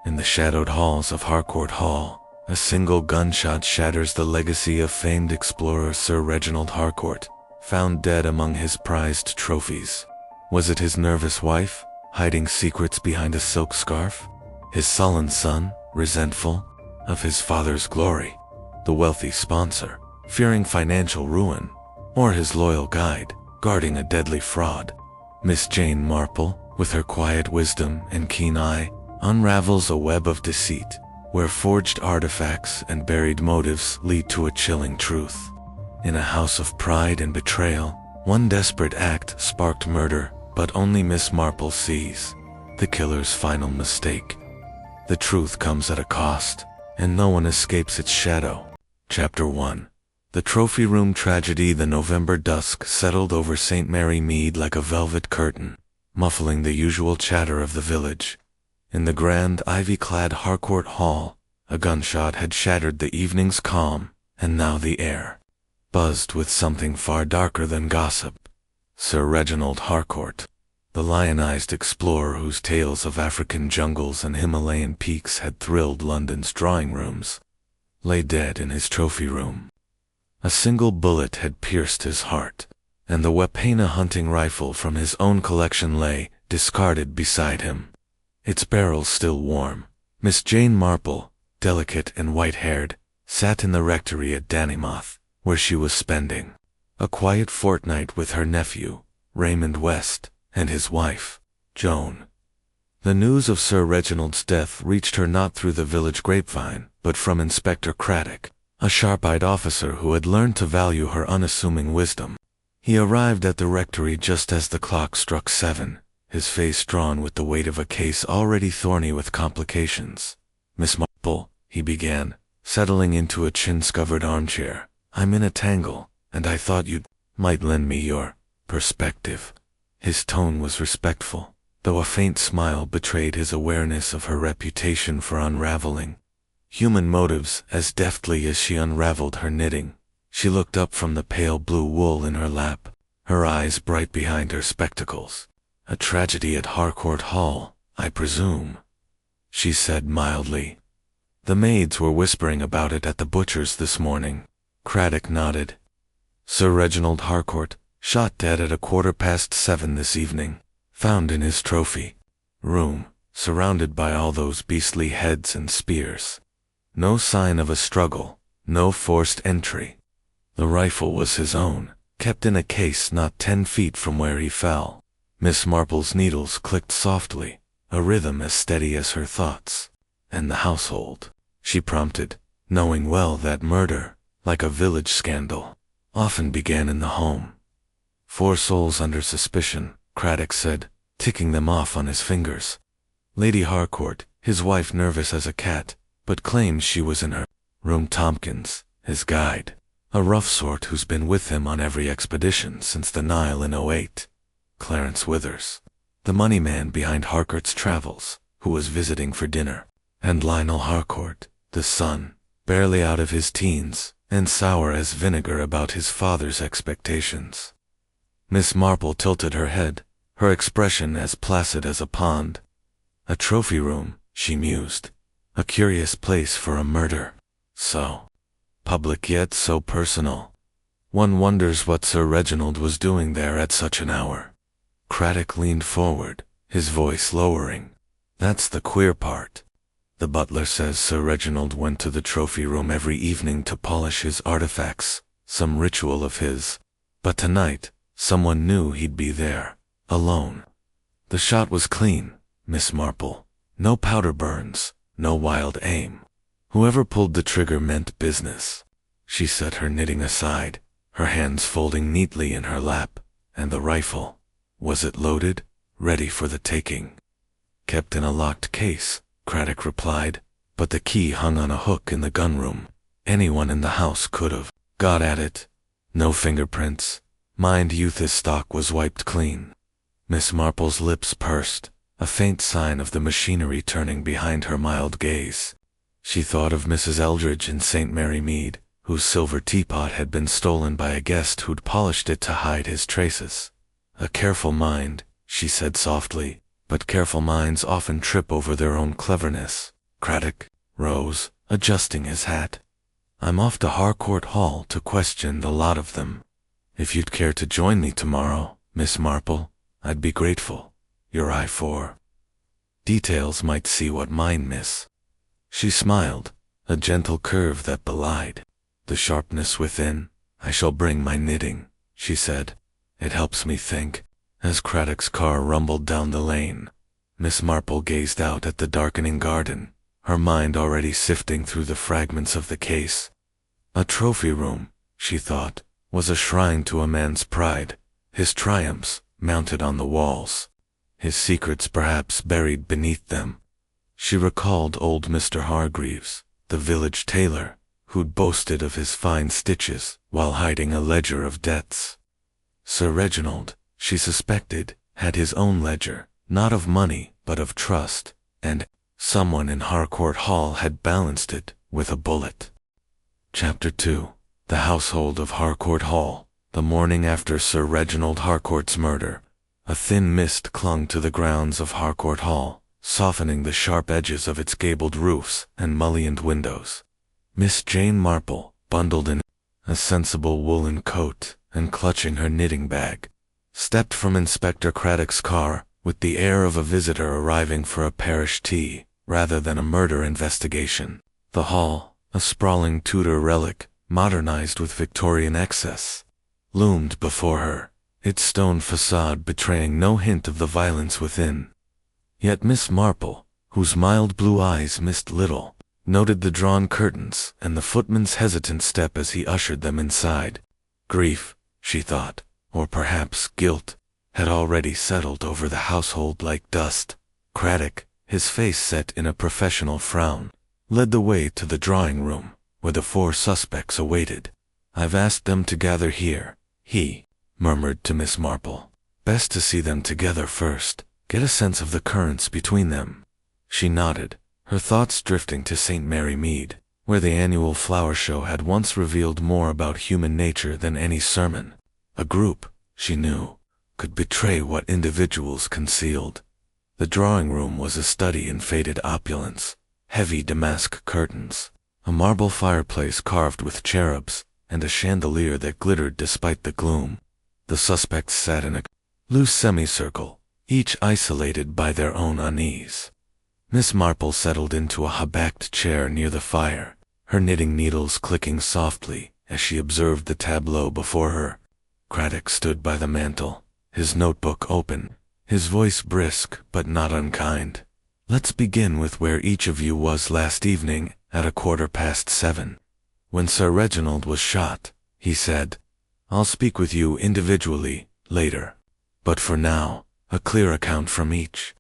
In the shadowed halls of Harcourt Hall, a single gunshot shatters the legacy of famed explorer Sir Reginald Harcourt, found dead among his prized trophies. Was it his nervous wife, hiding secrets behind a silk scarf? His sullen son, resentful of his father's glory? The wealthy sponsor, fearing financial ruin? Or his loyal guide, guarding a deadly fraud? Miss Jane Marple, with her quiet wisdom and keen eye, unravels a web of deceit, where forged artifacts and buried motives lead to a chilling truth. In a house of pride and betrayal, one desperate act sparked murder, but only Miss Marple sees the killer's final mistake. The truth comes at a cost, and no one escapes its shadow. Chapter 1. The Trophy Room Tragedy. The November dusk settled over St. Mary Mead like a velvet curtain, muffling the usual chatter of the village. In the grand, ivy-clad Harcourt Hall, a gunshot had shattered the evening's calm, and now the air buzzed with something far darker than gossip. Sir Reginald Harcourt, the lionized explorer whose tales of African jungles and Himalayan peaks had thrilled London's drawing rooms, lay dead in his trophy room. A single bullet had pierced his heart, and the Wapena hunting rifle from his own collection lay, discarded, beside him, its barrel still warm. Miss Jane Marple, delicate and white-haired, sat in the rectory at Danimouth, where she was spending a quiet fortnight with her nephew, Raymond West, and his wife, Joan. The news of Sir Reginald's death reached her not through the village grapevine, but from Inspector Craddock, a sharp-eyed officer who had learned to value her unassuming wisdom. He arrived at the rectory just as the clock struck 7, his face drawn with the weight of a case already thorny with complications. "Miss Marple," he began, settling into a chintz-covered armchair, "I'm in a tangle, and I thought you might lend me your perspective." His tone was respectful, though a faint smile betrayed his awareness of her reputation for unraveling human motives as deftly as she unraveled her knitting. She looked up from the pale blue wool in her lap, her eyes bright behind her spectacles. "A tragedy at Harcourt Hall, I presume," she said mildly. "The maids were whispering about it at the butcher's this morning." Craddock nodded. "Sir Reginald Harcourt, shot dead at 7:15 this evening, found in his trophy room, surrounded by all those beastly heads and spears. No sign of a struggle, no forced entry. The rifle was his own, kept in a case not 10 feet from where he fell." Miss Marple's needles clicked softly, a rhythm as steady as her thoughts. "And the household?" she prompted, knowing well that murder, like a village scandal, often began in the home. "4 souls under suspicion," Craddock said, ticking them off on his fingers. "Lady Harcourt, his wife, nervous as a cat, but claims she was in her room. Tompkins, his guide, a rough sort who's been with him on every expedition since the Nile in '08. Clarence Withers, the money man behind Harcourt's travels, who was visiting for dinner. And Lionel Harcourt, the son, barely out of his teens, and sour as vinegar about his father's expectations." Miss Marple tilted her head, her expression as placid as a pond. "A trophy room," she mused. "A curious place for a murder. So public yet so personal. One wonders what Sir Reginald was doing there at such an hour." Craddock leaned forward, his voice lowering. "That's the queer part. The butler says Sir Reginald went to the trophy room every evening to polish his artifacts, some ritual of his. But tonight, someone knew he'd be there, alone. The shot was clean, Miss Marple. No powder burns, no wild aim. Whoever pulled the trigger meant business." She set her knitting aside, her hands folding neatly in her lap. "And the rifle? Was it loaded, ready for the taking?" "Kept in a locked case," Craddock replied, "but the key hung on a hook in the gunroom. Anyone in the house could have got at it. No fingerprints. Mind you, his stock was wiped clean." Miss Marple's lips pursed, a faint sign of the machinery turning behind her mild gaze. She thought of Mrs. Eldridge in St. Mary Mead, whose silver teapot had been stolen by a guest who'd polished it to hide his traces. "A careful mind," she said softly, but careful minds often trip over their own cleverness. Craddock rose, adjusting his hat. I'm off to Harcourt Hall to question the lot of them. If you'd care to join me tomorrow, Miss Marple, I'd be grateful. Your eye for details might see what mine miss. She smiled, a gentle curve that belied the sharpness within. I shall bring my knitting, she said. It helps me think. As Craddock's car rumbled down the lane, Miss Marple gazed out at the darkening garden, her mind already sifting through the fragments of the case. A trophy room, she thought, was a shrine to a man's pride, his triumphs mounted on the walls, his secrets perhaps buried beneath them. She recalled old Mr. Hargreaves, the village tailor, who'd boasted of his fine stitches while hiding a ledger of debts. Sir Reginald, she suspected, had his own ledger, not of money but of trust, and someone in Harcourt Hall had balanced it with a bullet. Chapter 2. The Household of Harcourt Hall. The morning after Sir Reginald Harcourt's murder, a thin mist clung to the grounds of Harcourt Hall, softening the sharp edges of its gabled roofs and mullioned windows. Miss Jane Marple, bundled in a sensible woolen coat and clutching her knitting bag, stepped from Inspector Craddock's car with the air of a visitor arriving for a parish tea rather than a murder investigation. The hall, a sprawling Tudor relic, modernized with Victorian excess, loomed before her, its stone facade betraying no hint of the violence within. Yet Miss Marple, whose mild blue eyes missed little, noted the drawn curtains and the footman's hesitant step as he ushered them inside. Grief, she thought, or perhaps guilt, had already settled over the household like dust. Craddock, his face set in a professional frown, led the way to the drawing room, where the 4 suspects awaited. I've asked them to gather here, he murmured to Miss Marple. Best to see them together first, get a sense of the currents between them. She nodded, her thoughts drifting to St. Mary Mead, where the annual flower show had once revealed more about human nature than any sermon. A group, she knew, could betray what individuals concealed. The drawing room was a study in faded opulence, heavy damask curtains, a marble fireplace carved with cherubs, and a chandelier that glittered despite the gloom. The suspects sat in a loose semicircle, each isolated by their own unease. Miss Marple settled into a high-backed chair near the fire, her knitting needles clicking softly as she observed the tableau before her. Craddock stood by the mantel, his notebook open, his voice brisk but not unkind. Let's begin with where each of you was last evening at 7:15. When Sir Reginald was shot, he said. I'll speak with you individually later. But for now, a clear account from each.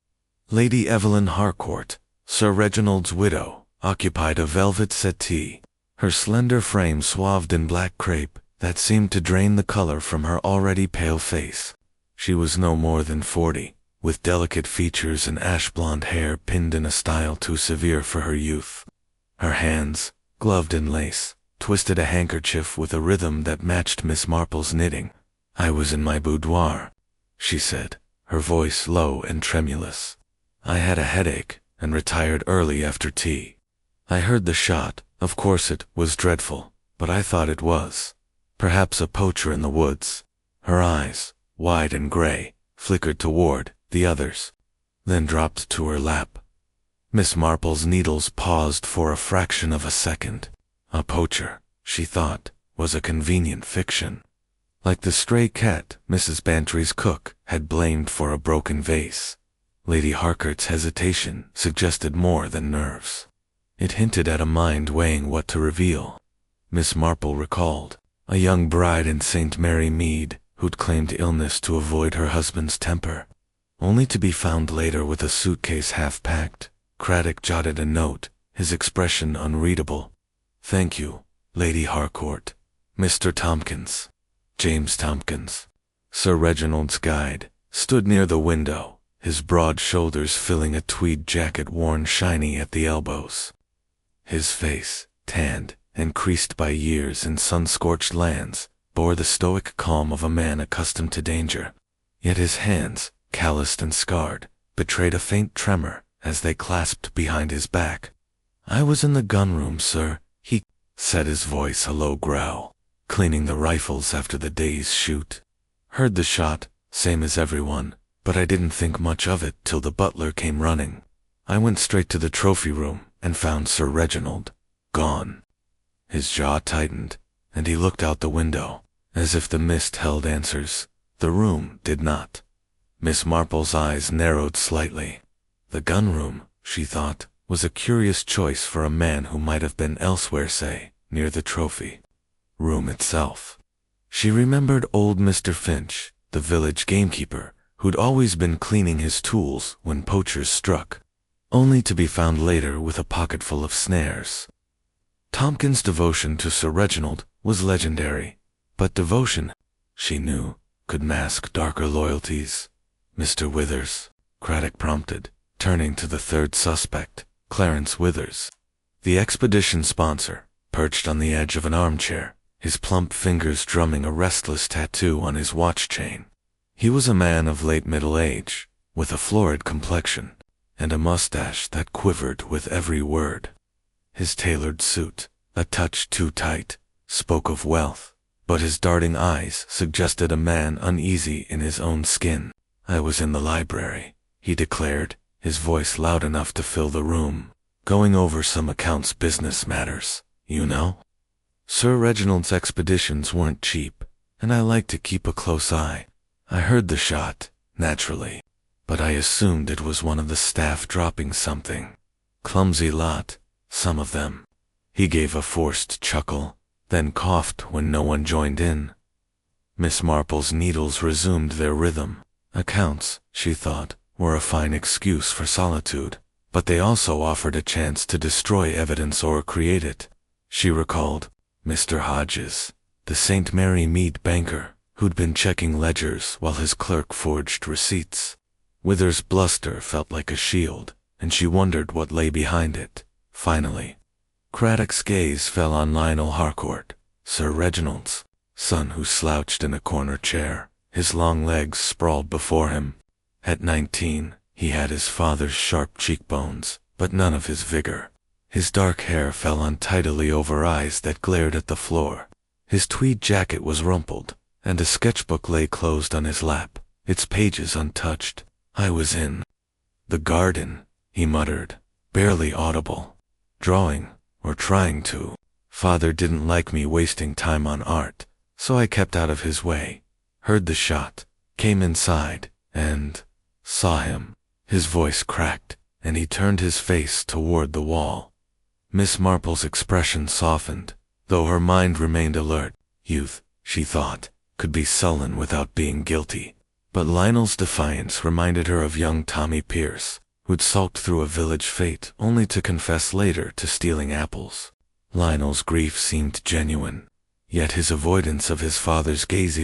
Lady Evelyn Harcourt, Sir Reginald's widow, occupied a velvet settee, her slender frame swathed in black crepe that seemed to drain the color from her already pale face. She was no more than 40, with delicate features and ash-blonde hair pinned in a style too severe for her youth. Her hands, gloved in lace, twisted a handkerchief with a rhythm that matched Miss Marple's knitting. I was in my boudoir, she said, her voice low and tremulous. I had a headache and retired early after tea. I heard the shot. Of course it was dreadful, but I thought it was perhaps a poacher in the woods. Her eyes, wide and gray, flickered toward the others, then dropped to her lap. Miss Marple's needles paused for a fraction of a second. A poacher, she thought, was a convenient fiction. Like the stray cat Mrs. Bantry's cook had blamed for a broken vase. Lady Harcourt's hesitation suggested more than nerves. It hinted at a mind weighing what to reveal. Miss Marple recalled a young bride in St. Mary Mead who'd claimed illness to avoid her husband's temper, only to be found later with a suitcase half-packed. Craddock jotted a note, his expression unreadable. Thank you, Lady Harcourt. Mr. Tompkins. James Tompkins. Sir Reginald's guide stood near the window, his broad shoulders filling a tweed jacket worn shiny at the elbows. His face, tanned and creased by years in sun-scorched lands, bore the stoic calm of a man accustomed to danger. Yet his hands, calloused and scarred, betrayed a faint tremor as they clasped behind his back. "I was in the gun room, sir," he said, his voice a low growl, "cleaning the rifles after the day's shoot. Heard the shot, same as everyone, but I didn't think much of it till the butler came running. I went straight to the trophy room and found Sir Reginald gone." His jaw tightened, and he looked out the window, as if the mist held answers. The room did not. Miss Marple's eyes narrowed slightly. The gun room, she thought, was a curious choice for a man who might have been elsewhere, say, near the trophy room itself. She remembered old Mr. Finch, the village gamekeeper, who'd always been cleaning his tools when poachers struck, only to be found later with a pocketful of snares. Tompkins' devotion to Sir Reginald was legendary, but devotion, she knew, could mask darker loyalties. "Mr. Withers," Craddock prompted, turning to the third suspect, Clarence Withers, the expedition sponsor, perched on the edge of an armchair, his plump fingers drumming a restless tattoo on his watch chain. He was a man of late middle age, with a florid complexion, and a mustache that quivered with every word. His tailored suit, a touch too tight, spoke of wealth, but his darting eyes suggested a man uneasy in his own skin. "I was in the library," he declared, his voice loud enough to fill the room, "going over some accounts business matters, you know. Sir Reginald's expeditions weren't cheap, and I like to keep a close eye. I heard the shot, naturally, but I assumed it was one of the staff dropping something. Clumsy lot, some of them." He gave a forced chuckle, then coughed when no one joined in. Miss Marple's needles resumed their rhythm. Accounts, she thought, were a fine excuse for solitude, but they also offered a chance to destroy evidence or create it. She recalled Mr. Hodges, the St. Mary Mead banker, who'd been checking ledgers while his clerk forged receipts. Withers' bluster felt like a shield, and she wondered what lay behind it. Finally, Craddock's gaze fell on Lionel Harcourt, Sir Reginald's son, who slouched in a corner chair, his long legs sprawled before him. At 19, he had his father's sharp cheekbones, but none of his vigor. His dark hair fell untidily over eyes that glared at the floor. His tweed jacket was rumpled, and a sketchbook lay closed on his lap, its pages untouched. "I was in the garden," he muttered, barely audible. "Drawing, or trying to. Father didn't like me wasting time on art, so I kept out of his way. Heard the shot, came inside, and saw him." His voice cracked, and he turned his face toward the wall. Miss Marple's expression softened, though her mind remained alert. Youth, she thought, could be sullen without being guilty. But Lionel's defiance reminded her of young Tommy Pierce, who'd sulked through a village fete only to confess later to stealing apples. Lionel's grief seemed genuine, yet his avoidance of his father's gaze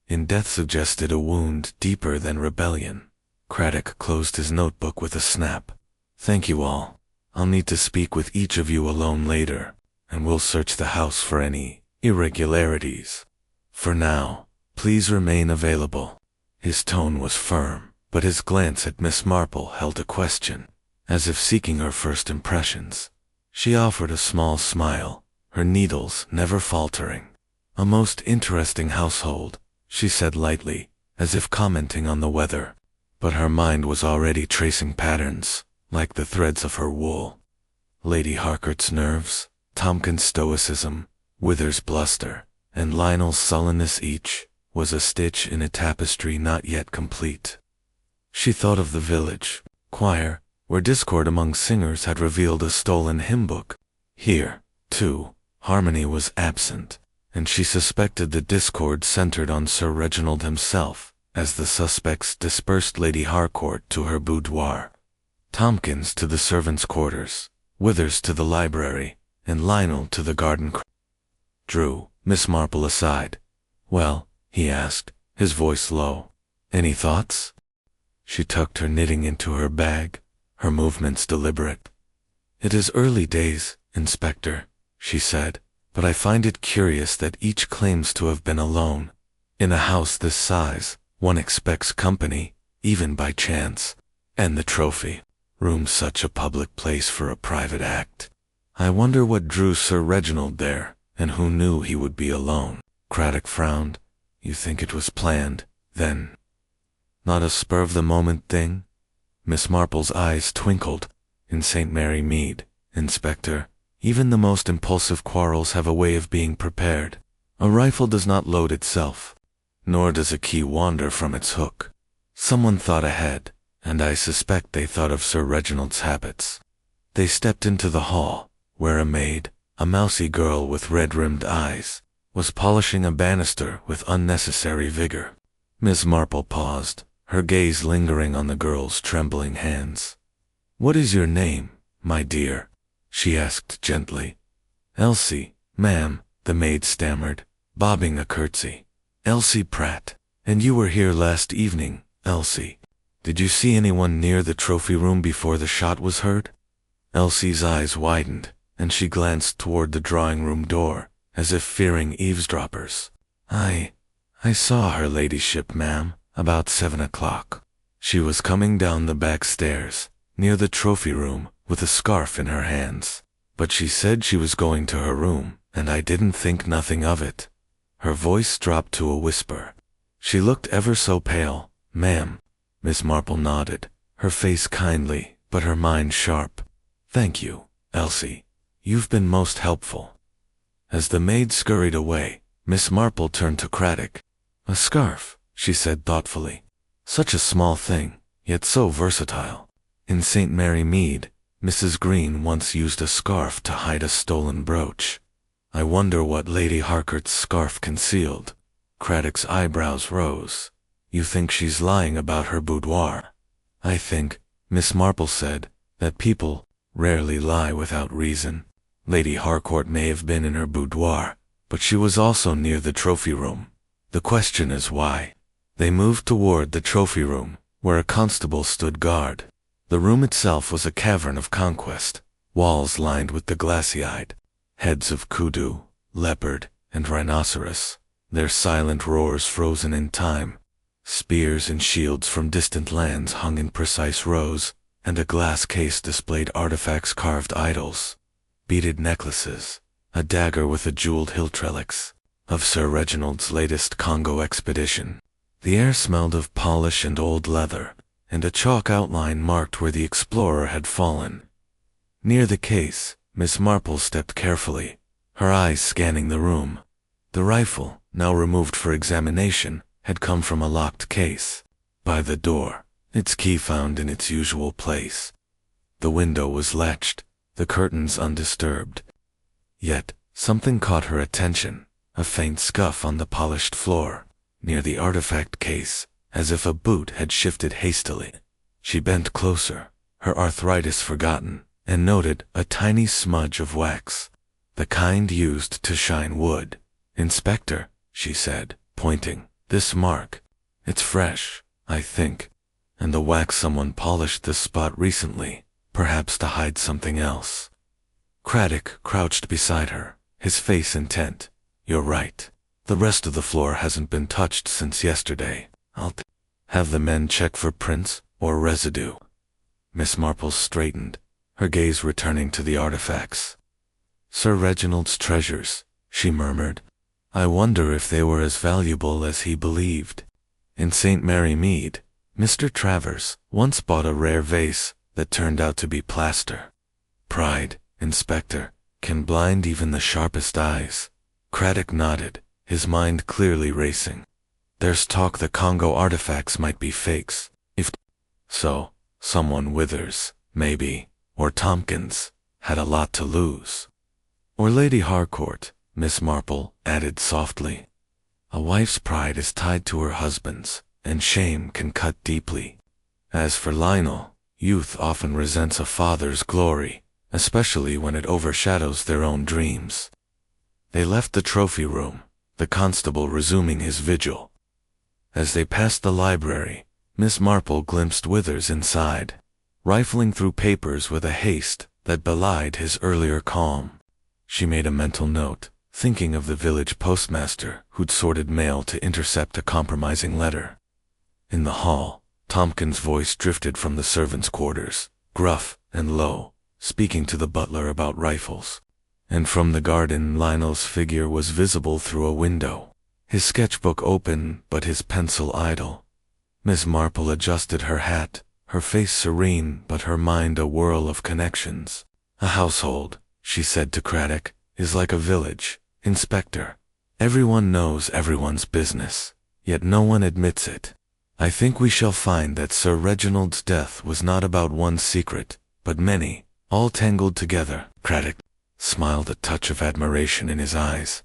in death suggested a wound deeper than rebellion. Craddock closed his notebook with a snap. "Thank you all. I'll need to speak with each of you alone later, and we'll search the house for any irregularities. For now, please remain available." His tone was firm, but his glance at Miss Marple held a question, as if seeking her first impressions. She offered a small smile, her needles never faltering. "A most interesting household," she said lightly, as if commenting on the weather, but her mind was already tracing patterns, like the threads of her wool. Lady Harcourt's nerves, Tompkins' stoicism, Withers' bluster, and Lionel's sullenness each was a stitch in a tapestry not yet complete. She thought of the village choir, where discord among singers had revealed a stolen hymn book. Here, too, harmony was absent, and she suspected the discord centered on Sir Reginald himself, as the suspects dispersed Lady Harcourt to her boudoir, Tompkins to the servants' quarters, Withers to the library, and Lionel to the garden. Drew Miss Marple aside. "Well," he asked, his voice low, "any thoughts?" She tucked her knitting into her bag, her movements deliberate. "It is early days, Inspector," she said, "but I find it curious that each claims to have been alone. In a house this size, one expects company, even by chance. And the trophy room, such a public place for a private act. I wonder what drew Sir Reginald there, and who knew he would be alone. Craddock frowned. You think it was planned, then? Not a spur-of-the-moment thing? Miss Marple's eyes twinkled. In St. Mary Mead, Inspector, even the most impulsive quarrels have a way of being prepared. A rifle does not load itself, nor does a key wander from its hook. Someone thought ahead, and I suspect they thought of Sir Reginald's habits. They stepped into the hall, where a maid, a mousy girl with red-rimmed eyes, was polishing a banister with unnecessary vigor. Miss Marple paused, her gaze lingering on the girl's trembling hands. "What is your name, my dear?" she asked gently. "Elsie, ma'am," the maid stammered, bobbing a curtsy. "Elsie Pratt. And you were here last evening, Elsie. Did you see anyone near the trophy room before the shot was heard?" Elsie's eyes widened, and she glanced toward the drawing-room door, as if fearing eavesdroppers. I saw her ladyship, ma'am, about 7 o'clock. She was coming down the back stairs, near the trophy room, with a scarf in her hands. But she said she was going to her room, and I didn't think nothing of it." Her voice dropped to a whisper. "She looked ever so pale, ma'am." Miss Marple nodded, her face kindly, but her mind sharp. "Thank you, Elsie. You've been most helpful." As the maid scurried away, Miss Marple turned to Craddock. "A scarf," she said thoughtfully. "Such a small thing, yet so versatile. In St. Mary Mead, Mrs. Green once used a scarf to hide a stolen brooch. I wonder what Lady Harcourt's scarf concealed." Craddock's eyebrows rose. "You think she's lying about her boudoir?" "I think," Miss Marple said, "that people rarely lie without reason. Lady Harcourt may have been in her boudoir, but she was also near the trophy room. The question is why." They moved toward the trophy room, where a constable stood guard. The room itself was a cavern of conquest, walls lined with the glassy-eyed heads of kudu, leopard, and rhinoceros, their silent roars frozen in time. Spears and shields from distant lands hung in precise rows, and a glass case displayed artifacts, carved idols, beaded necklaces, a dagger with a jeweled hilt relics of Sir Reginald's latest Congo expedition. The air smelled of polish and old leather, and a chalk outline marked where the explorer had fallen. Near the case, Miss Marple stepped carefully, her eyes scanning the room. The rifle, now removed for examination, had come from a locked case by the door, its key found in its usual place. The window was latched, the curtains undisturbed. Yet, something caught her attention, a faint scuff on the polished floor, near the artifact case, as if a boot had shifted hastily. She bent closer, her arthritis forgotten, and noted a tiny smudge of wax, the kind used to shine wood. "Inspector," she said, pointing, "this mark. It's fresh, I think, and the wax someone polished this spot recently, perhaps to hide something else." Craddock crouched beside her, his face intent. "You're right. The rest of the floor hasn't been touched since yesterday. I'll have the men check for prints or residue." Miss Marple straightened, her gaze returning to the artifacts. "Sir Reginald's treasures," she murmured. "I wonder if they were as valuable as he believed. In St. Mary Mead, Mr. Travers once bought a rare vase that turned out to be plaster. Pride, Inspector, can blind even the sharpest eyes." Craddock nodded, his mind clearly racing. "There's talk the Congo artifacts might be fakes. If so, someone Withers, maybe, or Tompkins, had a lot to lose. Or Lady Harcourt," Miss Marple added softly. "A wife's pride is tied to her husband's, and shame can cut deeply. As for Lionel, youth often resents a father's glory, especially when it overshadows their own dreams." They left the trophy room, the constable resuming his vigil. As they passed the library, Miss Marple glimpsed Withers inside, rifling through papers with a haste that belied his earlier calm. She made a mental note, thinking of the village postmaster who'd sorted mail to intercept a compromising letter. In the hall, Tompkins' voice drifted from the servants' quarters, gruff and low, speaking to the butler about rifles. And from the garden Lionel's figure was visible through a window, his sketchbook open but his pencil idle. Miss Marple adjusted her hat, her face serene but her mind a whirl of connections. A household, she said to Craddock, is like a village, Inspector. Everyone knows everyone's business, yet no one admits it. I think we shall find that Sir Reginald's death was not about one secret, but many, all tangled together. Craddock smiled, a touch of admiration in his eyes.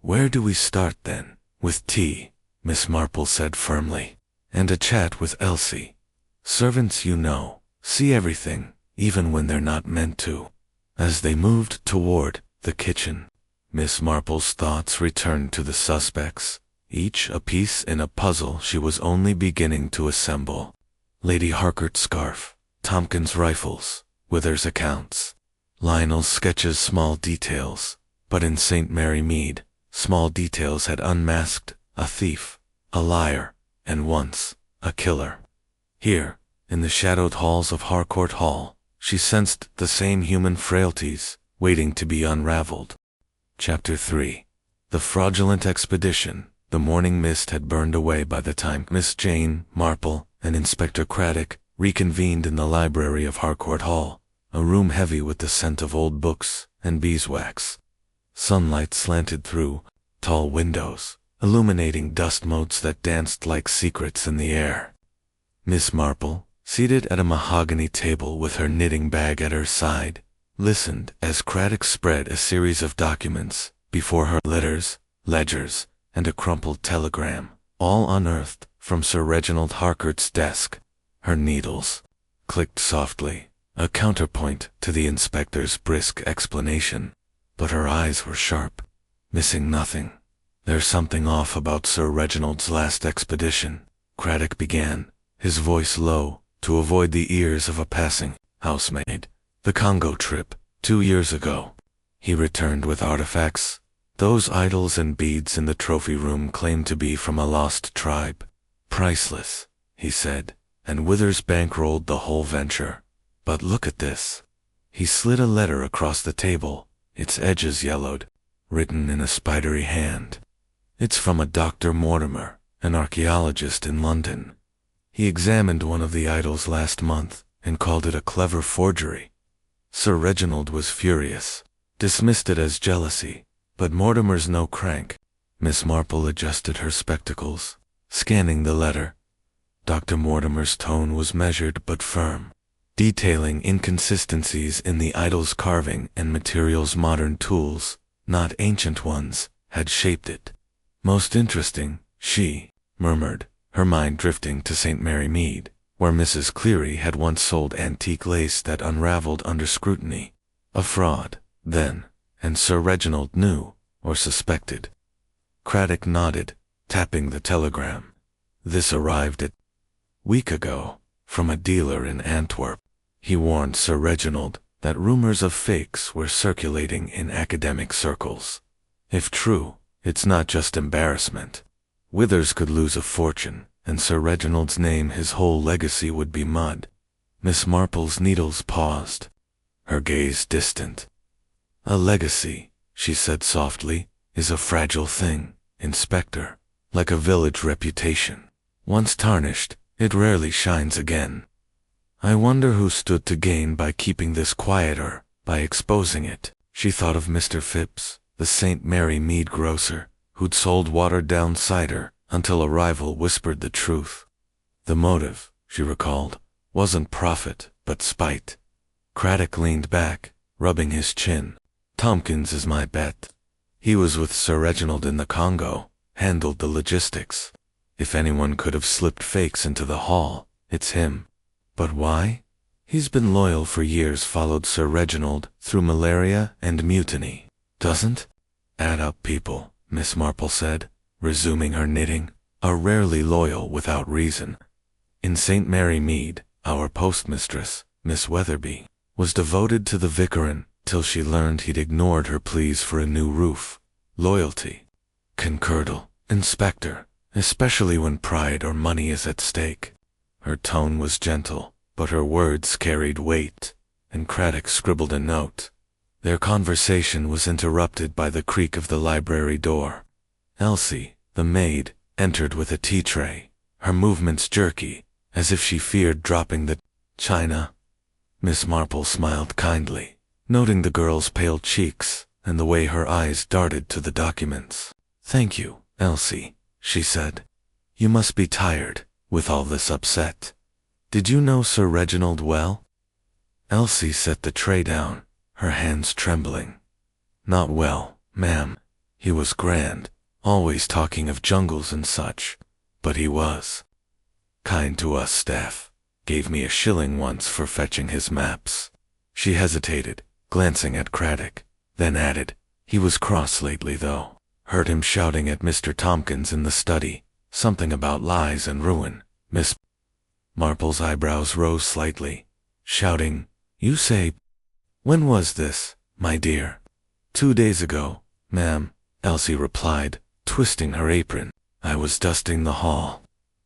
Where do we start then? With tea, Miss Marple said firmly, and a chat with Elsie. Servants, you know, see everything, even when they're not meant to. As they moved toward the kitchen, Miss Marple's thoughts returned to the suspects, each a piece in a puzzle she was only beginning to assemble. Lady Harcourt's scarf, Tompkins' rifles, Withers' accounts, Lionel's sketches, small details, but in St. Mary Mead, small details had unmasked a thief, a liar, and once, a killer. Here, in the shadowed halls of Harcourt Hall, she sensed the same human frailties, waiting to be unraveled. Chapter 3. The Fraudulent Expedition. The morning mist had burned away by the time Miss Jane Marple and Inspector Craddock reconvened in the library of Harcourt Hall, a room heavy with the scent of old books and beeswax. Sunlight slanted through tall windows, illuminating dust motes that danced like secrets in the air. Miss Marple, seated at a mahogany table with her knitting bag at her side, listened as Craddock spread a series of documents before her: letters, ledgers, and a crumpled telegram, all unearthed from Sir Reginald Harcourt's desk. Her needles clicked softly, a counterpoint to the inspector's brisk explanation, but her eyes were sharp, missing nothing. There's something off about Sir Reginald's last expedition, Craddock began, his voice low, to avoid the ears of a passing housemaid. The Congo trip, 2 years ago. He returned with artifacts. Those idols and beads in the trophy room claimed to be from a lost tribe. Priceless, he said, and Withers bankrolled the whole venture. But look at this. He slid a letter across the table, its edges yellowed, written in a spidery hand. It's from a Dr. Mortimer, an archaeologist in London. He examined one of the idols last month and called it a clever forgery. Sir Reginald was furious, dismissed it as jealousy, but Mortimer's no crank. Miss Marple adjusted her spectacles, scanning the letter. Dr. Mortimer's tone was measured but firm, detailing inconsistencies in the idol's carving and materials. Modern tools, not ancient ones, had shaped it. Most interesting, she murmured, her mind drifting to St. Mary Mead, where Mrs. Cleary had once sold antique lace that unraveled under scrutiny. A fraud, then, and Sir Reginald knew, or suspected. Craddock nodded, tapping the telegram. This arrived a week ago, from a dealer in Antwerp. He warned Sir Reginald that rumors of fakes were circulating in academic circles. If true, it's not just embarrassment. Withers could lose a fortune, and Sir Reginald's name, his whole legacy, would be mud. Miss Marple's needles paused, her gaze distant. A legacy, she said softly, is a fragile thing, Inspector, like a village reputation. Once tarnished, it rarely shines again. I wonder who stood to gain by keeping this quieter, by exposing it. She thought of Mr. Phipps, the St. Mary Mead grocer, who'd sold watered-down cider until a rival whispered the truth. The motive, she recalled, wasn't profit, but spite. Craddock leaned back, rubbing his chin. Tompkins is my bet. He was with Sir Reginald in the Congo, handled the logistics. If anyone could have slipped fakes into the hall, it's him. But why? He's been loyal for years, followed Sir Reginald through malaria and mutiny. Doesn't add up. People, Miss Marple said, resuming her knitting, are rarely loyal without reason. In St. Mary Mead, our postmistress, Miss Weatherby, was devoted to the vicarin till she learned he'd ignored her pleas for a new roof. Loyalty can curdle, Inspector, especially when pride or money is at stake. Her tone was gentle, but her words carried weight, and Craddock scribbled a note. Their conversation was interrupted by the creak of the library door. Elsie, the maid, entered with a tea tray, her movements jerky, as if she feared dropping the china. Miss Marple smiled kindly, noting the girl's pale cheeks and the way her eyes darted to the documents. "Thank you, Elsie," she said. "You must be tired, with all this upset. Did you know Sir Reginald well?" Elsie set the tray down, her hands trembling. "Not well, ma'am. He was grand, always talking of jungles and such, but he was kind to us staff. Gave me a shilling once for fetching his maps." She hesitated, glancing at Craddock, then added, "He was cross lately, though. Heard him shouting at Mr. Tompkins in the study, something about lies and ruin." Miss Marple's eyebrows rose slightly. "Shouting, you say? When was this, my dear?" "2 days ago, ma'am," Elsie replied, twisting her apron. "I was dusting the hall.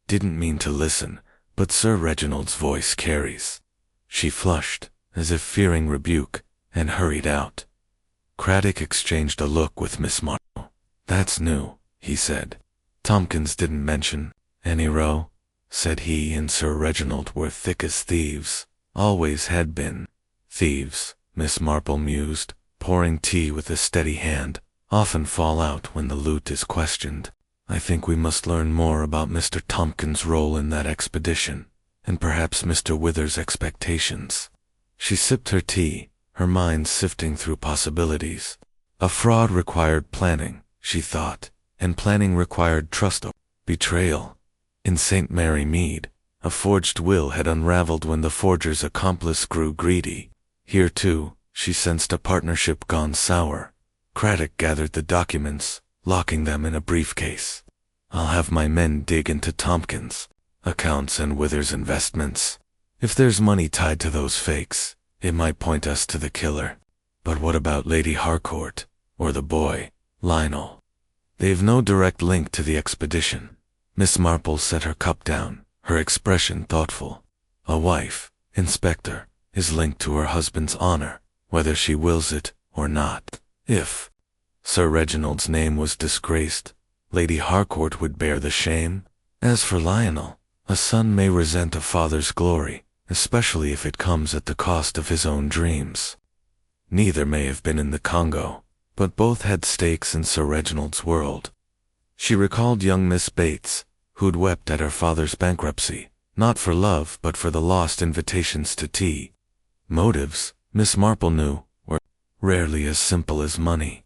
Didn't mean to listen, but Sir Reginald's voice carries." She flushed, as if fearing rebuke, and hurried out. Craddock exchanged a look with Miss Marple. "That's new," he said. "Tompkins didn't mention any row," said he, "and Sir Reginald were thick as thieves. Always had been." "Thieves," Miss Marple mused, pouring tea with a steady hand, "often fall out when the loot is questioned. I think we must learn more about Mr. Tompkins' role in that expedition, and perhaps Mr. Wither's expectations." She sipped her tea, her mind sifting through possibilities. A fraud required planning, she thought, and planning required trust or betrayal. In St. Mary Mead, a forged will had unraveled when the forger's accomplice grew greedy. Here, too, she sensed a partnership gone sour. Craddock gathered the documents, locking them in a briefcase. "I'll have my men dig into Tompkins' accounts and Wither's investments. If there's money tied to those fakes, it might point us to the killer. But what about Lady Harcourt, or the boy, Lionel? They've no direct link to the expedition." Miss Marple set her cup down, her expression thoughtful. "A wife, Inspector, is linked to her husband's honor, whether she wills it or not. If Sir Reginald's name was disgraced, Lady Harcourt would bear the shame. As for Lionel, a son may resent a father's glory, especially if it comes at the cost of his own dreams. Neither may have been in the Congo, but both had stakes in Sir Reginald's world." She recalled young Miss Bates, who'd wept at her father's bankruptcy, not for love but for the lost invitations to tea. Motives, Miss Marple knew, were rarely as simple as money.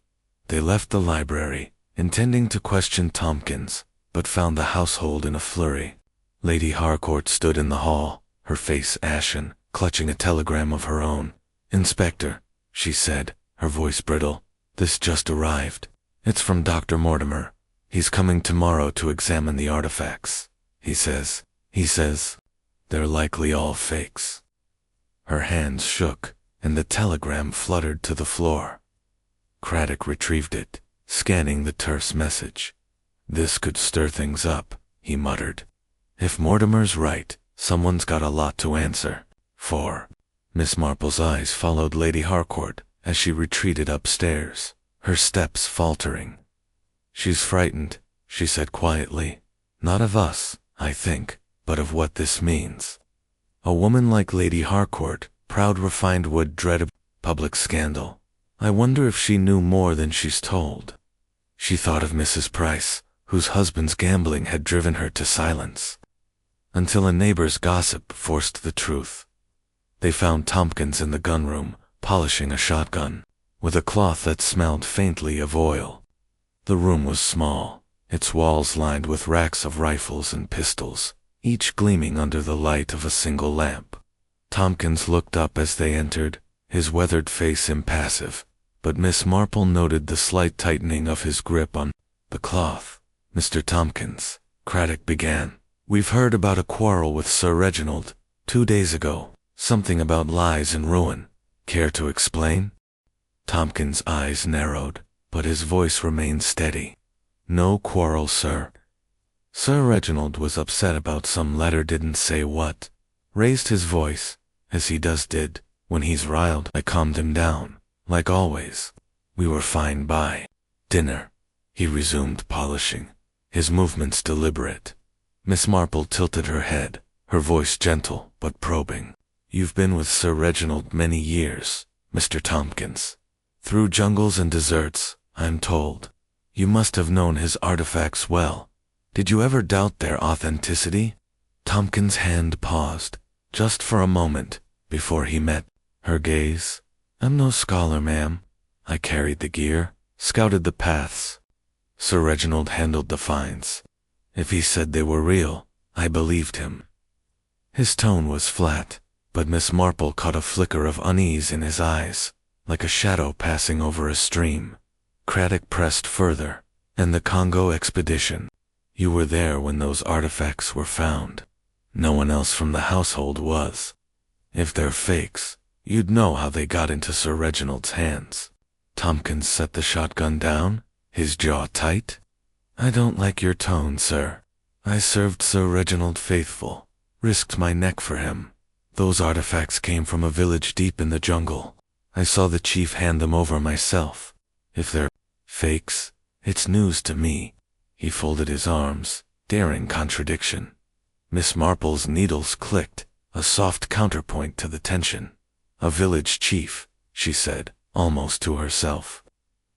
They left the library, intending to question Tompkins, but found the household in a flurry. Lady Harcourt stood in the hall, her face ashen, clutching a telegram of her own. "Inspector," she said, her voice brittle, "this just arrived. It's from Dr. Mortimer. He's coming tomorrow to examine the artifacts. He says, they're likely all fakes." Her hands shook, and the telegram fluttered to the floor. Craddock retrieved it, scanning the terse message. "This could stir things up," he muttered. "If Mortimer's right, someone's got a lot to answer for." Miss Marple's eyes followed Lady Harcourt as she retreated upstairs, her steps faltering. "She's frightened," she said quietly. "Not of us, I think, but of what this means. A woman like Lady Harcourt, proud refined, would dread a public scandal. I wonder if she knew more than she's told." She thought of Mrs. Price, whose husband's gambling had driven her to silence, until a neighbor's gossip forced the truth. They found Tompkins in the gunroom, polishing a shotgun, with a cloth that smelled faintly of oil. The room was small, its walls lined with racks of rifles and pistols, each gleaming under the light of a single lamp. Tompkins looked up as they entered, his weathered face impassive, but Miss Marple noted the slight tightening of his grip on the cloth. "Mr. Tompkins," Craddock began, "we've heard about a quarrel with Sir Reginald 2 days ago, something about lies and ruin. Care to explain?" Tompkins' eyes narrowed, but his voice remained steady. "No quarrel, sir. Sir Reginald was upset about some letter, didn't say what. Raised his voice, as he did when he's riled. I calmed him down, like always. We were fine by dinner. He resumed polishing, his movements deliberate. Miss Marple tilted her head, her voice gentle but probing. You've been with Sir Reginald many years, Mr. Tompkins. Through jungles and deserts, I'm told. You must have known his artifacts well. Did you ever doubt their authenticity? Tompkins' hand paused, just for a moment, before he met her gaze. I'm no scholar, ma'am. I carried the gear, scouted the paths. Sir Reginald handled the finds. If he said they were real, I believed him. His tone was flat, but Miss Marple caught a flicker of unease in his eyes, like a shadow passing over a stream. Craddock pressed further. And the Congo expedition. You were there when those artifacts were found. No one else from the household was. If they're fakes, you'd know how they got into Sir Reginald's hands. Tompkins set the shotgun down, his jaw tight. I don't like your tone, sir. I served Sir Reginald faithful, risked my neck for him. Those artifacts came from a village deep in the jungle. I saw the chief hand them over myself. If they're fakes, it's news to me. He folded his arms, daring contradiction. Miss Marple's needles clicked, a soft counterpoint to the tension. A village chief, she said, almost to herself.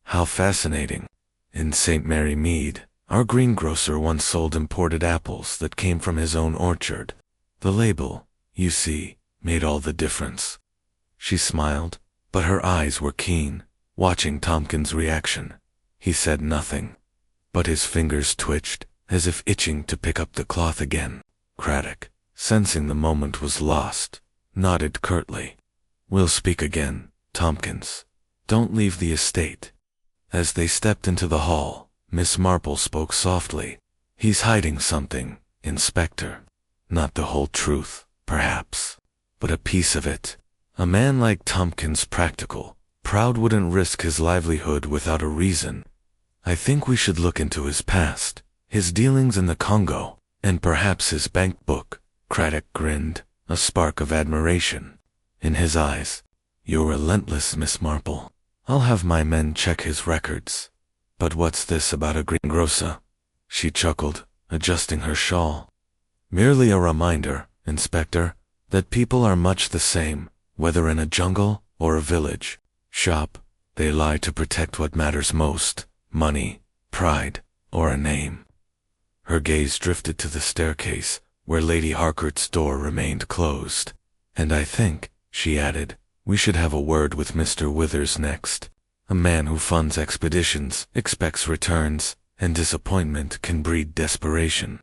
How fascinating. In St. Mary Mead, our greengrocer once sold imported apples that came from his own orchard. The label, you see, made all the difference. She smiled, but her eyes were keen, watching Tompkins' reaction. He said nothing, but his fingers twitched, as if itching to pick up the cloth again. Craddock, sensing the moment was lost, nodded curtly. We'll speak again, Tompkins. Don't leave the estate. As they stepped into the hall, Miss Marple spoke softly. He's hiding something, Inspector. Not the whole truth, perhaps, but a piece of it. A man like Tompkins, practical, proud, wouldn't risk his livelihood without a reason. I think we should look into his past, his dealings in the Congo, and perhaps his bank book. Craddock grinned, a spark of admiration in his eyes. You're relentless, Miss Marple. I'll have my men check his records. But what's this about a greengrocer? She chuckled, adjusting her shawl. Merely a reminder, Inspector, that people are much the same, whether in a jungle or a village. Shop, they lie to protect what matters most, money, pride, or a name. Her gaze drifted to the staircase, where Lady Harcourt's door remained closed. And I think, she added, we should have a word with Mr. Withers next. A man who funds expeditions expects returns, and disappointment can breed desperation.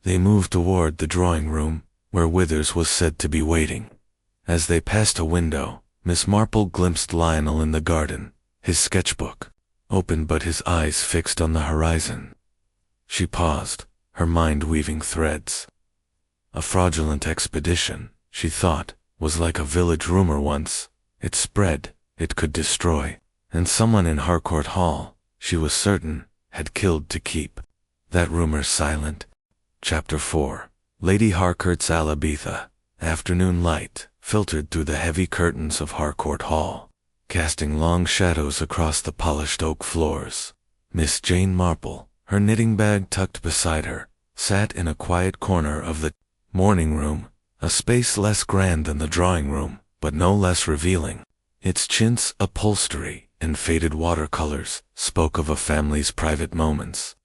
They moved toward the drawing room, where Withers was said to be waiting. As they passed a window, Miss Marple glimpsed Lionel in the garden, his sketchbook open but his eyes fixed on the horizon. She paused, her mind weaving threads. A fraudulent expedition, she thought, was like a village rumor once. It spread, it could destroy, and someone in Harcourt Hall, she was certain, had killed to keep that rumor silent. Chapter 4. Lady Harcourt's Alibitha. Afternoon light filtered through the heavy curtains of Harcourt Hall, casting long shadows across the polished oak floors. Miss Jane Marple, her knitting bag tucked beside her, sat in a quiet corner of the morning room, a space less grand than the drawing room, but no less revealing. Its chintz, upholstery, and faded watercolors spoke of a family's private moments.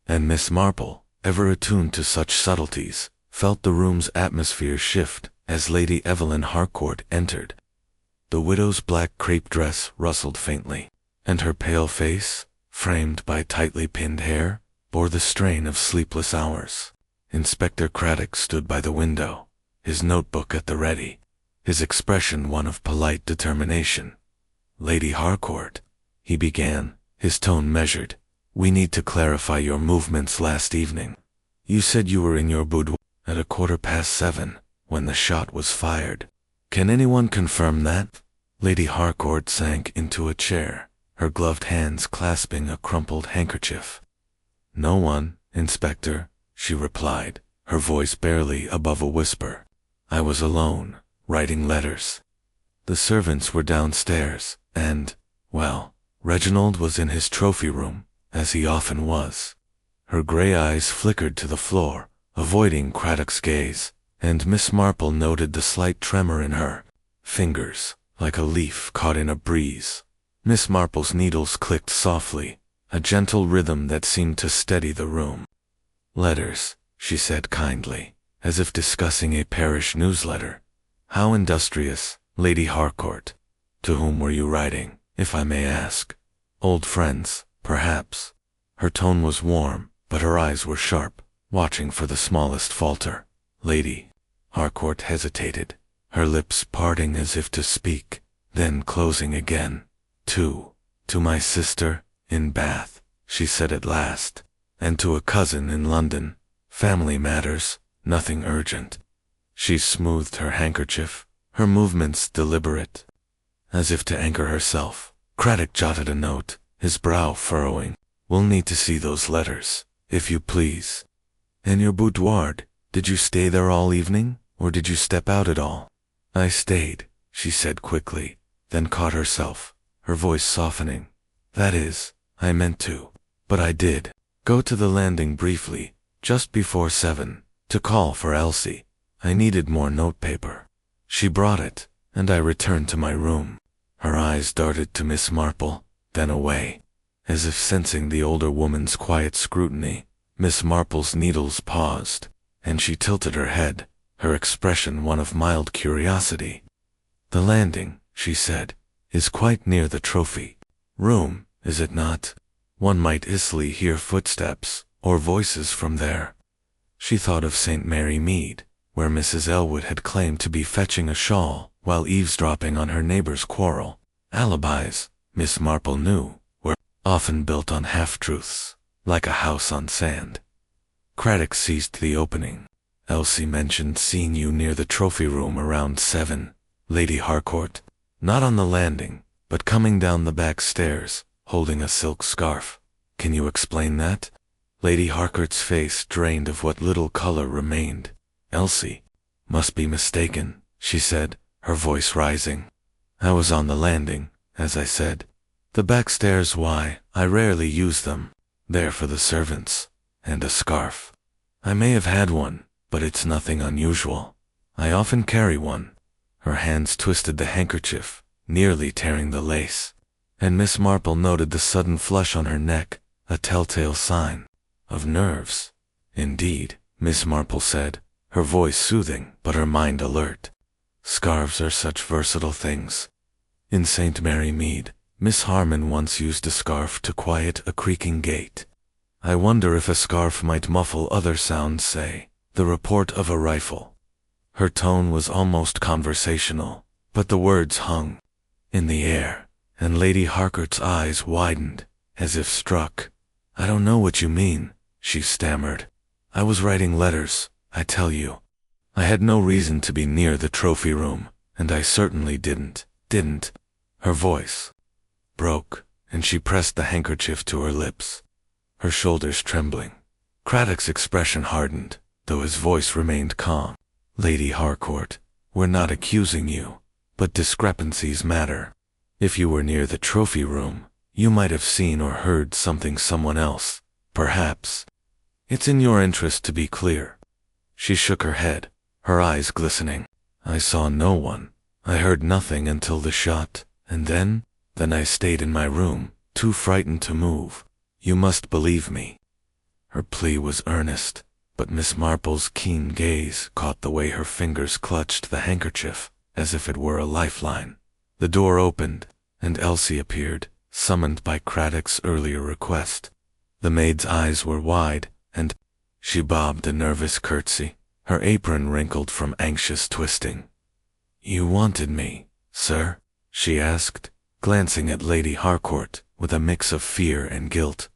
And Miss Marple, ever attuned to such subtleties, felt the room's atmosphere shift as Lady Evelyn Harcourt entered. The widow's black crepe dress rustled faintly, and her pale face, framed by tightly pinned hair, bore the strain of sleepless hours. Inspector Craddock stood by the window, his notebook at the ready, his expression one of polite determination. Lady Harcourt, he began, his tone measured, we need to clarify your movements last evening. You said you were in your boudoir at 7:15, when the shot was fired. Can anyone confirm that? Lady Harcourt sank into a chair, her gloved hands clasping a crumpled handkerchief. No one, Inspector, she replied, her voice barely above a whisper. I was alone, writing letters. The servants were downstairs, and, well, Reginald was in his trophy room, as he often was. Her gray eyes flickered to the floor, avoiding Craddock's gaze, and Miss Marple noted the slight tremor in her fingers, like a leaf caught in a breeze. Miss Marple's needles clicked softly, a gentle rhythm that seemed to steady the room. Letters, she said kindly, as if discussing a parish newsletter. How industrious, Lady Harcourt. To whom were you writing, if I may ask? Old friends, perhaps. Her tone was warm, but her eyes were sharp, watching for the smallest falter. Lady Harcourt hesitated, her lips parting as if to speak, then closing again. To my sister, in Bath, she said at last, and to a cousin in London. Family matters, nothing urgent. She smoothed her handkerchief, her movements deliberate. As if to anchor herself, Craddock jotted a note, his brow furrowing. We'll need to see those letters, if you please. And your boudoir, did you stay there all evening, or did you step out at all? I stayed, she said quickly, then caught herself, her voice softening. That is, I meant to, but I did go to the landing briefly, just before 7, to call for Elsie. I needed more notepaper. She brought it, and I returned to my room. Her eyes darted to Miss Marple, then away. As if sensing the older woman's quiet scrutiny, Miss Marple's needles paused, and she tilted her head, her expression one of mild curiosity. The landing, she said, is quite near the trophy room, is it not? One might easily hear footsteps or voices from there. She thought of St. Mary Mead, where Mrs. Elwood had claimed to be fetching a shawl while eavesdropping on her neighbor's quarrel. Alibis, Miss Marple knew, were often built on half-truths, like a house on sand. Craddock seized the opening. Elsie mentioned seeing you near the trophy room around 7, Lady Harcourt. Not on the landing, but coming down the back stairs, holding a silk scarf. Can you explain that? Lady Harcourt's face drained of what little color remained. Elsie must be mistaken, she said, her voice rising. I was on the landing, as I said. The back stairs, why, I rarely use them. They're for the servants. And a scarf. I may have had one, but it's nothing unusual. I often carry one. Her hands twisted the handkerchief, nearly tearing the lace. And Miss Marple noted the sudden flush on her neck, a telltale sign of nerves. Indeed, Miss Marple said, her voice soothing but her mind alert. Scarves are such versatile things. In St. Mary Mead, Miss Harmon once used a scarf to quiet a creaking gate. I wonder if a scarf might muffle other sounds, say, the report of a rifle. Her tone was almost conversational, but the words hung in the air, and Lady Harcourt's eyes widened, as if struck. I don't know what you mean, she stammered. I was writing letters, I tell you. I had no reason to be near the trophy room, and I certainly didn't. Her voice broke, and she pressed the handkerchief to her lips, her shoulders trembling. Craddock's expression hardened, though his voice remained calm. Lady Harcourt, we're not accusing you, but discrepancies matter. If you were near the trophy room, you might have seen or heard something someone else, perhaps. It's in your interest to be clear. She shook her head, her eyes glistening. I saw no one. I heard nothing until the shot, and then I stayed in my room, too frightened to move. You must believe me. Her plea was earnest, but Miss Marple's keen gaze caught the way her fingers clutched the handkerchief, as if it were a lifeline. The door opened, and Elsie appeared, summoned by Craddock's earlier request. The maid's eyes were wide, and she bobbed a nervous curtsy, her apron wrinkled from anxious twisting. You wanted me, sir? She asked, glancing at Lady Harcourt with a mix of fear and guilt.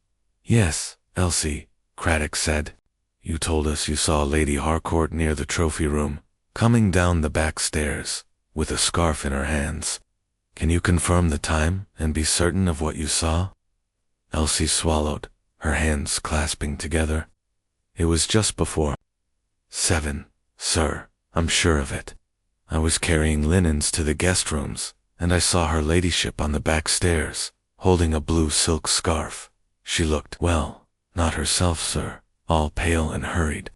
Yes, Elsie, Craddock said. You told us you saw Lady Harcourt near the trophy room, coming down the back stairs, with a scarf in her hands. Can you confirm the time and be certain of what you saw? Elsie swallowed, her hands clasping together. It was just before 7, sir, I'm sure of it. I was carrying linens to the guest rooms, and I saw her ladyship on the back stairs, holding a blue silk scarf. She looked, well, not herself, sir, all pale and hurried.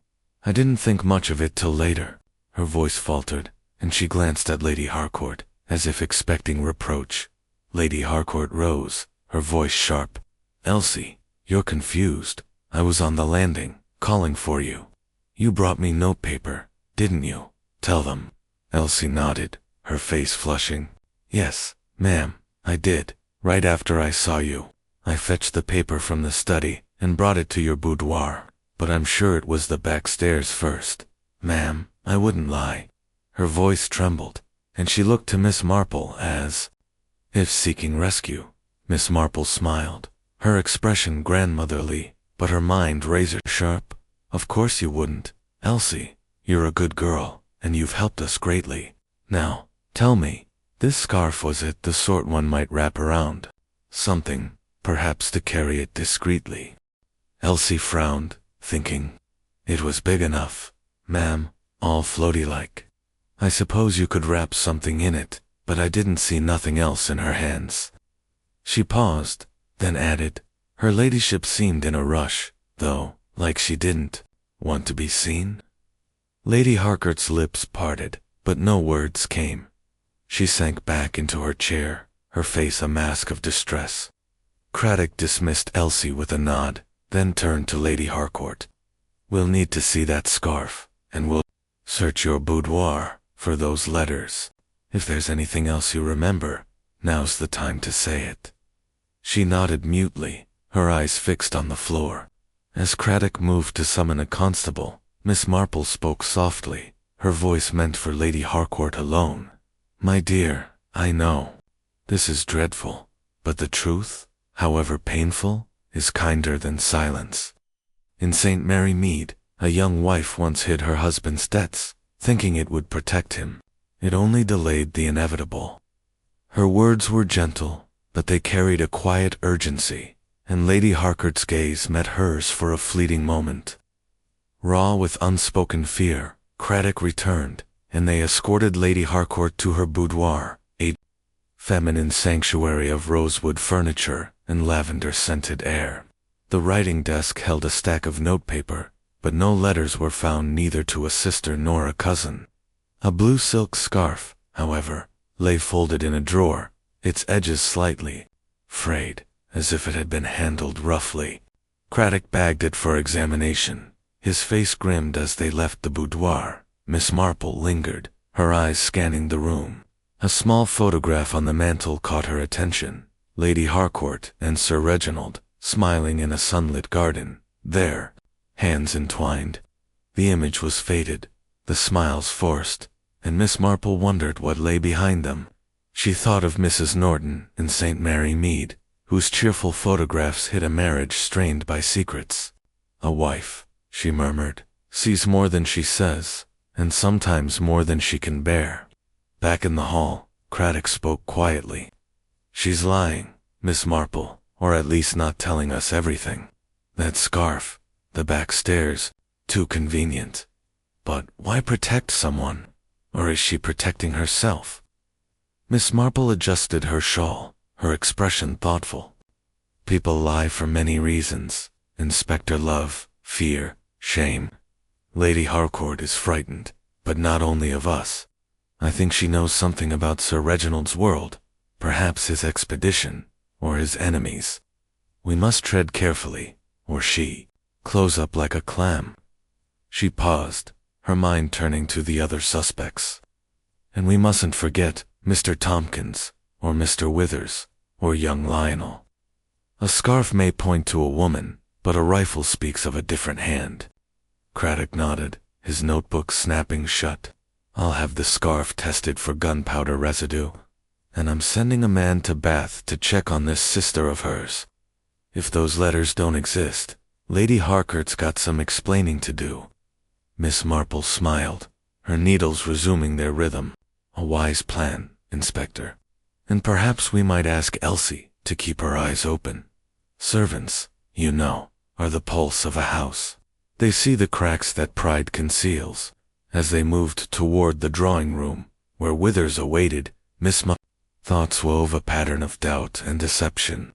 I didn't think much of it till later. Her voice faltered, and she glanced at Lady Harcourt, as if expecting reproach. Lady Harcourt rose, her voice sharp. Elsie, you're confused. I was on the landing, calling for you. You brought me notepaper, didn't you? Tell them. Elsie nodded, her face flushing. Yes, ma'am, I did, right after I saw you. I fetched the paper from the study and brought it to your boudoir, but I'm sure it was the back stairs first. Ma'am, I wouldn't lie. Her voice trembled, and she looked to Miss Marple as if seeking rescue. Miss Marple smiled, her expression grandmotherly, but her mind razor-sharp. Of course you wouldn't, Elsie. You're a good girl, and you've helped us greatly. Now, tell me, this scarf, was it the sort one might wrap around? Something, perhaps, to carry it discreetly. Elsie frowned, thinking. It was big enough, ma'am, all floaty-like. I suppose you could wrap something in it, but I didn't see nothing else in her hands. She paused, then added, her ladyship seemed in a rush, though, like she didn't want to be seen. Lady Harcourt's lips parted, but no words came. She sank back into her chair, her face a mask of distress. Craddock dismissed Elsie with a nod, then turned to Lady Harcourt. We'll need to see that scarf, and we'll search your boudoir for those letters. If there's anything else you remember, now's the time to say it. She nodded mutely, her eyes fixed on the floor. As Craddock moved to summon a constable, Miss Marple spoke softly, her voice meant for Lady Harcourt alone. My dear, I know. This is dreadful, but the truth, however painful, is kinder than silence. In St. Mary Mead, a young wife once hid her husband's debts, thinking it would protect him. It only delayed the inevitable. Her words were gentle, but they carried a quiet urgency, and Lady Harcourt's gaze met hers for a fleeting moment. Raw with unspoken fear, Craddock returned, and they escorted Lady Harcourt to her boudoir, a feminine sanctuary of rosewood furniture and lavender-scented air. The writing desk held a stack of notepaper, but no letters were found, neither to a sister nor a cousin. A blue silk scarf, however, lay folded in a drawer, its edges slightly frayed, as if it had been handled roughly. Craddock bagged it for examination, his face grimmed as they left the boudoir. Miss Marple lingered, her eyes scanning the room. A small photograph on the mantel caught her attention. Lady Harcourt and Sir Reginald, smiling in a sunlit garden, there, hands entwined. The image was faded, the smiles forced, and Miss Marple wondered what lay behind them. She thought of Mrs. Norton in St. Mary Mead, whose cheerful photographs hid a marriage strained by secrets. A wife, she murmured, sees more than she says, and sometimes more than she can bear. Back in the hall, Craddock spoke quietly. She's lying, Miss Marple, or at least not telling us everything. That scarf, the back stairs, too convenient. But why protect someone? Or is she protecting herself? Miss Marple adjusted her shawl, her expression thoughtful. People lie for many reasons. Inspector love, fear, shame. Lady Harcourt is frightened, but not only of us. I think she knows something about Sir Reginald's world, perhaps his expedition, or his enemies. We must tread carefully, or she close up like a clam. She paused, her mind turning to the other suspects. And we mustn't forget Mr. Tompkins, or Mr. Withers, or young Lionel. A scarf may point to a woman, but a rifle speaks of a different hand. Craddock nodded, his notebook snapping shut. I'll have the scarf tested for gunpowder residue, and I'm sending a man to Bath to check on this sister of hers. If those letters don't exist, Lady Harcourt's got some explaining to do. Miss Marple smiled, her needles resuming their rhythm. A wise plan, Inspector. And perhaps we might ask Elsie to keep her eyes open. Servants, you know, are the pulse of a house. They see the cracks that pride conceals. As they moved toward the drawing room, where Withers awaited, Miss Marple thoughts wove a pattern of doubt and deception.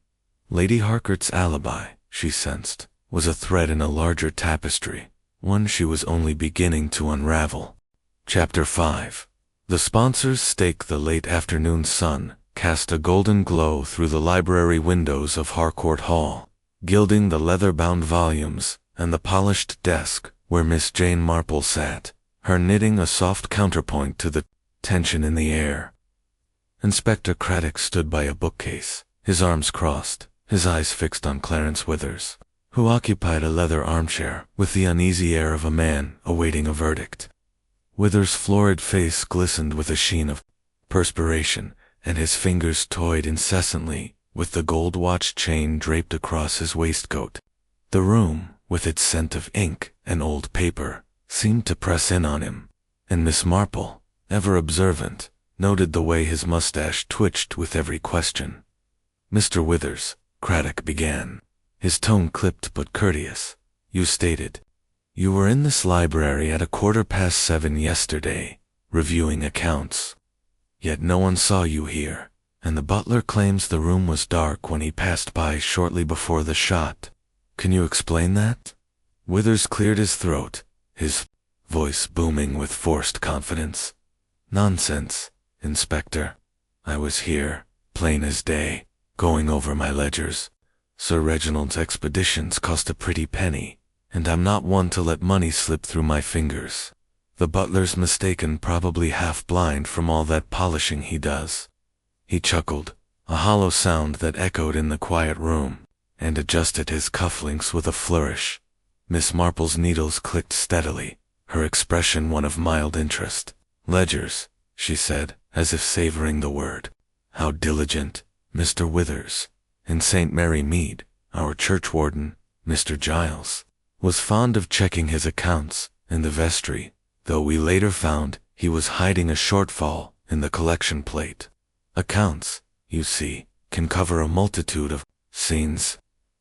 Lady Harcourt's alibi, she sensed, was a thread in a larger tapestry, one she was only beginning to unravel. Chapter 5. The sponsors stake. The late afternoon sun cast a golden glow through the library windows of Harcourt Hall, gilding the leather-bound volumes and the polished desk where Miss Jane Marple sat, her knitting a soft counterpoint to the tension in the air. Inspector Craddock stood by a bookcase, his arms crossed, his eyes fixed on Clarence Withers, who occupied a leather armchair with the uneasy air of a man awaiting a verdict. Withers' florid face glistened with a sheen of perspiration, and his fingers toyed incessantly with the gold watch chain draped across his waistcoat. The room, with its scent of ink and old paper, seemed to press in on him, and Miss Marple, ever observant, noted the way his mustache twitched with every question. "Mr. Withers," Craddock began, his tone clipped but courteous, "you stated you were in this library at 7:15 yesterday, reviewing accounts. Yet no one saw you here, and the butler claims the room was dark when he passed by shortly before the shot. Can you explain that?" Withers cleared his throat, his voice booming with forced confidence. "Nonsense, Inspector. I was here, plain as day, going over my ledgers. Sir Reginald's expeditions cost a pretty penny, and I'm not one to let money slip through my fingers. The butler's mistaken, probably half blind from all that polishing he does." He chuckled, a hollow sound that echoed in the quiet room, and adjusted his cufflinks with a flourish. Miss Marple's needles clicked steadily, her expression one of mild interest. "Ledgers," she said, as if savoring the word. "How diligent, Mr. Withers. In St. Mary Mead, our churchwarden, Mr. Giles, was fond of checking his accounts in the vestry, though we later found he was hiding a shortfall in the collection plate. Accounts, you see, can cover a multitude of scenes."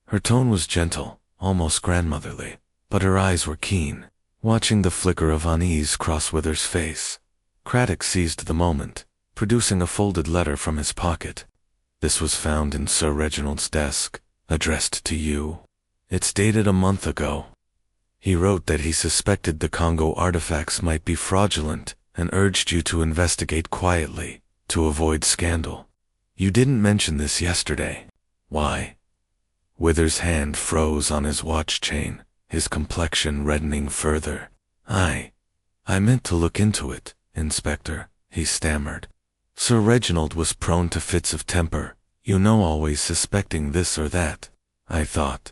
Her tone was gentle, almost grandmotherly, but her eyes were keen, watching the flicker of unease cross Withers' face. Craddock seized the moment, producing a folded letter from his pocket. "This was found in Sir Reginald's desk, addressed to you. It's dated a month ago. He wrote that he suspected the Congo artifacts might be fraudulent and urged you to investigate quietly, to avoid scandal. You didn't mention this yesterday. Why?" Withers' hand froze on his watch chain, his complexion reddening further. I meant to look into it, Inspector," he stammered. "Sir Reginald was prone to fits of temper, you know, always suspecting this or that. I thought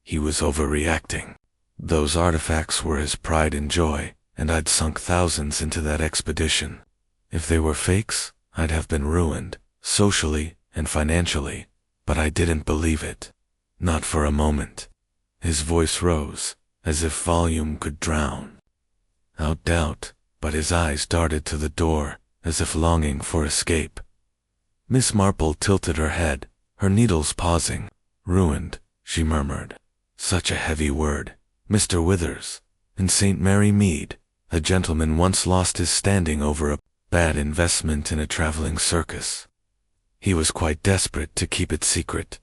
he was overreacting. Those artifacts were his pride and joy, and I'd sunk thousands into that expedition. If they were fakes, I'd have been ruined, socially and financially, but I didn't believe it. Not for a moment." His voice rose, as if volume could drown. "Out doubt," but his eyes darted to the door, as if longing for escape. Miss Marple tilted her head, her needles pausing. "Ruined," she murmured. "Such a heavy word. Mr. Withers, in St. Mary Mead, a gentleman once lost his standing over a bad investment in a traveling circus. He was quite desperate to keep it secret.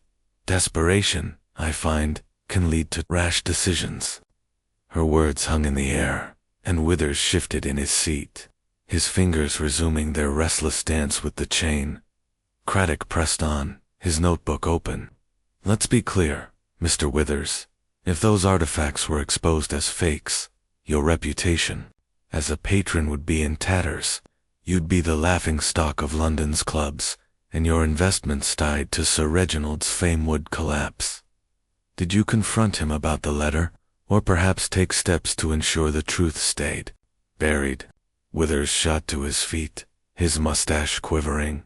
Desperation, I find, can lead to rash decisions." Her words hung in the air, and Withers shifted in his seat, his fingers resuming their restless dance with the chain. Craddock pressed on, his notebook open. "Let's be clear, Mr. Withers. If those artifacts were exposed as fakes, your reputation as a patron would be in tatters. You'd be the laughingstock of London's clubs, and your investments tied to Sir Reginald's fame would collapse. Did you confront him about the letter, or perhaps take steps to ensure the truth stayed buried?" Withers shot to his feet, his mustache quivering.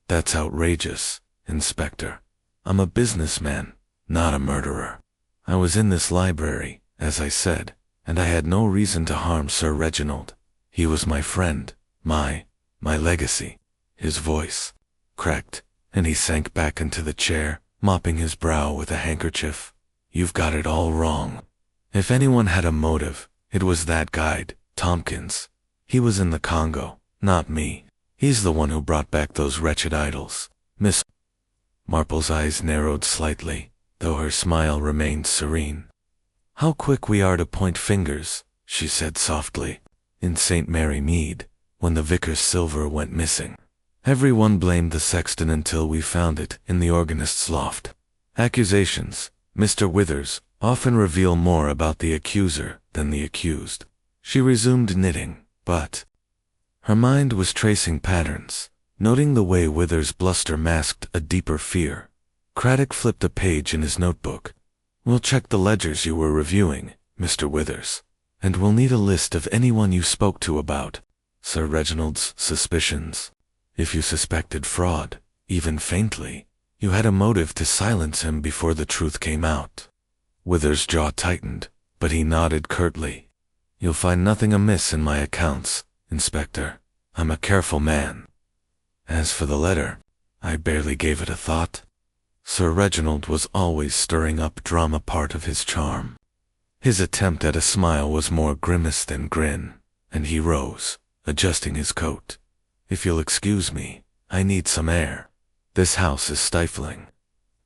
"That's outrageous, Inspector. I'm a businessman, not a murderer. I was in this library, as I said, and I had no reason to harm Sir Reginald. He was my friend, my legacy." His voice cracked, and he sank back into the chair, mopping his brow with a handkerchief. "You've got it all wrong. If anyone had a motive, it was that guide, Tompkins. He was in the Congo, not me. He's the one who brought back those wretched idols. Miss Marple's eyes narrowed slightly, though her smile remained serene. How quick we are to point fingers, she said softly. In St. Mary Mead, when the vicar's silver went missing, everyone blamed the sexton until we found it in the organist's loft. Accusations, Mr. Withers, often reveal more about the accuser than the accused. She resumed knitting, but her mind was tracing patterns, noting the way Withers' bluster masked a deeper fear. Craddock flipped a page in his notebook. We'll check the ledgers you were reviewing, Mr. Withers, and we'll need a list of anyone you spoke to about Sir Reginald's suspicions. If you suspected fraud, even faintly, you had a motive to silence him before the truth came out. Withers' jaw tightened, but he nodded curtly. You'll find nothing amiss in my accounts, Inspector. I'm a careful man. As for the letter, I barely gave it a thought. Sir Reginald was always stirring up drama, part of his charm. His attempt at a smile was more grimace than grin, and he rose, adjusting his coat. If you'll excuse me, I need some air. This house is stifling.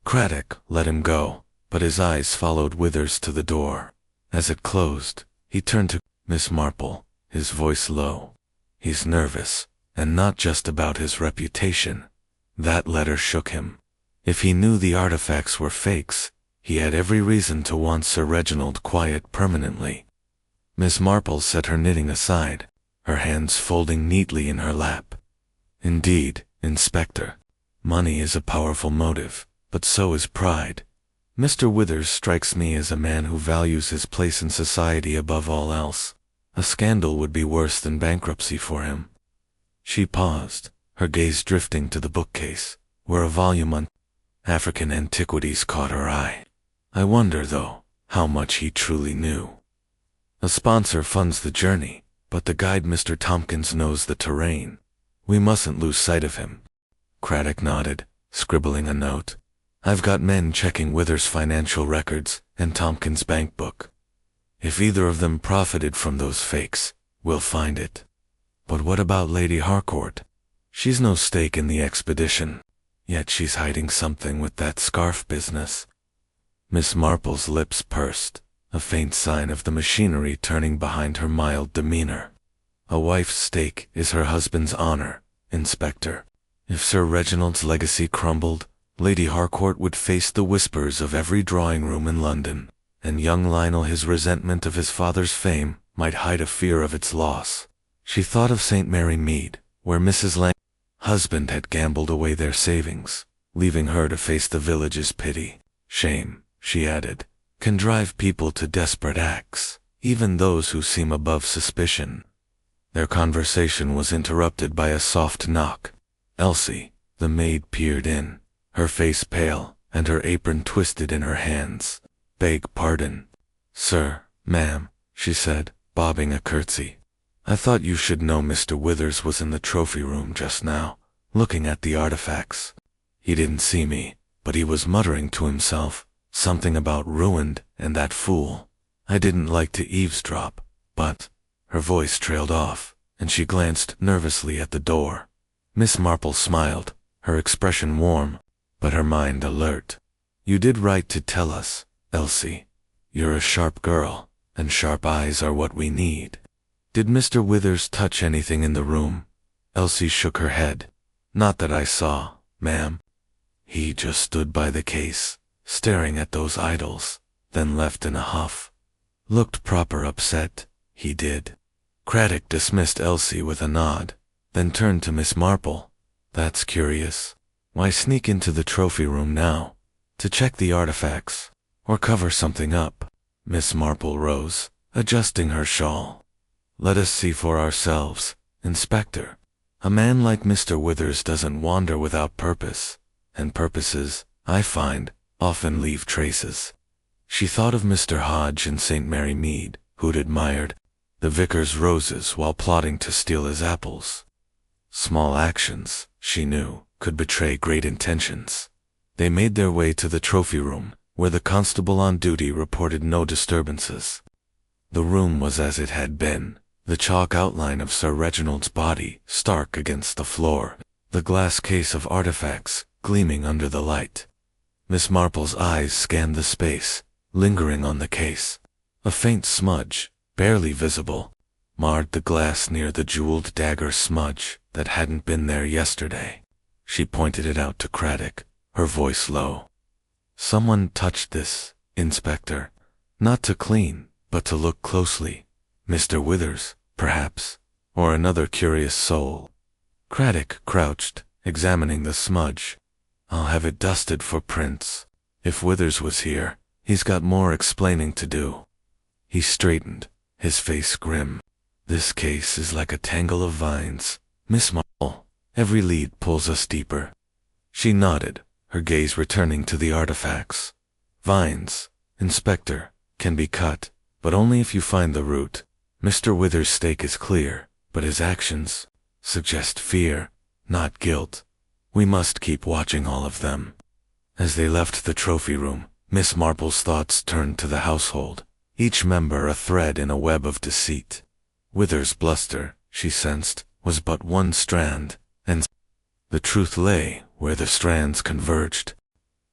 Craddock let him go, but his eyes followed Withers to the door. As it closed, he turned to Miss Marple, his voice low. He's nervous, and not just about his reputation. That letter shook him. If he knew the artifacts were fakes, he had every reason to want Sir Reginald quiet permanently. Miss Marple set her knitting aside, her hands folding neatly in her lap. Indeed, Inspector, money is a powerful motive, but so is pride. Mr. Withers strikes me as a man who values his place in society above all else. A scandal would be worse than bankruptcy for him. She paused, her gaze drifting to the bookcase, where a volume on African antiquities caught her eye. I wonder, though, how much he truly knew. A sponsor funds the journey, but the guide Mr. Tompkins knows the terrain. We mustn't lose sight of him. Craddock nodded, scribbling a note. I've got men checking Withers' financial records and Tompkins' bank book. If either of them profited from those fakes, we'll find it. But what about Lady Harcourt? She's no stake in the expedition, yet she's hiding something with that scarf business. Miss Marple's lips pursed, a faint sign of the machinery turning behind her mild demeanor. A wife's stake is her husband's honor, Inspector. If Sir Reginald's legacy crumbled, Lady Harcourt would face the whispers of every drawing room in London, and young Lionel, his resentment of his father's fame, might hide a fear of its loss. She thought of St. Mary Mead, where Mrs. Lang's husband had gambled away their savings, leaving her to face the village's pity. Shame, she added, can drive people to desperate acts, even those who seem above suspicion. Their conversation was interrupted by a soft knock. Elsie, the maid, peered in, her face pale, and her apron twisted in her hands. Beg pardon. Sir, ma'am, she said, bobbing a curtsy. I thought you should know Mr. Withers was in the trophy room just now, looking at the artifacts. He didn't see me, but he was muttering to himself, something about ruined and that fool. I didn't like to eavesdrop, but her voice trailed off, and she glanced nervously at the door. Miss Marple smiled, her expression warm, but her mind alert. You did right to tell us, Elsie. You're a sharp girl, and sharp eyes are what we need. Did Mr. Withers touch anything in the room? Elsie shook her head. Not that I saw, ma'am. He just stood by the case, staring at those idols, then left in a huff. Looked proper upset, he did. Craddock dismissed Elsie with a nod, then turned to Miss Marple. That's curious. Why sneak into the trophy room now? To check the artifacts, or cover something up? Miss Marple rose, adjusting her shawl. Let us see for ourselves, Inspector. A man like Mr. Withers doesn't wander without purpose, and purposes, I find, often leave traces. She thought of Mr. Hodge in St. Mary Mead, who'd admired the vicar's roses while plotting to steal his apples. Small actions, she knew, could betray great intentions. They made their way to the trophy room, where the constable on duty reported no disturbances. The room was as it had been, the chalk outline of Sir Reginald's body stark against the floor, the glass case of artifacts gleaming under the light. Miss Marple's eyes scanned the space, lingering on the case. A faint smudge, barely visible, marred the glass near the jeweled dagger smudge that hadn't been there yesterday. She pointed it out to Craddock, her voice low. "Someone touched this, Inspector. Not to clean, but to look closely. Mr. Withers, perhaps, or another curious soul." Craddock crouched, examining the smudge. "I'll have it dusted for prints. If Withers was here, he's got more explaining to do." He straightened, his face grim. "This case is like a tangle of vines, Miss Marple. Every lead pulls us deeper." She nodded, her gaze returning to the artifacts. "Vines, Inspector, can be cut, but only if you find the root. Mr. Withers' stake is clear, but his actions suggest fear, not guilt. We must keep watching all of them." As they left the trophy room, Miss Marple's thoughts turned to the household, each member a thread in a web of deceit. Withers' bluster, she sensed, was but one strand, and the truth lay where the strands converged.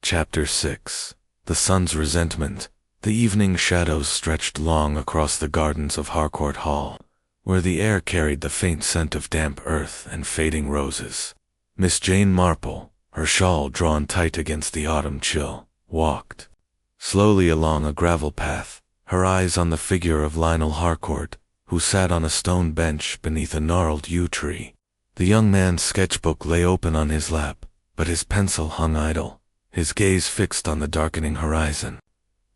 Chapter 6. The Sun's Resentment. The evening shadows stretched long across the gardens of Harcourt Hall, where the air carried the faint scent of damp earth and fading roses. Miss Jane Marple, her shawl drawn tight against the autumn chill, walked slowly along a gravel path, her eyes on the figure of Lionel Harcourt, who sat on a stone bench beneath a gnarled yew tree. The young man's sketchbook lay open on his lap, but his pencil hung idle, his gaze fixed on the darkening horizon.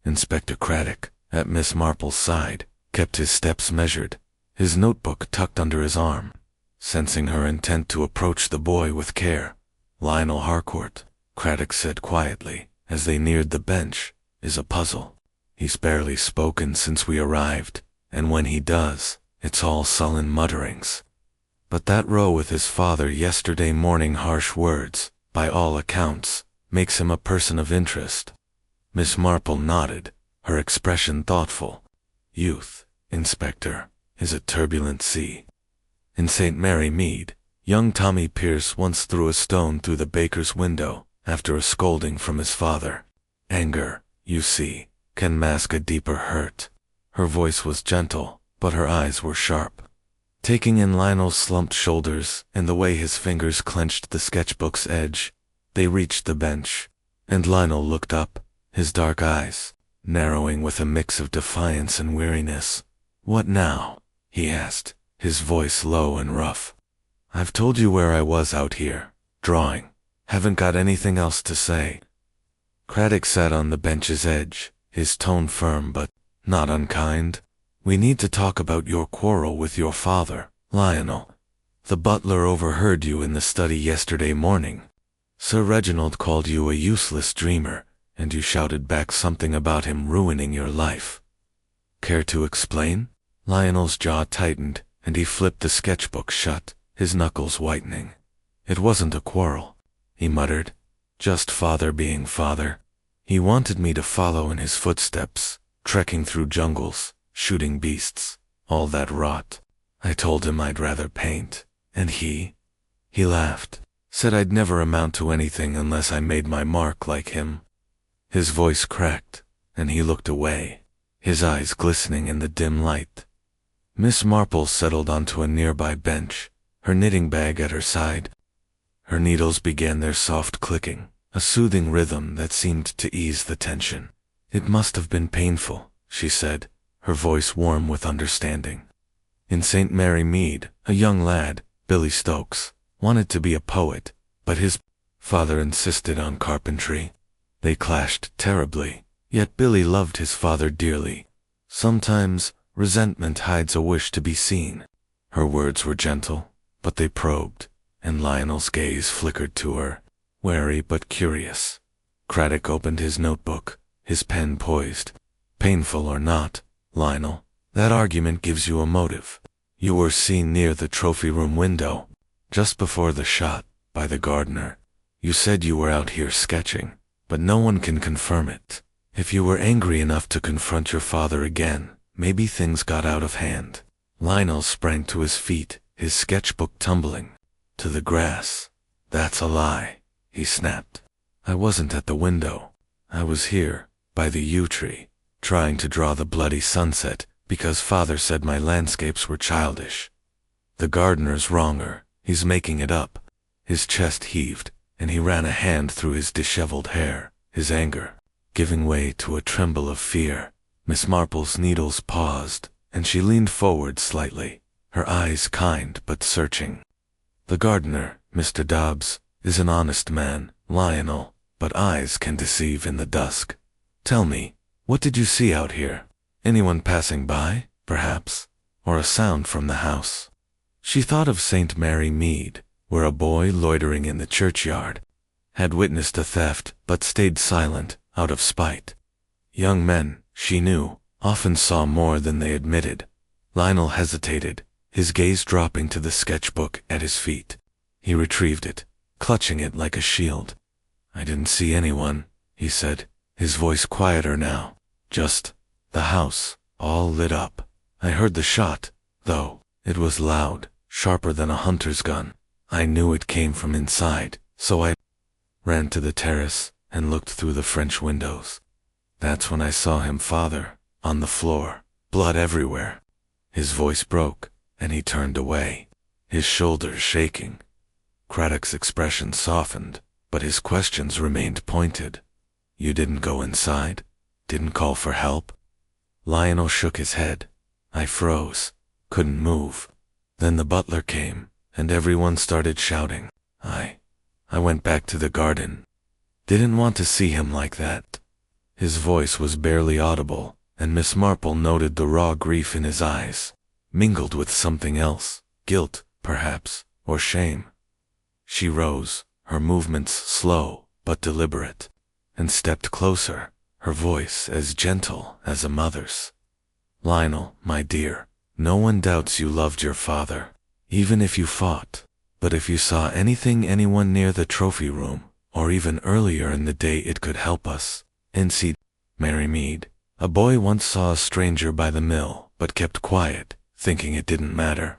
Inspector Craddock, at Miss Marple's side, kept his steps measured, his notebook tucked under his arm. Sensing her intent to approach the boy with care, "Lionel Harcourt," Craddock said quietly, as they neared the bench, "is a puzzle. He's barely spoken since we arrived, and when he does, it's all sullen mutterings. But that row with his father yesterday morning, harsh words, by all accounts, makes him a person of interest." Miss Marple nodded, her expression thoughtful. "Youth, Inspector, is a turbulent sea. In St. Mary Mead, young Tommy Pierce once threw a stone through the baker's window after a scolding from his father. Anger, you see, can mask a deeper hurt." Her voice was gentle, but her eyes were sharp. Taking in Lionel's slumped shoulders and the way his fingers clenched the sketchbook's edge, they reached the bench, and Lionel looked up, his dark eyes narrowing with a mix of defiance and weariness. "What now?" he asked, his voice low and rough. "I've told you where I was out here, drawing. Haven't got anything else to say." Craddock sat on the bench's edge, his tone firm but not unkind. "We need to talk about your quarrel with your father, Lionel. The butler overheard you in the study yesterday morning. Sir Reginald called you a useless dreamer, and you shouted back something about him ruining your life. Care to explain?" Lionel's jaw tightened, and he flipped the sketchbook shut, his knuckles whitening. "It wasn't a quarrel," he muttered. "Just father being father. He wanted me to follow in his footsteps, trekking through jungles, shooting beasts, all that rot. I told him I'd rather paint, and he laughed, said I'd never amount to anything unless I made my mark like him." His voice cracked, and he looked away, his eyes glistening in the dim light. Miss Marple settled onto a nearby bench, her knitting bag at her side. Her needles began their soft clicking, a soothing rhythm that seemed to ease the tension. "It must have been painful," she said, her voice warm with understanding. "In St. Mary Mead, a young lad, Billy Stokes, wanted to be a poet, but his father insisted on carpentry. They clashed terribly, yet Billy loved his father dearly. Sometimes resentment hides a wish to be seen." Her words were gentle, but they probed, and Lionel's gaze flickered to her, wary but curious. Craddock opened his notebook, his pen poised. "Painful or not, Lionel, that argument gives you a motive. You were seen near the trophy room window, just before the shot, by the gardener. You said you were out here sketching, but no one can confirm it. If you were angry enough to confront your father again, maybe things got out of hand. Lionel sprang to his feet, his sketchbook tumbling to the grass. That's a lie, he snapped. I wasn't at the window. I was here, by the yew tree, trying to draw the bloody sunset because father said my landscapes were childish. The gardener's wronger, he's making it up. His chest heaved, and he ran a hand through his disheveled hair, his anger giving way to a tremble of fear. Miss Marple's needles paused, and she leaned forward slightly, her eyes kind but searching. The gardener, Mr. Dobbs, is an honest man, Lionel, but eyes can deceive in the dusk. Tell me, what did you see out here? Anyone passing by, perhaps? Or a sound from the house? She thought of St. Mary Mead, where a boy loitering in the churchyard had witnessed a theft but stayed silent out of spite. Young men, she knew, often saw more than they admitted. Lionel hesitated, his gaze dropping to the sketchbook at his feet. He retrieved it, clutching it like a shield. I didn't see anyone, he said, his voice quieter now. Just the house, all lit up. I heard the shot, though. It was loud, sharper than a hunter's gun. I knew it came from inside, so I ran to the terrace and looked through the French windows. That's when I saw him, father, on the floor, blood everywhere. His voice broke, and he turned away, his shoulders shaking. Craddock's expression softened, but his questions remained pointed. You didn't go inside? Didn't call for help? Lionel shook his head. I froze, couldn't move. Then the butler came, and everyone started shouting. I went back to the garden. Didn't want to see him like that. His voice was barely audible, and Miss Marple noted the raw grief in his eyes, mingled with something else, guilt, perhaps, or shame. She rose, her movements slow but deliberate, and stepped closer, her voice as gentle as a mother's. Lionel, my dear, no one doubts you loved your father, even if you fought. But if you saw anyone near the trophy room, or even earlier in the day, it could help us. N.C. Mary Mead. A boy once saw a stranger by the mill, but kept quiet, thinking it didn't matter.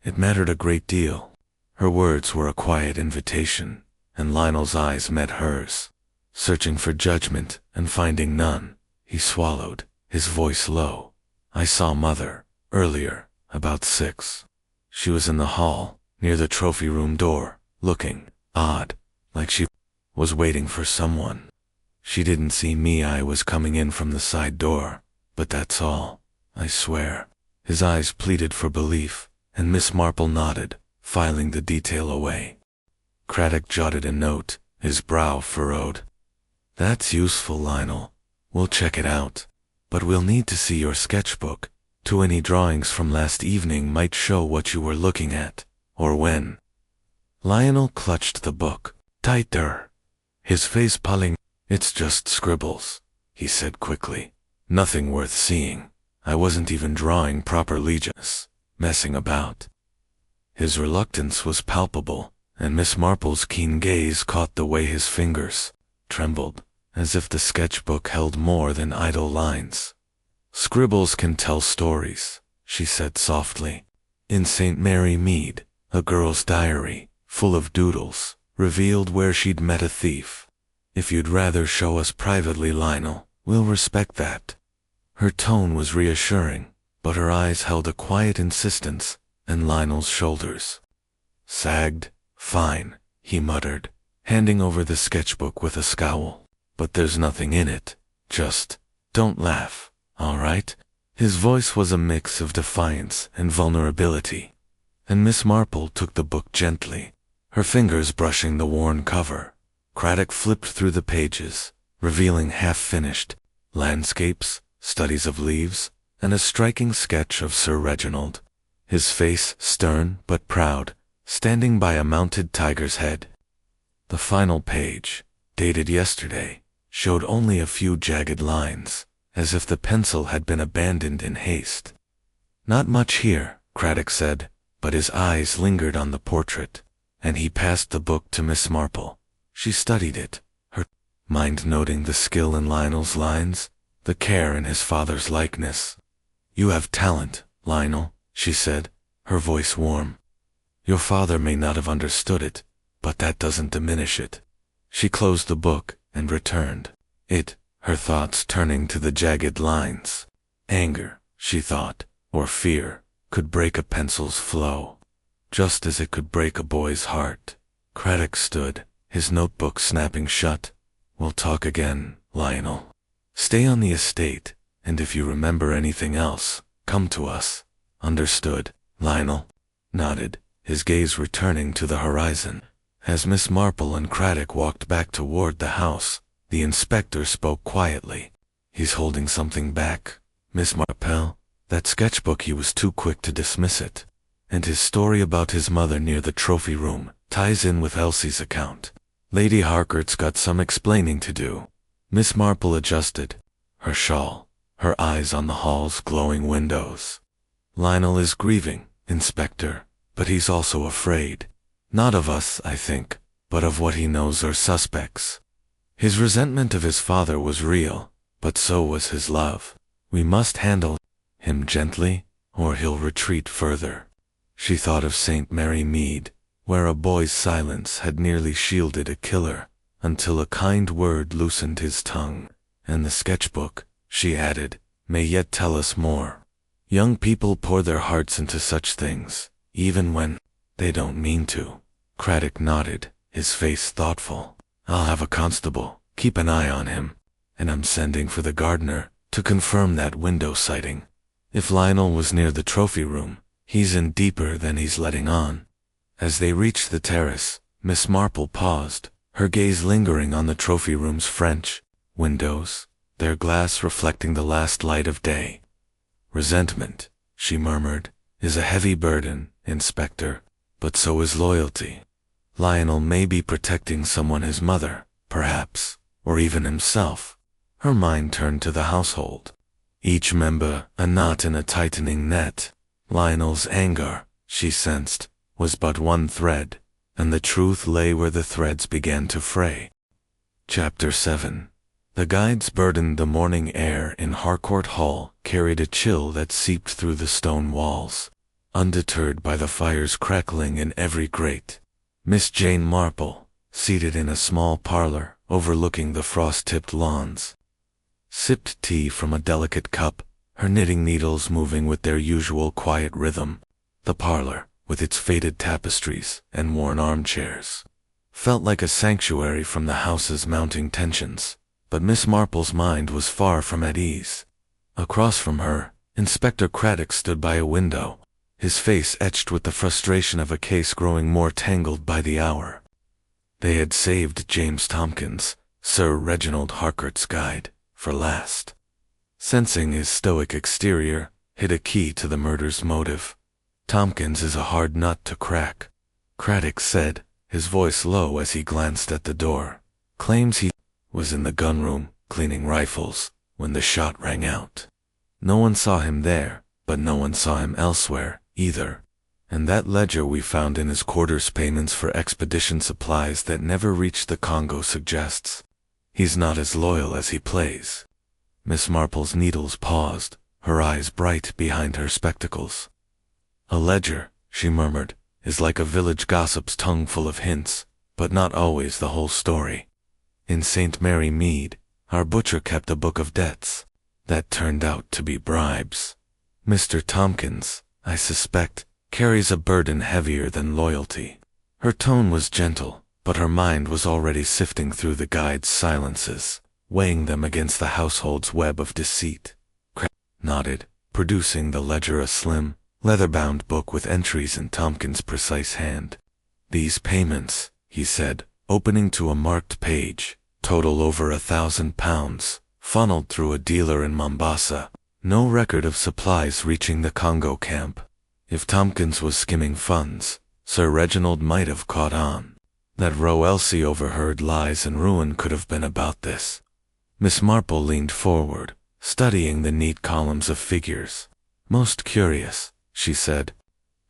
It mattered a great deal. Her words were a quiet invitation, and Lionel's eyes met hers. Searching for judgment and finding none, he swallowed, his voice low. I saw Mother, earlier, about 6. She was in the hall, near the trophy room door, looking odd, like she was waiting for someone. She didn't see me. I was coming in from the side door, but that's all, I swear. His eyes pleaded for belief, and Miss Marple nodded, filing the detail away. Craddock jotted a note, his brow furrowed. That's useful, Lionel. We'll check it out. But we'll need to see your sketchbook. Too any drawings from last evening might show what you were looking at, or when. Lionel clutched the book tighter, his face pulling. It's just scribbles, he said quickly. Nothing worth seeing. I wasn't even drawing properly, just messing about. His reluctance was palpable, and Miss Marple's keen gaze caught the way his fingers trembled, as if the sketchbook held more than idle lines. Scribbles can tell stories, she said softly. In St. Mary Mead, a girl's diary, full of doodles, revealed where she'd met a thief. If you'd rather show us privately, Lionel, we'll respect that. Her tone was reassuring, but her eyes held a quiet insistence, and Lionel's shoulders sagged. Fine, he muttered, handing over the sketchbook with a scowl. But there's nothing in it. Just don't laugh, all right? His voice was a mix of defiance and vulnerability, and Miss Marple took the book gently, her fingers brushing the worn cover. Craddock flipped through the pages, revealing half-finished landscapes, studies of leaves, and a striking sketch of Sir Reginald, his face stern but proud, standing by a mounted tiger's head. The final page, dated yesterday, showed only a few jagged lines, as if the pencil had been abandoned in haste. Not much here, Craddock said, but his eyes lingered on the portrait, and he passed the book to Miss Marple. She studied it, her Mind noting the skill in Lionel's lines, the care in his father's likeness. "You have talent, Lionel," she said, her voice warm. "Your father may not have understood it, but that doesn't diminish it." She closed the book and returned. Her thoughts turning to the jagged lines. Anger, she thought, or fear, could break a pencil's flow, just as it could break a boy's heart. Craddock stood, his notebook snapping shut. "We'll talk again, Lionel. Stay on the estate, and if you remember anything else, come to us." "Understood." Lionel nodded, his gaze returning to the horizon. As Miss Marple and Craddock walked back toward the house, the inspector spoke quietly. "He's holding something back, Miss Marple." That sketchbook, he was too quick to dismiss it. And his story about his mother near the trophy room ties in with Elsie's account. Lady Harcourt's got some explaining to do. Miss Marple adjusted her shawl, her eyes on the hall's glowing windows. "Lionel is grieving, Inspector, but he's also afraid. Not of us, I think, but of what he knows or suspects. His resentment of his father was real, but so was his love. We must handle him gently, or he'll retreat further." She thought of St. Mary Mead, where a boy's silence had nearly shielded a killer, until a kind word loosened his tongue. "And the sketchbook," she added, "may yet tell us more. Young people pour their hearts into such things, even when they don't mean to." Craddock nodded, his face thoughtful. "I'll have a constable keep an eye on him, and I'm sending for the gardener to confirm that window sighting. If Lionel was near the trophy room, he's in deeper than he's letting on." As they reached the terrace, Miss Marple paused, her gaze lingering on the trophy room's French windows, their glass reflecting the last light of day. "Resentment," she murmured, "is a heavy burden, Inspector, but so is loyalty. Lionel may be protecting someone, his mother, perhaps, or even himself." Her mind turned to the household. Each member a knot in a tightening net. Lionel's anger, she sensed, was but one thread, and the truth lay where the threads began to fray. Chapter 7. The guides burdened the morning air in Harcourt Hall carried a chill that seeped through the stone walls, undeterred by the fire's crackling in every grate. Miss Jane Marple, seated in a small parlor overlooking the frost-tipped lawns, sipped tea from a delicate cup, her knitting needles moving with their usual quiet rhythm. The parlor, with its faded tapestries and worn armchairs, felt like a sanctuary from the house's mounting tensions. But Miss Marple's mind was far from at ease. Across from her, Inspector Craddock stood by a window, his face etched with the frustration of a case growing more tangled by the hour. They had saved James Tomkins, Sir Reginald Harcourt's guide, for last. Sensing his stoic exterior hid a key to the murder's motive. "Tomkins is a hard nut to crack," Craddock said, his voice low as he glanced at the door. "Claims he was in the gunroom, cleaning rifles, when the shot rang out. No one saw him there, but no one saw him elsewhere, either. And that ledger we found in his quarters payments for expedition supplies that never reached the Congo suggests he's not as loyal as he plays." Miss Marple's needles paused, her eyes bright behind her spectacles. "A ledger," she murmured, "is like a village gossip's tongue full of hints, but not always the whole story. In St. Mary Mead, our butcher kept a book of debts. That turned out to be bribes. Mr. Tomkins, I suspect, carries a burden heavier than loyalty." Her tone was gentle, but her mind was already sifting through the guide's silences, weighing them against the household's web of deceit. Craddock nodded, producing the ledger, a slim, leather-bound book with entries in Tomkins' precise hand. "These payments," he said, opening to a marked page, "total over £1,000, funneled through a dealer in Mombasa. No record of supplies reaching the Congo camp. If Tomkins was skimming funds, Sir Reginald might have caught on. That row Elsie overheard lies and ruin could have been about this." Miss Marple leaned forward, studying the neat columns of figures. "Most curious," she said.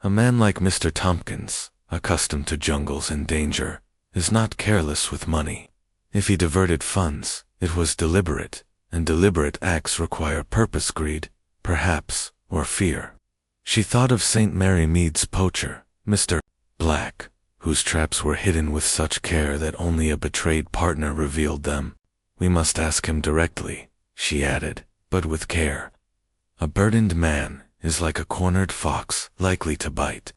"A man like Mr. Tomkins, accustomed to jungles and danger, is not careless with money. If he diverted funds, it was deliberate, and deliberate acts require purpose, greed, perhaps, or fear. She thought of St. Mary Mead's poacher, Mr. Black, whose traps were hidden with such care that only a betrayed partner revealed them. We must ask him directly, she added, but with care. A burdened man is like a cornered fox, likely to bite.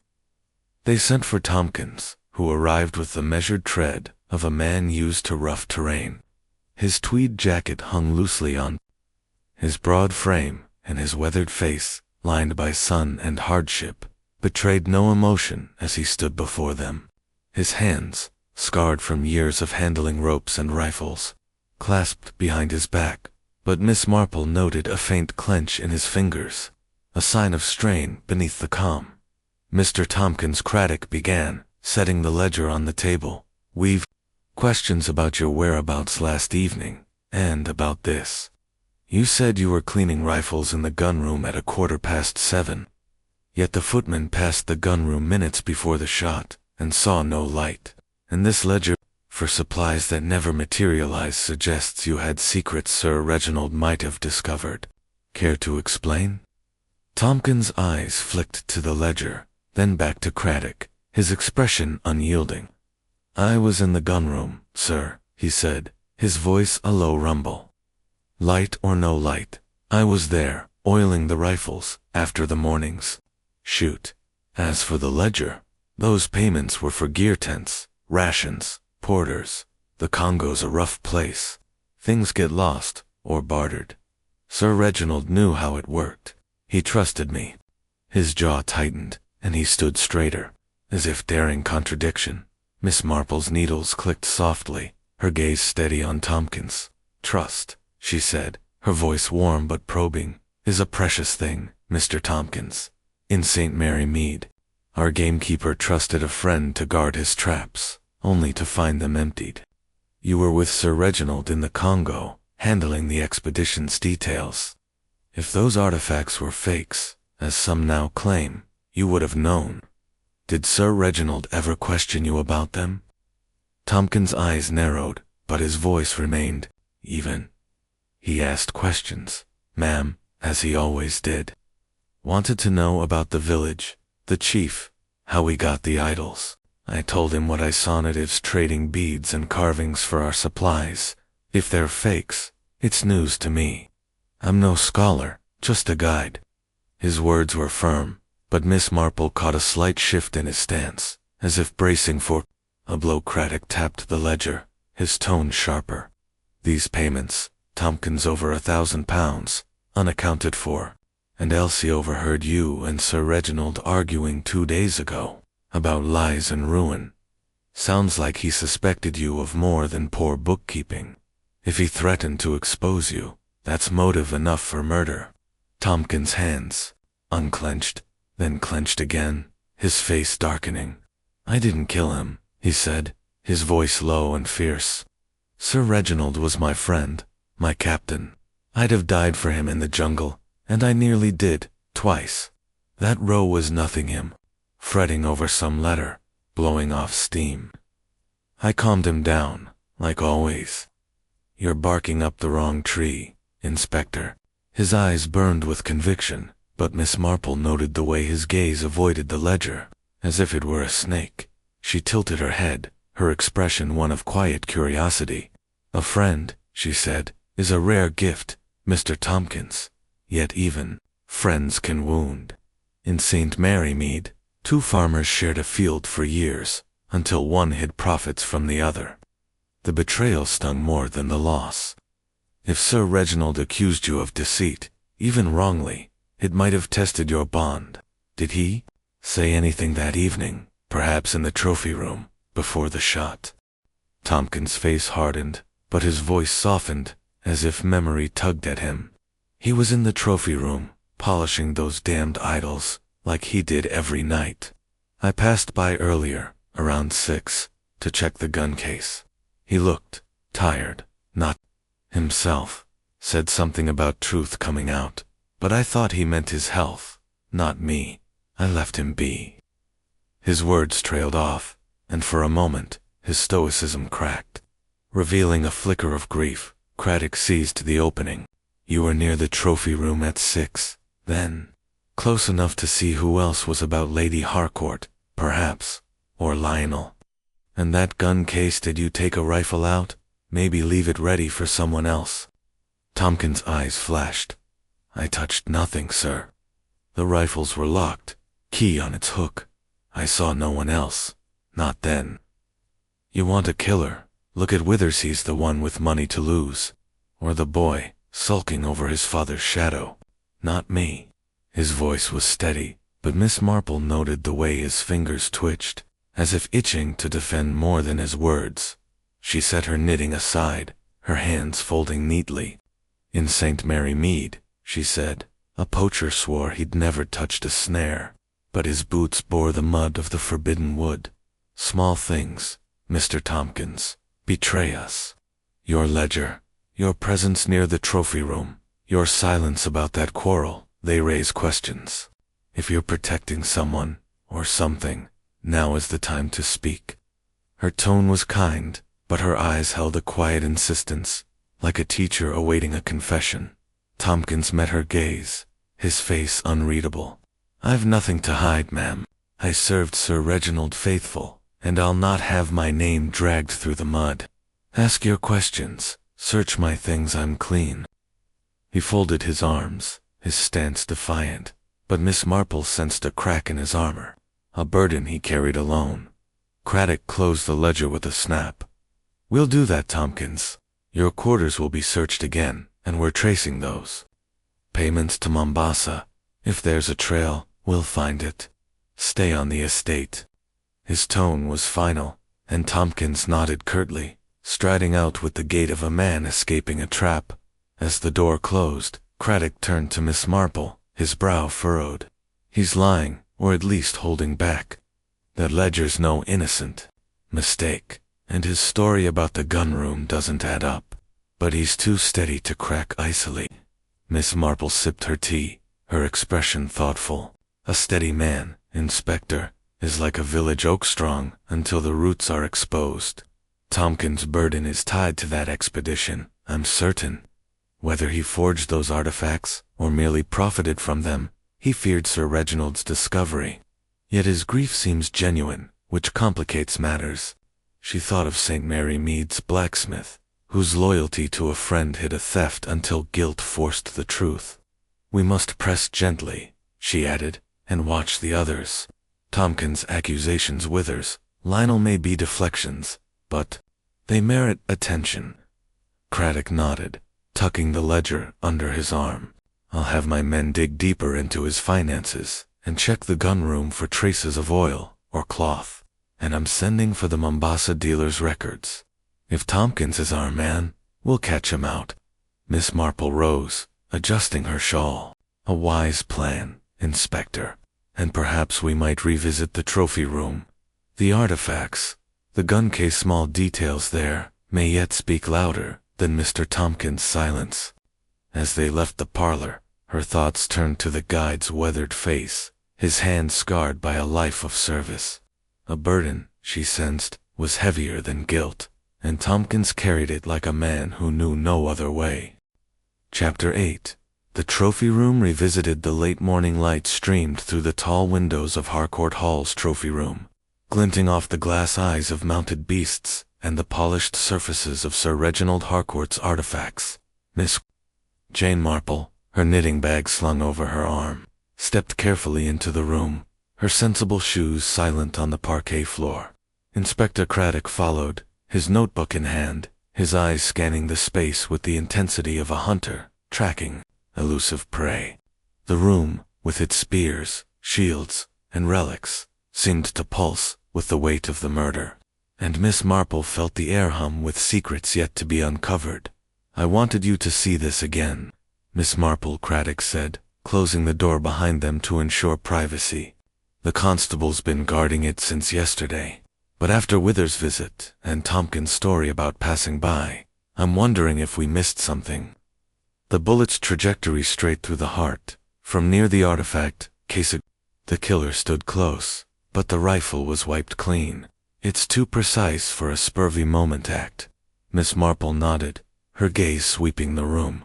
They sent for Tompkins, who arrived with the measured tread of a man used to rough terrain. His tweed jacket hung loosely on his broad frame, and his weathered face, lined by sun and hardship, betrayed no emotion as he stood before them. His hands, scarred from years of handling ropes and rifles, clasped behind his back, but Miss Marple noted a faint clench in his fingers, a sign of strain beneath the calm. Mr. Tompkins Craddock began, setting the ledger on the table. "We've questions about your whereabouts last evening, and about this. You said you were cleaning rifles in the gunroom at 7:15. Yet the footman passed the gunroom minutes before the shot, and saw no light. And this ledger, for supplies that never materialized, suggests you had secrets Sir Reginald might have discovered. Care to explain?" Tompkins' eyes flicked to the ledger, then back to Craddock, his expression unyielding. "I was in the gunroom, sir," he said, his voice a low rumble. "Light or no light, I was there, oiling the rifles, after the morning's shoot. As for the ledger, those payments were for gear tents, rations, porters. The Congo's a rough place. Things get lost, or bartered. Sir Reginald knew how it worked. He trusted me." His jaw tightened, and he stood straighter, as if daring contradiction. Miss Marple's needles clicked softly, her gaze steady on Tompkins. "Trust," she said, her voice warm but probing, "is a precious thing, Mr. Tompkins. In St. Mary Mead, our gamekeeper trusted a friend to guard his traps, only to find them emptied. You were with Sir Reginald in the Congo, handling the expedition's details. If those artifacts were fakes, as some now claim, you would have known. Did Sir Reginald ever question you about them?" Tompkins' eyes narrowed, but his voice remained even. "He asked questions, ma'am, as he always did. Wanted to know about the village, the chief, how we got the idols. I told him what I saw natives trading beads and carvings for our supplies. If they're fakes, it's news to me. I'm no scholar, just a guide." His words were firm, but Miss Marple caught a slight shift in his stance, as if bracing for a blow. Craddock tapped the ledger, his tone sharper. "These payments, Tompkins over £1,000, unaccounted for, and Elsie overheard you and Sir Reginald arguing 2 days ago, about lies and ruin. Sounds like he suspected you of more than poor bookkeeping. If he threatened to expose you, that's motive enough for murder." Tompkins' hands unclenched, then clenched again, his face darkening. "I didn't kill him," he said, his voice low and fierce. "Sir Reginald was my friend, my captain. I'd have died for him in the jungle, and I nearly did, twice. That row was nothing him, fretting over some letter, blowing off steam. I calmed him down, like always. You're barking up the wrong tree, Inspector." His eyes burned with conviction, but Miss Marple noted the way his gaze avoided the ledger, as if it were a snake. She tilted her head, her expression one of quiet curiosity. "A friend," she said, "is a rare gift, Mr. Tompkins. Yet even friends can wound. In St. Mary Mead, 2 farmers shared a field for years, until one hid profits from the other. The betrayal stung more than the loss. If Sir Reginald accused you of deceit, even wrongly, it might have tested your bond. Did he say anything that evening, perhaps in the trophy room, before the shot?" Tompkins' face hardened, but his voice softened, as if memory tugged at him. "He was in the trophy room, polishing those damned idols, like he did every night. I passed by earlier, around 6, to check the gun case. He looked tired, not himself, said something about truth coming out, but I thought he meant his health, not me. I left him be." His words trailed off, and for a moment, his stoicism cracked. Revealing a flicker of grief, Craddock seized the opening. You were near the trophy room at 6, then. Close enough to see who else was about Lady Harcourt, perhaps, or Lionel. And that gun case, did you take a rifle out? Maybe leave it ready for someone else. Tompkins' eyes flashed. I touched nothing, sir. The rifles were locked, key on its hook. I saw no one else. Not then. You want a killer? Look at Withers, he's the one with money to lose. Or the boy, sulking over his father's shadow. Not me. His voice was steady, but Miss Marple noted the way his fingers twitched, as if itching to defend more than his words. She set her knitting aside, her hands folding neatly. In St. Mary Mead, she said, a poacher swore he'd never touched a snare, but his boots bore the mud of the forbidden wood. Small things, Mr. Tompkins, betray us. Your ledger, your presence near the trophy room, your silence about that quarrel, they raise questions. If you're protecting someone, or something, now is the time to speak. Her tone was kind, but her eyes held a quiet insistence, like a teacher awaiting a confession. Tompkins met her gaze, his face unreadable. I've nothing to hide, ma'am. I served Sir Reginald faithful, and I'll not have my name dragged through the mud. Ask your questions, search my things, I'm clean. He folded his arms, his stance defiant, but Miss Marple sensed a crack in his armor, a burden he carried alone. Craddock closed the ledger with a snap. We'll do that, Tompkins. Your quarters will be searched again, and we're tracing those. Payments to Mombasa. If there's a trail, we'll find it. Stay on the estate. His tone was final, and Tompkins nodded curtly, striding out with the gait of a man escaping a trap. As the door closed, Craddock turned to Miss Marple, his brow furrowed. He's lying, or at least holding back. That ledger's no innocent mistake, and his story about the gun room doesn't add up. But he's too steady to crack easily. Miss Marple sipped her tea, her expression thoughtful. A steady man, Inspector, is like a village oak, strong until the roots are exposed. Tompkins' burden is tied to that expedition, I'm certain. Whether he forged those artifacts, or merely profited from them, he feared Sir Reginald's discovery. Yet his grief seems genuine, which complicates matters. She thought of St. Mary Mead's blacksmith, whose loyalty to a friend hid a theft until guilt forced the truth. We must press gently, she added, and watch the others. Tompkins' accusations Withers, Lionel may be deflections, but they merit attention. Craddock nodded, tucking the ledger under his arm. I'll have my men dig deeper into his finances and check the gun room for traces of oil or cloth, and I'm sending for the Mombasa dealer's records. If Tompkins is our man, we'll catch him out. Miss Marple rose, adjusting her shawl. A wise plan, Inspector, and perhaps we might revisit the trophy room. The artifacts, the gun case, small details there, may yet speak louder than Mr. Tompkins' silence. As they left the parlor, her thoughts turned to the guide's weathered face, his hand scarred by a life of service. A burden, she sensed, was heavier than guilt, and Tompkins carried it like a man who knew no other way. Chapter 8. The trophy room revisited. The late morning light streamed through the tall windows of Harcourt Hall's trophy room, glinting off the glass eyes of mounted beasts and the polished surfaces of Sir Reginald Harcourt's artifacts. Miss Jane Marple, her knitting bag slung over her arm, stepped carefully into the room, her sensible shoes silent on the parquet floor. Inspector Craddock followed, his notebook in hand, his eyes scanning the space with the intensity of a hunter, tracking elusive prey. The room, with its spears, shields, and relics, seemed to pulse with the weight of the murder, and Miss Marple felt the air hum with secrets yet to be uncovered. I wanted you to see this again, Miss Marple, Craddock said, closing the door behind them to ensure privacy. The constable's been guarding it since yesterday, but after Withers' visit and Tompkins' story about passing by, I'm wondering if we missed something. The bullet's trajectory straight through the heart, from near the artifact case. The killer stood close, but the rifle was wiped clean. It's too precise for a spur of the moment act. Miss Marple nodded, her gaze sweeping the room.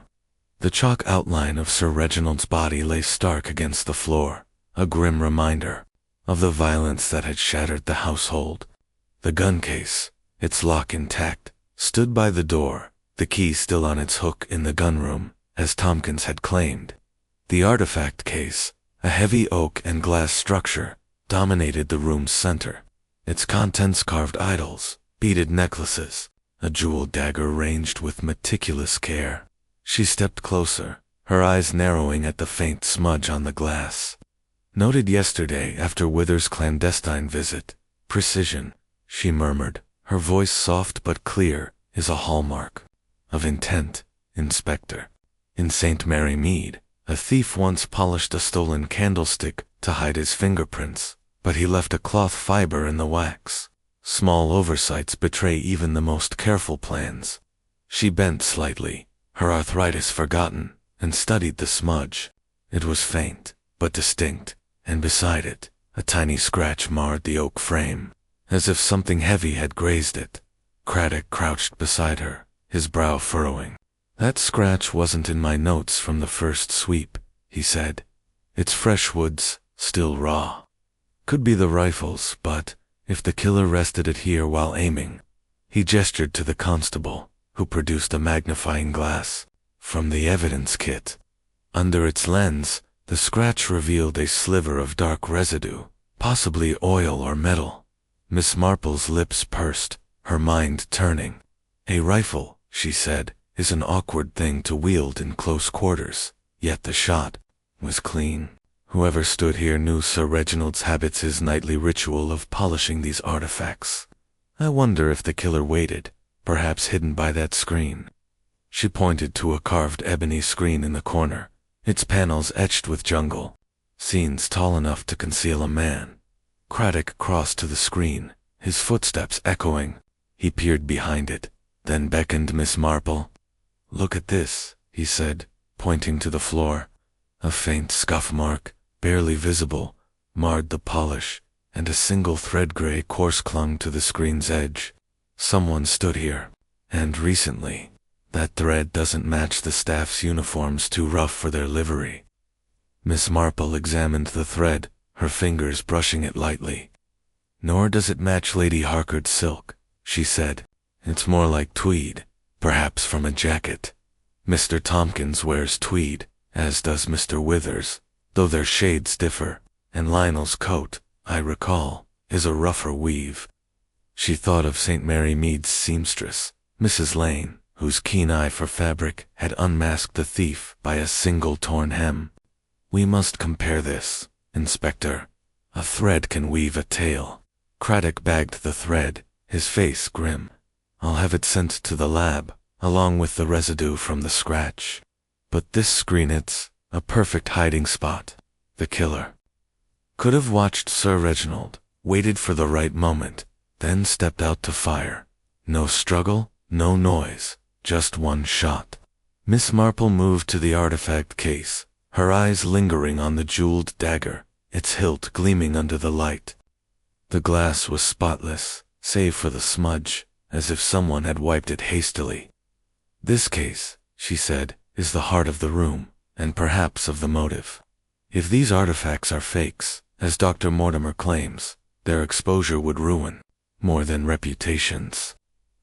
The chalk outline of Sir Reginald's body lay stark against the floor, a grim reminder of the violence that had shattered the household. The gun case, its lock intact, stood by the door, the key still on its hook in the gun room, as Tompkins had claimed. The artifact case, a heavy oak and glass structure, dominated the room's center. Its contents carved idols, beaded necklaces, a jeweled dagger ranged with meticulous care. She stepped closer, her eyes narrowing at the faint smudge on the glass. Noted yesterday after Wither's clandestine visit. Precision, she murmured, her voice soft but clear, is a hallmark of intent, Inspector. In St. Mary Mead, a thief once polished a stolen candlestick to hide his fingerprints, but he left a cloth fiber in the wax. Small oversights betray even the most careful plans. She bent slightly, her arthritis forgotten, and studied the smudge. It was faint, but distinct, and beside it, a tiny scratch marred the oak frame, as if something heavy had grazed it. Craddock crouched beside her, his brow furrowing. "That scratch wasn't in my notes from the first sweep," he said. "It's fresh woods, still raw. Could be the rifles, but if the killer rested it here while aiming." He gestured to the constable, who produced a magnifying glass from the evidence kit. Under its lens, the scratch revealed a sliver of dark residue, possibly oil or metal. Miss Marple's lips pursed, her mind turning. "A rifle," she said, "is an awkward thing to wield in close quarters, yet the shot was clean. Whoever stood here knew Sir Reginald's habits, his nightly ritual of polishing these artifacts. I wonder if the killer waited, perhaps hidden by that screen." She pointed to a carved ebony screen in the corner, its panels etched with jungle scenes tall enough to conceal a man. Craddock crossed to the screen, his footsteps echoing. He peered behind it, then beckoned Miss Marple. "Look at this," he said, pointing to the floor. A faint scuff mark, barely visible, marred the polish, and a single thread-gray course clung to the screen's edge. Someone stood here, and recently. That thread doesn't match the staff's uniforms, too rough for their livery. Miss Marple examined the thread, her fingers brushing it lightly. "Nor does it match Lady Harcourt's silk," she said. "It's more like tweed, perhaps from a jacket. Mr. Tompkins wears tweed, as does Mr. Withers, though their shades differ, and Lionel's coat, I recall, is a rougher weave." She thought of St. Mary Mead's seamstress, Mrs. Lane, whose keen eye for fabric had unmasked the thief by a single torn hem. "We must compare this, Inspector. A thread can weave a tale." Craddock bagged the thread, his face grim. "I'll have it sent to the lab, along with the residue from the scratch. But this screen, it's a perfect hiding spot. The killer could have watched Sir Reginald, waited for the right moment, then stepped out to fire. No struggle, no noise, just one shot." Miss Marple moved to the artifact case, her eyes lingering on the jeweled dagger, its hilt gleaming under the light. The glass was spotless, save for the smudge, as if someone had wiped it hastily. "This case," she said, "is the heart of the room, and perhaps of the motive. If these artifacts are fakes, as Dr. Mortimer claims, their exposure would ruin more than reputations.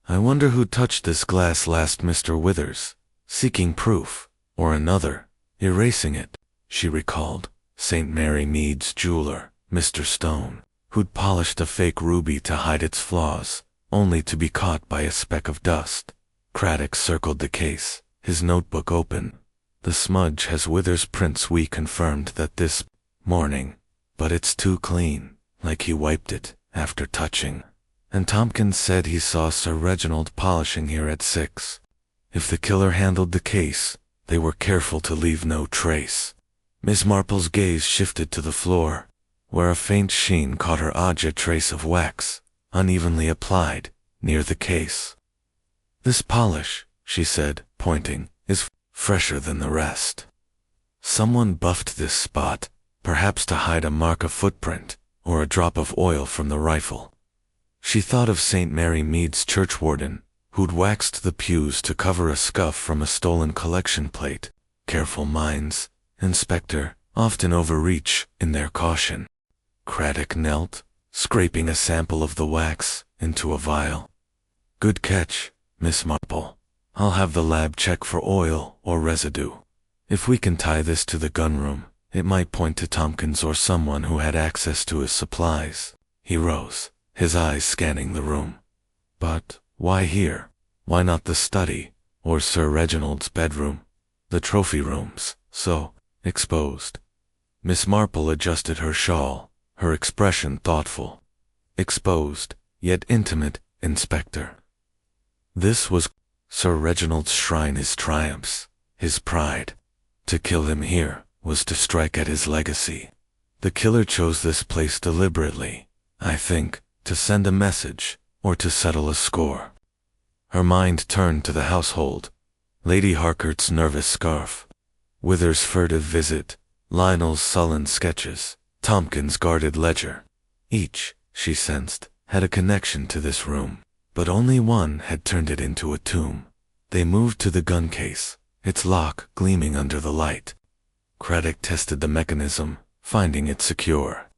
I wonder who touched this glass last, Mr. Withers, seeking proof, or another, erasing it." She recalled St. Mary Mead's jeweler, Mr. Stone, who'd polished a fake ruby to hide its flaws, only to be caught by a speck of dust. Craddock circled the case, his notebook open. "The smudge has Withers' prints. We confirmed that this morning, but it's too clean, like he wiped it after touching. And Tompkins said he saw Sir Reginald polishing here at 6. If the killer handled the case, they were careful to leave no trace." Miss Marple's gaze shifted to the floor, where a faint sheen caught her eye, a trace of wax, unevenly applied, near the case. "This polish," she said, pointing, "is fresher than the rest. Someone buffed this spot, perhaps to hide a mark, a footprint, or a drop of oil from the rifle." She thought of St. Mary Mead's churchwarden, who'd waxed the pews to cover a scuff from a stolen collection plate. Careful minds, Inspector, often overreach in their caution. Craddock knelt, scraping a sample of the wax into a vial. Good catch, Miss Marple. I'll have the lab check for oil or residue. If we can tie this to the gunroom, it might point to Tompkins or someone who had access to his supplies. He rose, his eyes scanning the room. But why here? Why not the study, or Sir Reginald's bedroom? The trophy rooms, so exposed. Miss Marple adjusted her shawl, her expression thoughtful. Exposed, yet intimate, Inspector. This was Sir Reginald's shrine, his triumphs, his pride. To kill him here was to strike at his legacy. The killer chose this place deliberately, I think, to send a message, or to settle a score. Her mind turned to the household. Lady Harcourt's nervous scarf, Wither's furtive visit, Lionel's sullen sketches, Tompkins' guarded ledger. Each, she sensed, had a connection to this room, but only one had turned it into a tomb. They moved to the gun case, its lock gleaming under the light. Craddock tested the mechanism, finding it secure.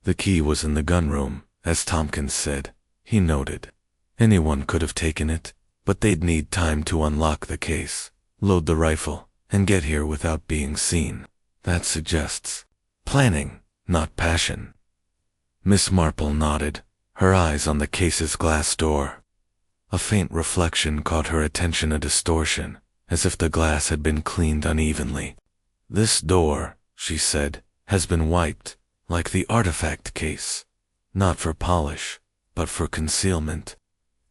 The key was in the gunroom, as Tompkins said. He noted. Anyone could have taken it, but they'd need time to unlock the case, load the rifle, and get here without being seen. That suggests planning, not passion. Miss Marple nodded, her eyes on the case's glass door. A faint reflection caught her attention, a distortion, as if the glass had been cleaned unevenly. This door, she said, has been wiped, like the artifact case. Not for polish, but for concealment.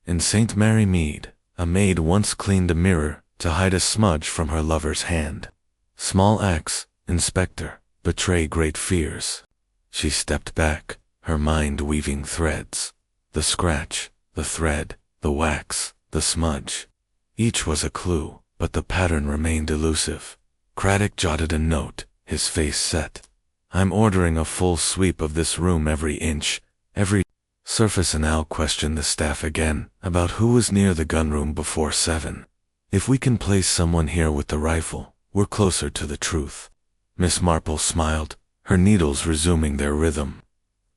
In St. Mary Mead, a maid once cleaned a mirror to hide a smudge from her lover's hand. Small acts, Inspector, betray great fears. She stepped back, her mind weaving threads. The scratch, the thread, the wax, the smudge. Each was a clue, but the pattern remained elusive. Craddock jotted a note, his face set. I'm ordering a full sweep of this room, every inch, every surface, and I'll question the staff again about who was near the gunroom before 7. If we can place someone here with the rifle, we're closer to the truth. Miss Marple smiled, her needles resuming their rhythm.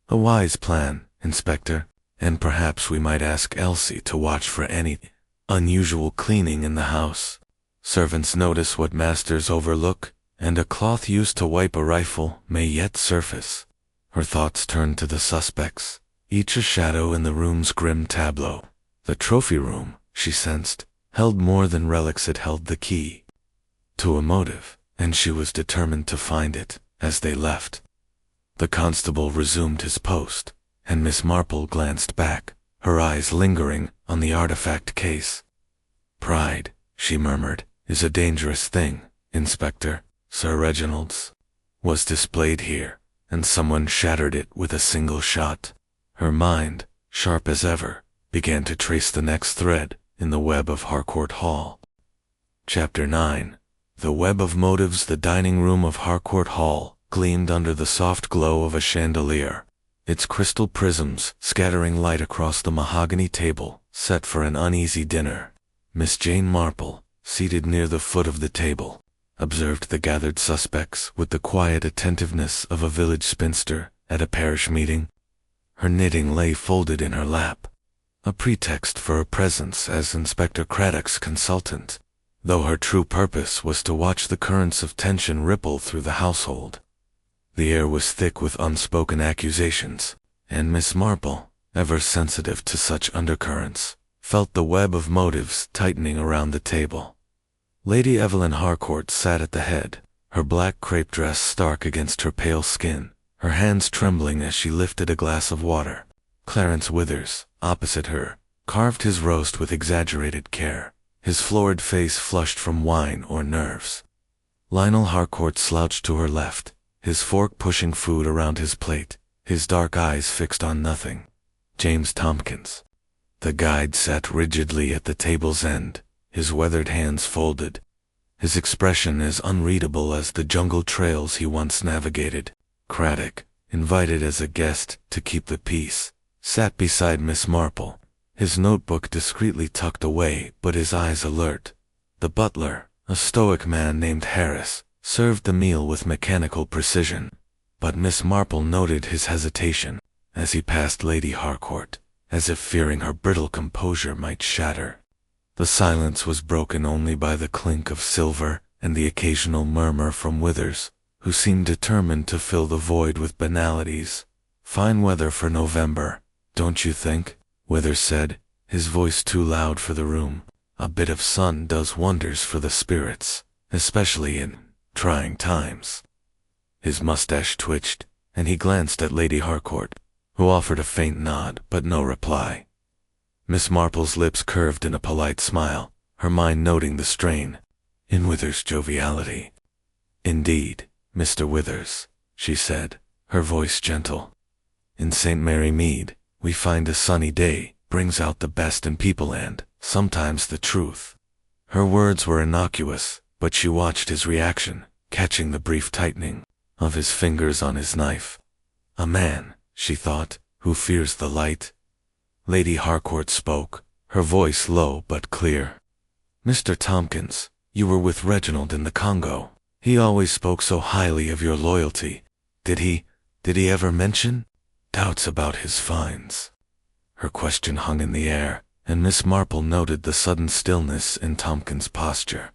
A wise plan, Inspector, and perhaps we might ask Elsie to watch for any unusual cleaning in the house. Servants notice what masters overlook, and a cloth used to wipe a rifle may yet surface. Her thoughts turned to the suspects, each a shadow in the room's grim tableau. The trophy room, she sensed, held more than relics, it held the key to a motive, and she was determined to find it. As they left, the constable resumed his post, and Miss Marple glanced back, her eyes lingering on the artifact case. Pride, she murmured, is a dangerous thing, Inspector. Sir Reginald's was displayed here, and someone shattered it with a single shot. Her mind, sharp as ever, began to trace the next thread in the web of Harcourt Hall. Chapter 9. The web of motives. The dining room of Harcourt Hall gleamed under the soft glow of a chandelier, its crystal prisms scattering light across the mahogany table set for an uneasy dinner. Miss Jane Marple, seated near the foot of the table, observed the gathered suspects with the quiet attentiveness of a village spinster at a parish meeting. Her knitting lay folded in her lap, a pretext for her presence as Inspector Craddock's consultant, though her true purpose was to watch the currents of tension ripple through the household. The air was thick with unspoken accusations, and Miss Marple, ever sensitive to such undercurrents, felt the web of motives tightening around the table. Lady Evelyn Harcourt sat at the head, her black crepe dress stark against her pale skin, her hands trembling as she lifted a glass of water. Clarence Withers, opposite her, carved his roast with exaggerated care, his florid face flushed from wine or nerves. Lionel Harcourt slouched to her left, his fork pushing food around his plate, his dark eyes fixed on nothing. James Tompkins, the guide, sat rigidly at the table's end, his weathered hands folded, his expression as unreadable as the jungle trails he once navigated. Craddock, invited as a guest to keep the peace, sat beside Miss Marple, his notebook discreetly tucked away but his eyes alert. The butler, a stoic man named Harris, served the meal with mechanical precision, but Miss Marple noted his hesitation as he passed Lady Harcourt, as if fearing her brittle composure might shatter. The silence was broken only by the clink of silver and the occasional murmur from Withers, who seemed determined to fill the void with banalities. "Fine weather for November, don't you think?" Withers said, his voice too loud for the room. "A bit of sun does wonders for the spirits, especially in trying times." His mustache twitched, and he glanced at Lady Harcourt, who offered a faint nod but no reply. Miss Marple's lips curved in a polite smile, her mind noting the strain in Withers' joviality. "Indeed, Mr. Withers," she said, her voice gentle. "In St. Mary Mead, we find a sunny day brings out the best in people and, sometimes, the truth." Her words were innocuous, but she watched his reaction, catching the brief tightening of his fingers on his knife. "A man," she thought, "who fears the light." Lady Harcourt spoke, her voice low but clear. "Mr. Tompkins, you were with Reginald in the Congo. He always spoke so highly of your loyalty. Did he ever mention doubts about his finds?" Her question hung in the air, and Miss Marple noted the sudden stillness in Tompkins' posture.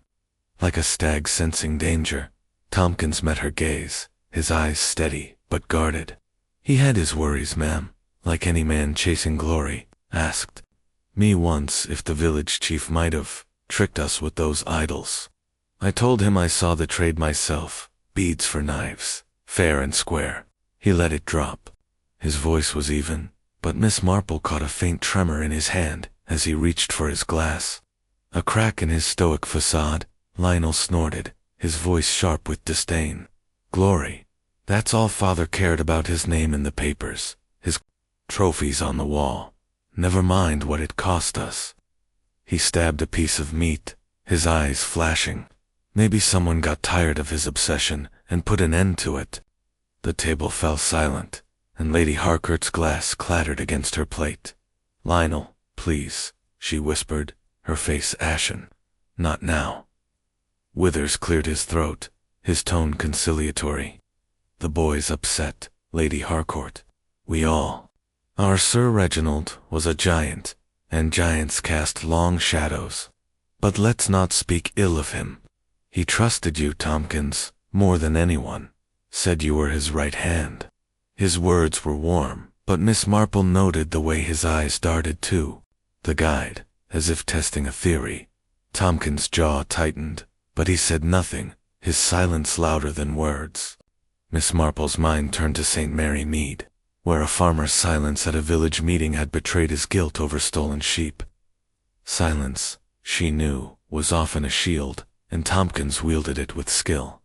Like a stag sensing danger, Tompkins met her gaze, his eyes steady but guarded. "He had his worries, ma'am, like any man chasing glory. Asked me once if the village chief might have tricked us with those idols. I told him I saw the trade myself, beads for knives, fair and square." He let it drop. His voice was even, but Miss Marple caught a faint tremor in his hand as he reached for his glass. A crack in his stoic facade, Lionel snorted, his voice sharp with disdain. "Glory. That's all father cared about, his name in the papers, his trophies on the wall. Never mind what it cost us." He stabbed a piece of meat, his eyes flashing. Maybe someone got tired of his obsession and put an end to it. The table fell silent, and Lady Harcourt's glass clattered against her plate. "Lionel, please," she whispered, her face ashen. "Not now." Withers cleared his throat, his tone conciliatory. "The boy's upset, Lady Harcourt. We all. Our Sir Reginald was a giant, and giants cast long shadows. But let's not speak ill of him. He trusted you, Tompkins, more than anyone. Said you were his right hand." His words were warm, but Miss Marple noted the way his eyes darted too. The guide, as if testing a theory. Tompkins' jaw tightened, but he said nothing, his silence louder than words. Miss Marple's mind turned to St. Mary Mead, where a farmer's silence at a village meeting had betrayed his guilt over stolen sheep. Silence, she knew, was often a shield, and Tompkins wielded it with skill.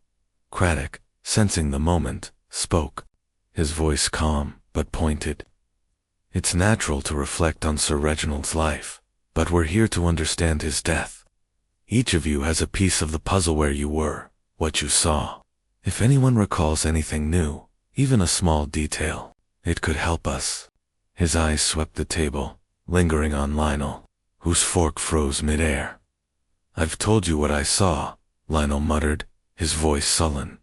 Craddock, sensing the moment, spoke, his voice calm but pointed. "It's natural to reflect on Sir Reginald's life, but we're here to understand his death. Each of you has a piece of the puzzle where you were, what you saw. If anyone recalls anything new, even a small detail, it could help us." His eyes swept the table, lingering on Lionel, whose fork froze mid-air. "I've told you what I saw," Lionel muttered, his voice sullen.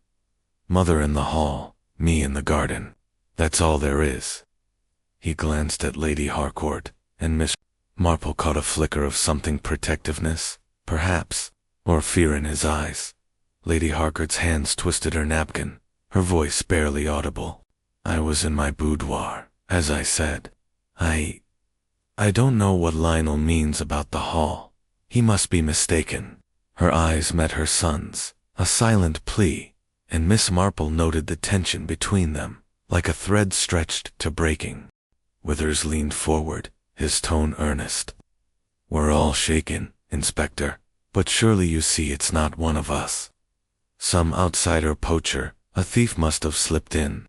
"Mother in the hall, me in the garden. That's all there is." He glanced at Lady Harcourt, and Miss Marple caught a flicker of something protectiveness, perhaps, or fear in his eyes. Lady Harcourt's hands twisted her napkin, her voice barely audible. "I was in my boudoir, as I said. I don't know what Lionel means about the hall. He must be mistaken." Her eyes met her son's, a silent plea, and Miss Marple noted the tension between them, like a thread stretched to breaking. Withers leaned forward, his tone earnest. "We're all shaken, Inspector, but surely you see it's not one of us. Some outsider poacher, a thief must have slipped in.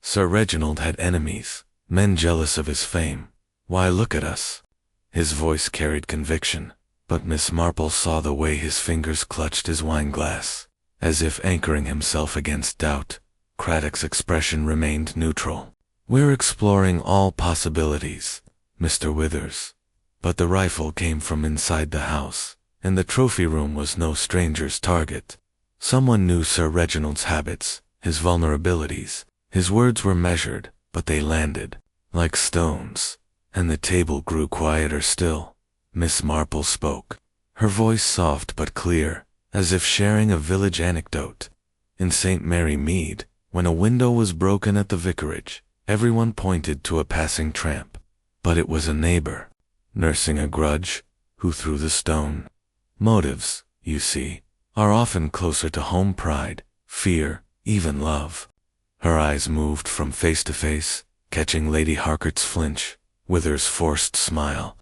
Sir Reginald had enemies, men jealous of his fame. Why, look at us." His voice carried conviction, but Miss Marple saw the way his fingers clutched his wineglass, as if anchoring himself against doubt. Craddock's expression remained neutral. "We're exploring all possibilities, Mr. Withers. But the rifle came from inside the house, and the trophy room was no stranger's target. Someone knew Sir Reginald's habits, his vulnerabilities. His words were measured, but they landed like stones, and the table grew quieter still. Miss Marple spoke, her voice soft but clear, as if sharing a village anecdote. In St. Mary Mead, when a window was broken at the vicarage, everyone pointed to a passing tramp. But it was a neighbor, nursing a grudge, who threw the stone. Motives, you see, are often closer to home pride, fear, even love. Her eyes moved from face to face, catching Lady Harcourt's flinch, Withers' forced smile,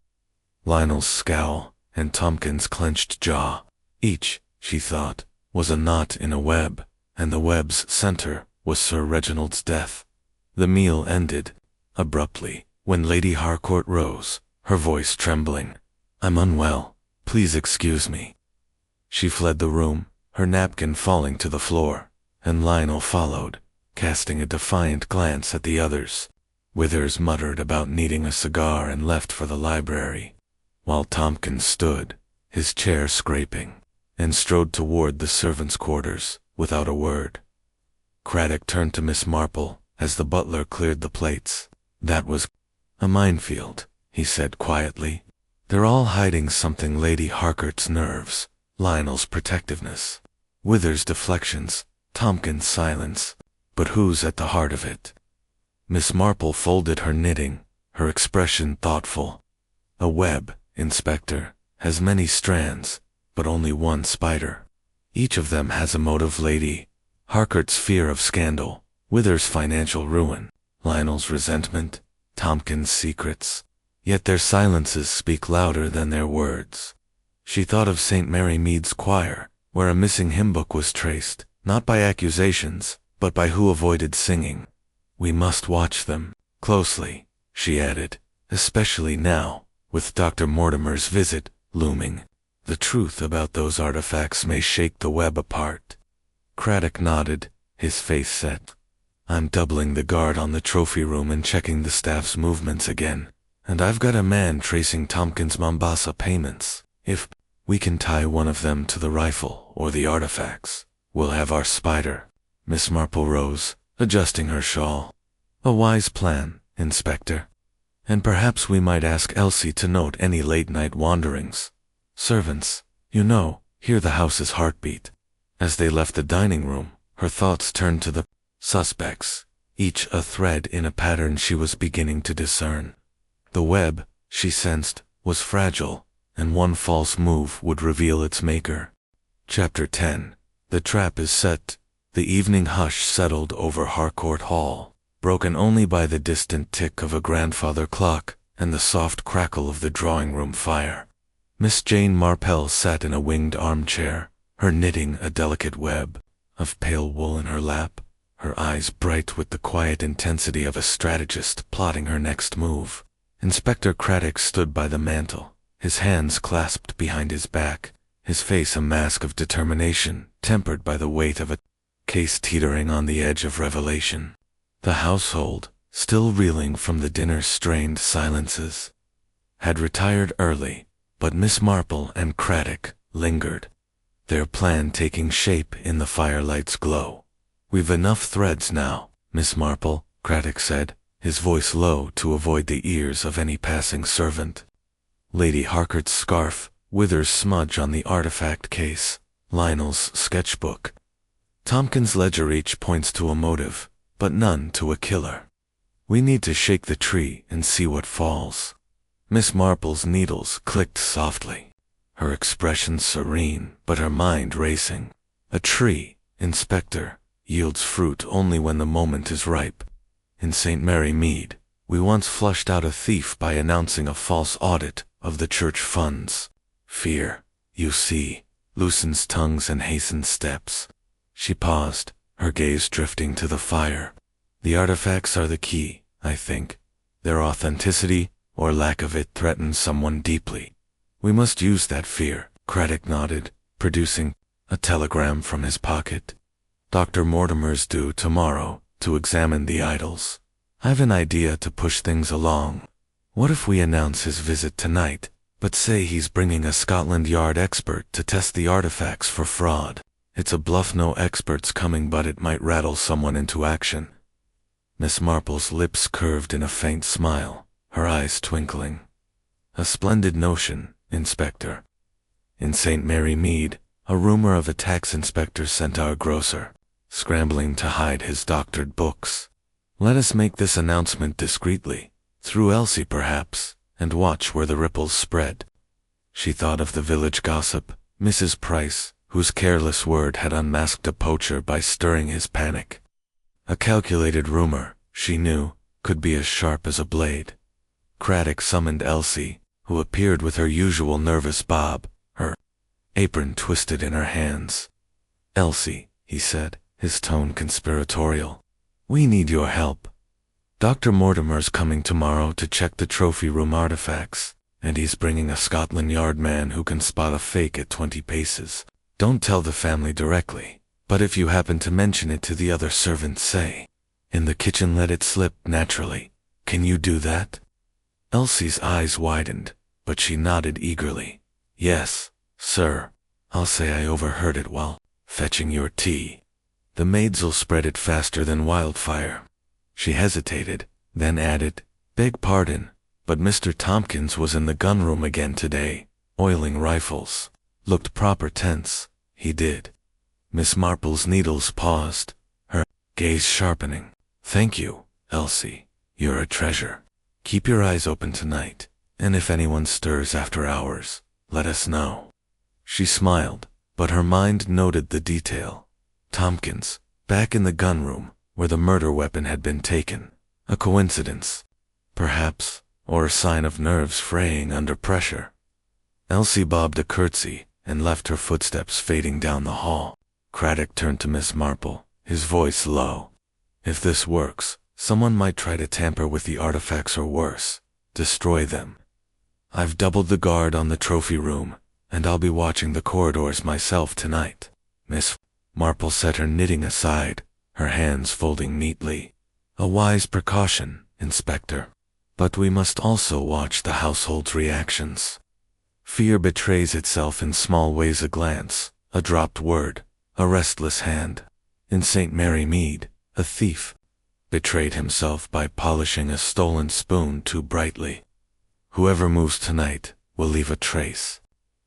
Lionel's scowl, and Tompkins' clenched jaw. Each, she thought, was a knot in a web, and the web's center was Sir Reginald's death. The meal ended abruptly when Lady Harcourt rose, her voice trembling. "I'm unwell. Please excuse me." She fled the room, her napkin falling to the floor, and Lionel followed, casting a defiant glance at the others. Withers muttered about needing a cigar and left for the library, while Tompkins stood, his chair scraping, and strode toward the servants' quarters without a word. Craddock turned to Miss Marple as the butler cleared the plates. "That was a minefield," he said quietly. "They're all hiding something: Lady Harcourt's nerves, Lionel's protectiveness, Withers' deflections, Tompkins' silence. But who's at the heart of it?" Miss Marple folded her knitting, her expression thoughtful. "A web, Inspector, has many strands, but only one spider. Each of them has a motive: Lady Harcourt's fear of scandal, Withers' financial ruin, Lionel's resentment, Tompkins' secrets. Yet their silences speak louder than their words." She thought of St. Mary Mead's choir, where a missing hymn book was traced, not by accusations, but by who avoided singing. "We must watch them closely," she added, "especially now, with Dr. Mortimer's visit looming. The truth about those artifacts may shake the web apart." Craddock nodded, his face set. "I'm doubling the guard on the trophy room and checking the staff's movements again, and I've got a man tracing Tompkins' Mombasa payments. If we can tie one of them to the rifle or the artifacts, we'll have our spider." Miss Marple rose, adjusting her shawl. "A wise plan, Inspector. And perhaps we might ask Elsie to note any late-night wanderings. Servants, you know, hear the house's heartbeat." As they left the dining room, her thoughts turned to the suspects, each a thread in a pattern she was beginning to discern. The web, she sensed, was fragile, and one false move would reveal its maker. Chapter 10. The trap is set. The evening hush settled over Harcourt Hall, broken only by the distant tick of a grandfather clock and the soft crackle of the drawing-room fire. Miss Jane Marple sat in a winged armchair, her knitting a delicate web of pale wool in her lap, her eyes bright with the quiet intensity of a strategist plotting her next move. Inspector Craddock stood by the mantel, his hands clasped behind his back, his face a mask of determination tempered by the weight of a case teetering on the edge of revelation. The household, still reeling from the dinner's strained silences, had retired early, but Miss Marple and Craddock lingered, their plan taking shape in the firelight's glow. "We've enough threads now, Miss Marple," Craddock said, his voice low to avoid the ears of any passing servant. Lady Harcourt's scarf, Withers' smudge on the artifact case, Lionel's sketchbook. Tompkins' ledger each points to a motive, but none to a killer. "We need to shake the tree and see what falls." Miss Marple's needles clicked softly, her expression serene, but her mind racing. "A tree, Inspector, yields fruit only when the moment is ripe. In St. Mary Mead, we once flushed out a thief by announcing a false audit of the church funds. Fear, you see, loosens tongues and hastens steps." She paused, her gaze drifting to the fire. "The artifacts are the key, I think. Their authenticity, or lack of it, threatens someone deeply. We must use that fear." Craddock nodded, producing a telegram from his pocket. "Dr. Mortimer's due tomorrow to examine the idols. I've an idea to push things along." What if we announce his visit tonight, but say he's bringing a Scotland Yard expert to test the artifacts for fraud? It's a bluff, no experts coming, but it might rattle someone into action. Miss Marple's lips curved in a faint smile, her eyes twinkling. A splendid notion, Inspector. In St. Mary Mead, a rumor of a tax inspector sent our grocer, scrambling to hide his doctored books. Let us make this announcement discreetly, through Elsie perhaps, and watch where the ripples spread. She thought of the village gossip, Mrs. Price, whose careless word had unmasked a poacher by stirring his panic. A calculated rumor, she knew, could be as sharp as a blade. Craddock summoned Elsie, who appeared with her usual nervous bob, her apron twisted in her hands. "Elsie," he said, his tone conspiratorial, "we need your help. Dr. Mortimer's coming tomorrow to check the trophy room artifacts, and he's bringing a Scotland Yard man who can spot a fake at 20 paces. Don't tell the family directly, but if you happen to mention it to the other servants, say, 'In the kitchen, let it slip naturally.' Can you do that?" Elsie's eyes widened, but she nodded eagerly. "Yes, sir. I'll say I overheard it while fetching your tea. The maids'll spread it faster than wildfire." She hesitated, then added, "Beg pardon, but Mr. Tompkins was in the gunroom again today, oiling rifles. Looked proper tense, he did." Miss Marple's needles paused, her gaze sharpening. "Thank you, Elsie. You're a treasure. Keep your eyes open tonight, and if anyone stirs after hours, let us know." She smiled, but her mind noted the detail. Tompkins, back in the gunroom, where the murder weapon had been taken. A coincidence, perhaps, or a sign of nerves fraying under pressure. Elsie bobbed a curtsy and left her footsteps fading down the hall. Craddock turned to Miss Marple, his voice low. "If this works, someone might try to tamper with the artifacts or worse, destroy them. I've doubled the guard on the trophy room, and I'll be watching the corridors myself tonight." Miss Marple set her knitting aside, her hands folding neatly. "A wise precaution, Inspector. But we must also watch the household's reactions. Fear betrays itself in small ways: a glance, a dropped word, a restless hand. In St. Mary Mead, a thief betrayed himself by polishing a stolen spoon too brightly. Whoever moves tonight will leave a trace."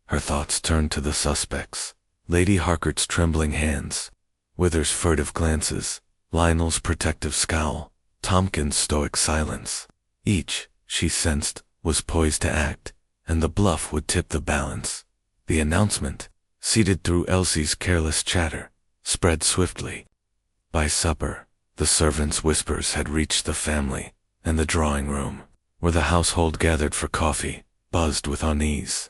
Her thoughts turned to the suspects. Lady Harcourt's trembling hands, Withers' furtive glances, Lionel's protective scowl, Tompkins' stoic silence. Each, she sensed, was poised to act, and the bluff would tip the balance. The announcement, seeded through Elsie's careless chatter, spread swiftly. By supper, the servants' whispers had reached the family, and the drawing room, where the household gathered for coffee, buzzed with unease.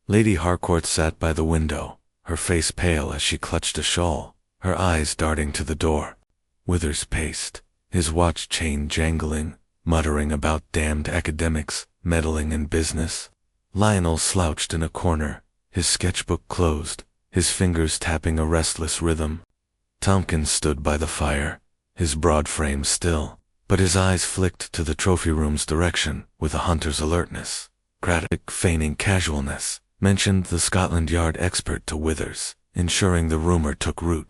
Lady Harcourt sat by the window, her face pale as she clutched a shawl, her eyes darting to the door. Withers paced, his watch chain jangling, muttering about damned academics meddling in business. Lionel slouched in a corner, his sketchbook closed, his fingers tapping a restless rhythm. Tompkins stood by the fire, his broad frame still, but his eyes flicked to the trophy room's direction with a hunter's alertness. Craddock, feigning casualness, mentioned the Scotland Yard expert to Withers, ensuring the rumor took root.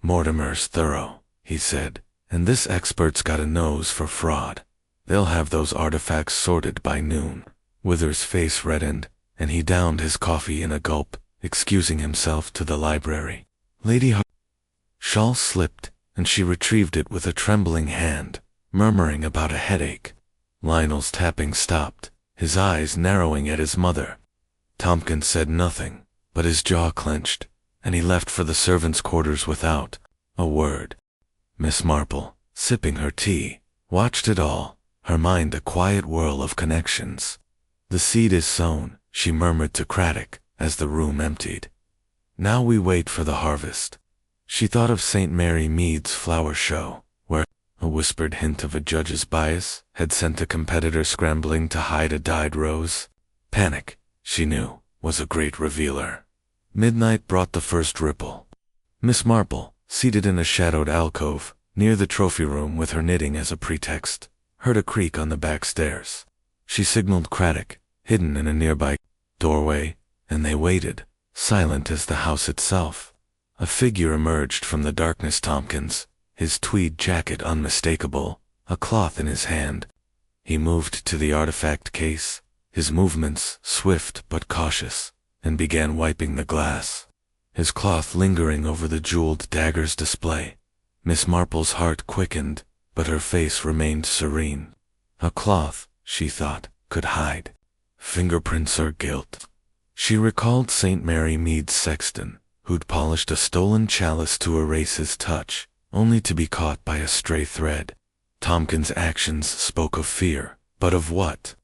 "Mortimer's thorough," he said, "and this expert's got a nose for fraud. They'll have those artifacts sorted by noon." Withers' face reddened, and he downed his coffee in a gulp, excusing himself to the library. Lady Harcourt's shawl slipped, and she retrieved it with a trembling hand, murmuring about a headache. Lionel's tapping stopped, his eyes narrowing at his mother. Tompkins said nothing, but his jaw clenched, and he left for the servants' quarters without a word. Miss Marple, sipping her tea, watched it all, her mind a quiet whirl of connections. "The seed is sown," she murmured to Craddock as the room emptied. "Now we wait for the harvest." She thought of St. Mary Mead's flower show, where a whispered hint of a judge's bias had sent a competitor scrambling to hide a dyed rose. Panic, she knew, was a great revealer. Midnight brought the first ripple. Miss Marple, seated in a shadowed alcove, near the trophy room with her knitting as a pretext, heard a creak on the back stairs. She signaled Craddock, hidden in a nearby doorway, and they waited, silent as the house itself. A figure emerged from the darkness. Tompkins, his tweed jacket unmistakable, a cloth in his hand. He moved to the artifact case, his movements swift but cautious, and began wiping the glass, his cloth lingering over the jeweled dagger's display. Miss Marple's heart quickened, but her face remained serene. A cloth, she thought, could hide fingerprints or guilt. She recalled St. Mary Mead's sexton, who'd polished a stolen chalice to erase his touch, only to be caught by a stray thread. Tompkins' actions spoke of fear, but of what?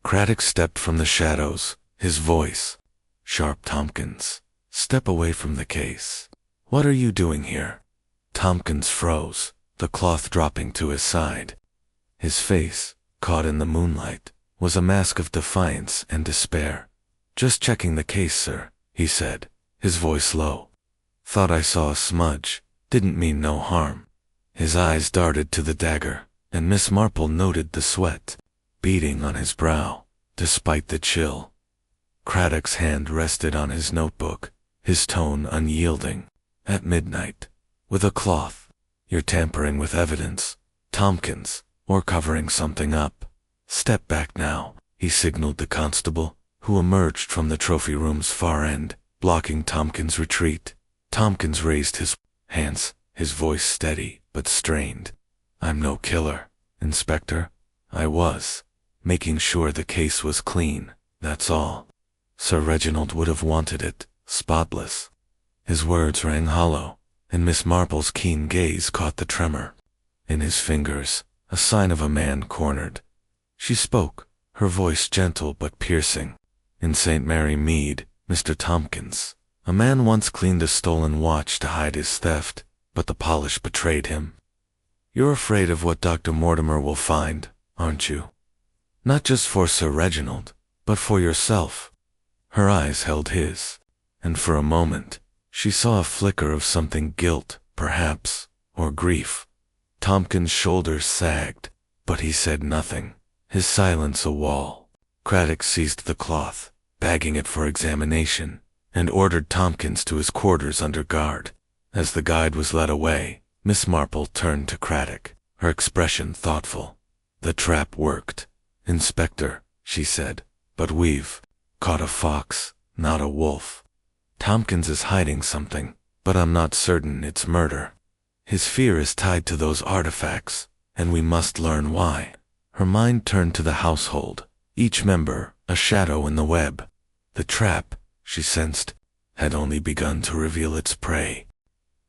Craddock stepped from the shadows, his voice sharp. Tompkins, step away from the case. What are you doing here? Tompkins froze, the cloth dropping to his side. His face, caught in the moonlight, was a mask of defiance and despair. Just checking the case, sir, he said, his voice low. Thought I saw a smudge, didn't mean no harm. His eyes darted to the dagger, and Miss Marple noted the sweat beading on his brow, despite the chill. Craddock's hand rested on his notebook, his tone unyielding. At midnight, with a cloth. You're tampering with evidence, Tompkins, or covering something up. Step back now, he signaled the constable, who emerged from the trophy room's far end, blocking Tompkins' retreat. Tompkins raised his hands, his voice steady but strained. I'm no killer, Inspector. I was making sure the case was clean, that's all. Sir Reginald would have wanted it spotless. His words rang hollow, and Miss Marple's keen gaze caught the tremor in his fingers, a sign of a man cornered. She spoke, her voice gentle but piercing. In St. Mary Mead, Mr. Tompkins, a man once cleaned a stolen watch to hide his theft, but the polish betrayed him. You're afraid of what Dr. Mortimer will find, aren't you? Not just for Sir Reginald, but for yourself. Her eyes held his, and for a moment, she saw a flicker of something, guilt, perhaps, or grief. Tompkins' shoulders sagged, but he said nothing, his silence a wall. Craddock seized the cloth, bagging it for examination, and ordered Tompkins to his quarters under guard. As the guide was led away, Miss Marple turned to Craddock, her expression thoughtful. The trap worked, Inspector, she said, but we've caught a fox, not a wolf. Tompkins is hiding something, but I'm not certain it's murder. His fear is tied to those artifacts, and we must learn why. Her mind turned to the household, each member a shadow in the web. The trap, she sensed, had only begun to reveal its prey.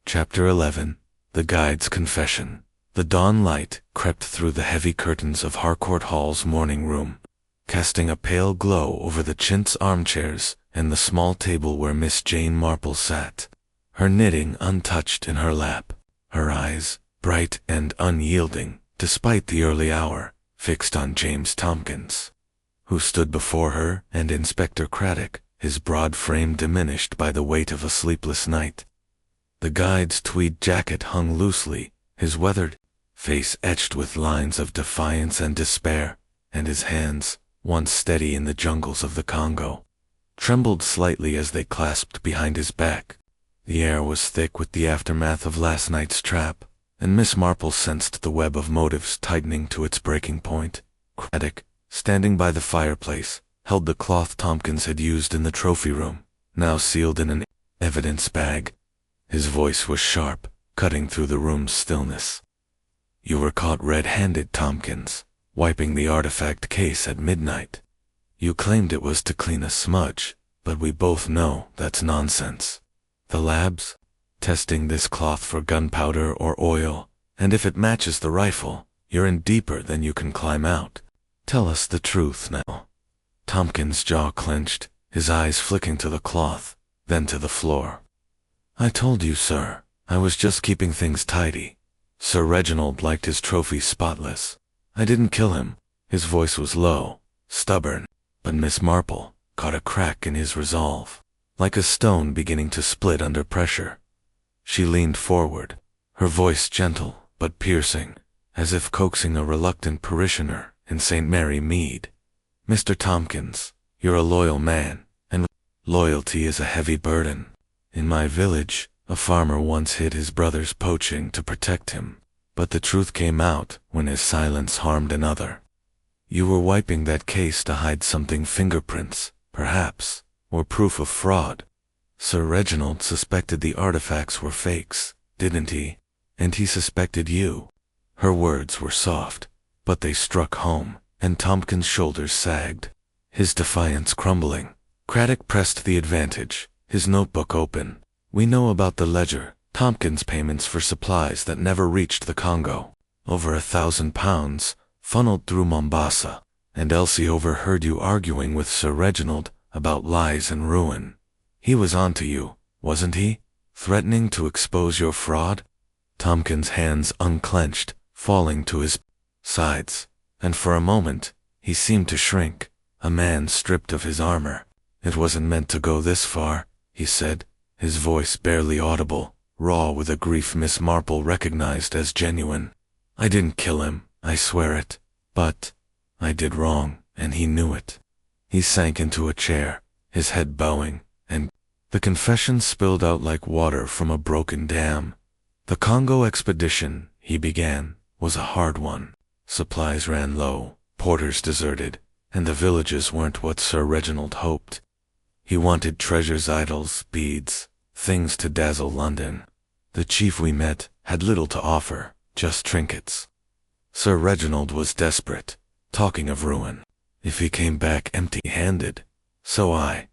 Chapter 11. The Guide's Confession. The dawn light crept through the heavy curtains of Harcourt Hall's morning room, casting a pale glow over the chintz armchairs and the small table where Miss Jane Marple sat, her knitting untouched in her lap, her eyes, bright and unyielding, despite the early hour, fixed on James Tompkins, who stood before her, and Inspector Craddock, his broad frame diminished by the weight of a sleepless night. The guide's tweed jacket hung loosely, his weathered face etched with lines of defiance and despair, and his hands, once steady in the jungles of the Congo, trembled slightly as they clasped behind his back. The air was thick with the aftermath of last night's trap, and Miss Marple sensed the web of motives tightening to its breaking point. Craddock, standing by the fireplace, held the cloth Tompkins had used in the trophy room, now sealed in an evidence bag. His voice was sharp, cutting through the room's stillness. You were caught red-handed, Tompkins, wiping the artifact case at midnight. You claimed it was to clean a smudge, but we both know that's nonsense. The labs? Testing this cloth for gunpowder or oil, and if it matches the rifle, you're in deeper than you can climb out. Tell us the truth now. Tompkins' jaw clenched, his eyes flicking to the cloth, then to the floor. I told you, sir, I was just keeping things tidy. Sir Reginald liked his trophy spotless. I didn't kill him. His voice was low, stubborn, but Miss Marple caught a crack in his resolve, like a stone beginning to split under pressure. She leaned forward, her voice gentle but piercing, as if coaxing a reluctant parishioner in St. Mary Mead. Mr. Tompkins, you're a loyal man, and loyalty is a heavy burden. In my village, a farmer once hid his brother's poaching to protect him, but the truth came out when his silence harmed another. You were wiping that case to hide something, fingerprints, perhaps, or proof of fraud. Sir Reginald suspected the artifacts were fakes, didn't he? And he suspected you. Her words were soft, but they struck home, and Tompkins' shoulders sagged, his defiance crumbling. Craddock pressed the advantage, his notebook open. We know about the ledger, Tompkins' payments for supplies that never reached the Congo. Over £1,000, funneled through Mombasa, and Elsie overheard you arguing with Sir Reginald about lies and ruin. He was onto you, wasn't he? Threatening to expose your fraud? Tompkins' hands unclenched, falling to his sides, and for a moment, he seemed to shrink, a man stripped of his armor. It wasn't meant to go this far, he said, his voice barely audible, raw with a grief Miss Marple recognized as genuine. I didn't kill him, I swear it, but I did wrong, and he knew it. He sank into a chair, his head bowing, and the confession spilled out like water from a broken dam. The Congo expedition, he began, was a hard one. Supplies ran low, porters deserted, and the villages weren't what Sir Reginald hoped. He wanted treasures, idols, beads, things to dazzle London. The chief we met had little to offer, just trinkets. Sir Reginald was desperate, talking of ruin. If he came back empty-handed, so I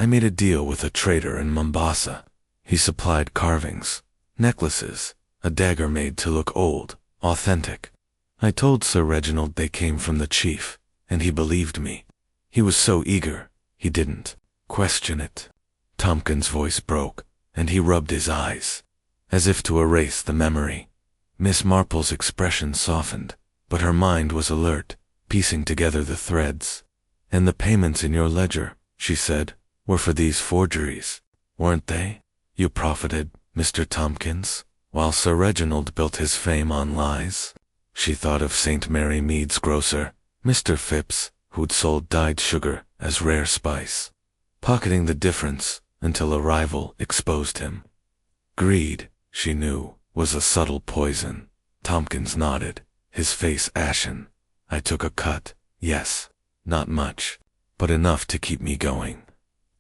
made a deal with a trader in Mombasa. He supplied carvings, necklaces, a dagger made to look old, authentic. I told Sir Reginald they came from the chief, and he believed me. He was so eager, he didn't question it. Tompkins' voice broke, and he rubbed his eyes, as if to erase the memory. Miss Marple's expression softened, but her mind was alert, piecing together the threads. And the payments in your ledger, she said, were for these forgeries, weren't they? You profited, Mr. Tompkins, while Sir Reginald built his fame on lies. She thought of St. Mary Mead's grocer, Mr. Phipps, who'd sold dyed sugar as rare spice, pocketing the difference until a rival exposed him. Greed, she knew, was a subtle poison. Tompkins nodded, his face ashen. I took a cut, yes, not much, but enough to keep me going.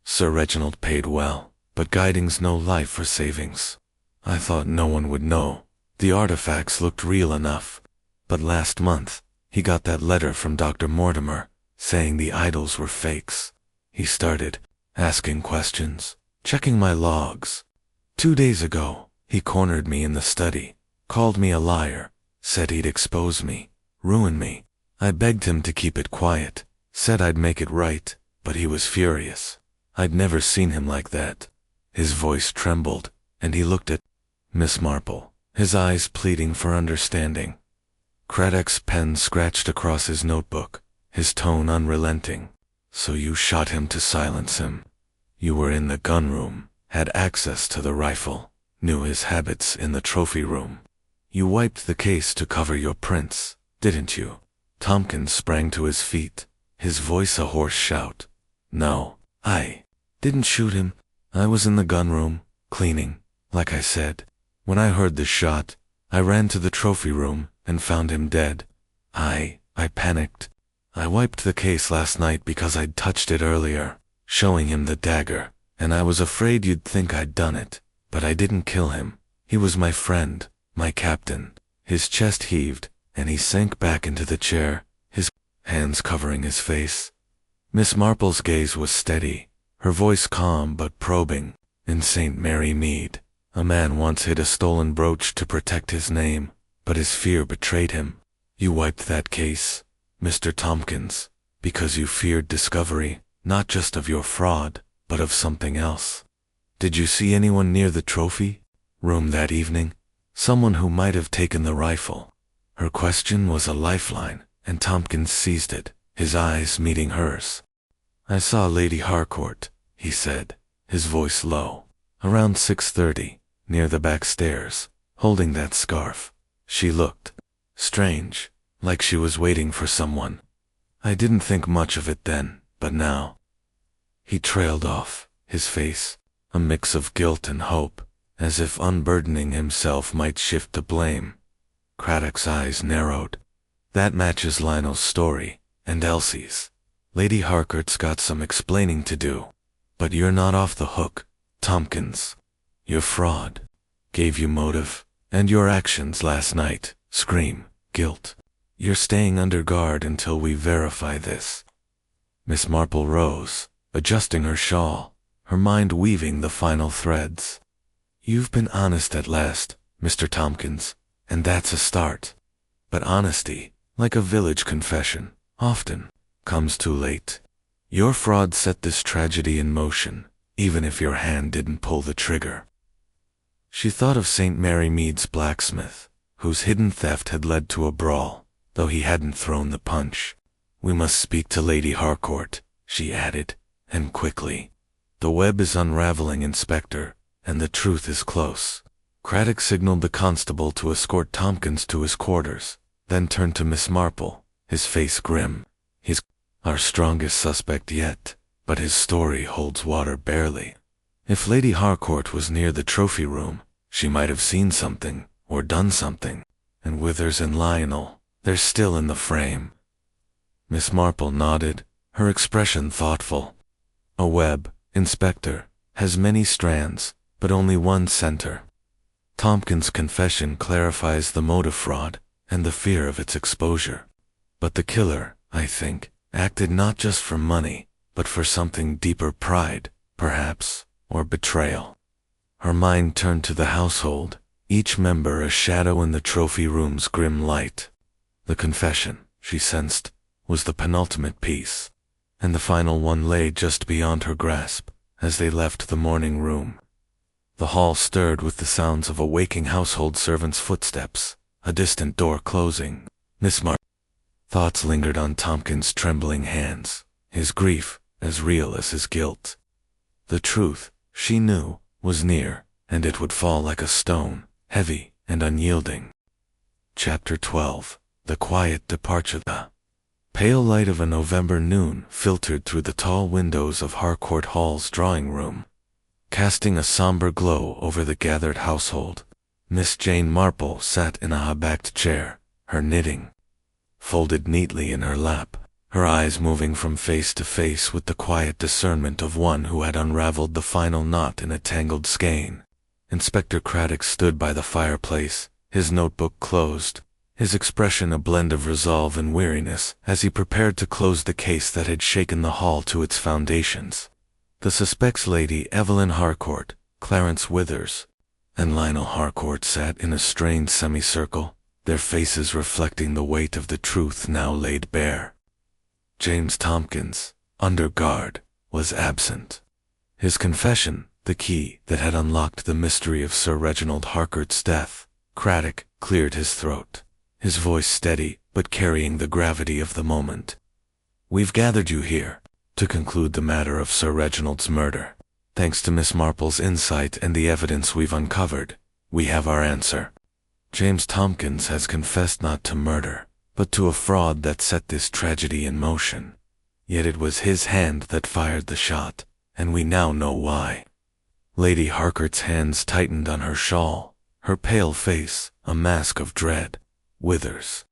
Sir Reginald paid well, but guiding's no life for savings. I thought no one would know. The artifacts looked real enough. But last month, he got that letter from Dr. Mortimer, saying the idols were fakes. He started asking questions, checking my logs. 2 days ago, he cornered me in the study, called me a liar, said he'd expose me, ruin me. I begged him to keep it quiet, said I'd make it right, but he was furious. I'd never seen him like that. His voice trembled, and he looked at Miss Marple, his eyes pleading for understanding. Craddock's pen scratched across his notebook, his tone unrelenting. So you shot him to silence him. You were in the gun room, had access to the rifle, knew his habits in the trophy room. You wiped the case to cover your prints, didn't you? Tompkins sprang to his feet, his voice a hoarse shout. No, I didn't shoot him. I was in the gun room, cleaning, like I said. When I heard the shot, I ran to the trophy room and found him dead. I panicked. I wiped the case last night because I'd touched it earlier, showing him the dagger, and I was afraid you'd think I'd done it, but I didn't kill him. He was my friend, my captain. His chest heaved, and he sank back into the chair, his hands covering his face. Miss Marple's gaze was steady, her voice calm but probing. In St. Mary Mead, a man once hid a stolen brooch to protect his name, but his fear betrayed him. You wiped that case, Mr. Tompkins, because you feared discovery, not just of your fraud, but of something else. Did you see anyone near the trophy room that evening? Someone who might have taken the rifle? Her question was a lifeline, and Tompkins seized it, his eyes meeting hers. I saw Lady Harcourt, he said, his voice low, around 6:30, near the back stairs, holding that scarf. She looked strange, like she was waiting for someone. I didn't think much of it then, but now." He trailed off, his face a mix of guilt and hope, as if unburdening himself might shift the blame. Craddock's eyes narrowed. "That matches Lionel's story, and Elsie's. Lady Harcourt's got some explaining to do. But you're not off the hook, Tompkins. Your fraud gave you motive, and your actions last night scream guilt. You're staying under guard until we verify this." Miss Marple rose, adjusting her shawl, her mind weaving the final threads. "You've been honest at last, Mr. Tompkins, and that's a start. But honesty, like a village confession, often comes too late. Your fraud set this tragedy in motion, even if your hand didn't pull the trigger." She thought of St. Mary Mead's blacksmith, whose hidden theft had led to a brawl, though he hadn't thrown the punch. "We must speak to Lady Harcourt," she added, and quickly. "The web is unraveling, Inspector, and the truth is close." Craddock signaled the constable to escort Tompkins to his quarters, then turned to Miss Marple, his face grim. "He's our strongest suspect yet, but his story holds water barely. If Lady Harcourt was near the trophy room, she might have seen something, or done something. And Withers and Lionel, they're still in the frame." Miss Marple nodded, her expression thoughtful. "A web, Inspector, has many strands, but only one center. Tompkins' confession clarifies the motive fraud and the fear of its exposure. But the killer, I think, acted not just for money, but for something deeper: pride, perhaps, or betrayal." Her mind turned to the household, each member a shadow in the trophy room's grim light. The confession, she sensed, was the penultimate piece, and the final one lay just beyond her grasp as they left the morning room. The hall stirred with the sounds of a waking household servant's footsteps, a distant door closing. Miss Marple. Thoughts lingered on Tompkins' trembling hands, his grief as real as his guilt. The truth, she knew, was near, and it would fall like a stone, heavy and unyielding. Chapter 12. The Quiet Departure. The pale light of a November noon filtered through the tall windows of Harcourt Hall's drawing room, casting a somber glow over the gathered household. Miss Jane Marple sat in a high-backed chair, her knitting folded neatly in her lap, her eyes moving from face to face with the quiet discernment of one who had unraveled the final knot in a tangled skein. Inspector Craddock stood by the fireplace, his notebook closed, his expression a blend of resolve and weariness as he prepared to close the case that had shaken the hall to its foundations. The suspects, Lady Evelyn Harcourt, Clarence Withers, and Lionel Harcourt, sat in a strained semicircle, their faces reflecting the weight of the truth now laid bare. James Tompkins, under guard, was absent. His confession, the key that had unlocked the mystery of Sir Reginald Harcourt's death. Craddock cleared his throat, his voice steady but carrying the gravity of the moment. "We've gathered you here to conclude the matter of Sir Reginald's murder. Thanks to Miss Marple's insight and the evidence we've uncovered, we have our answer. James Tompkins has confessed not to murder, but to a fraud that set this tragedy in motion. Yet it was his hand that fired the shot, and we now know why." Lady Harcourt's hands tightened on her shawl, her pale face a mask of dread. Withers,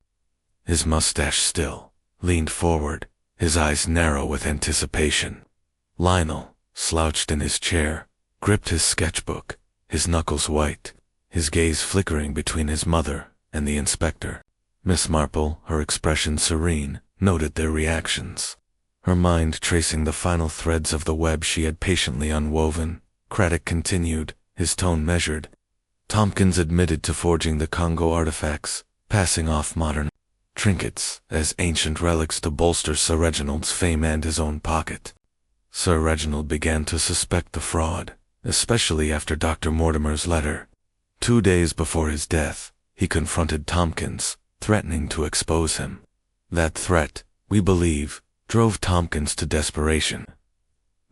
his mustache still, leaned forward, his eyes narrow with anticipation. Lionel, slouched in his chair, gripped his sketchbook, his knuckles white, his gaze flickering between his mother and the inspector. Miss Marple, her expression serene, noted their reactions, her mind tracing the final threads of the web she had patiently unwoven. Craddock continued, his tone measured. "Tompkins admitted to forging the Congo artifacts, passing off modern trinkets as ancient relics to bolster Sir Reginald's fame and his own pocket. Sir Reginald began to suspect the fraud, especially after Dr. Mortimer's letter. 2 days before his death, he confronted Tompkins, threatening to expose him. That threat, we believe, drove Tompkins to desperation."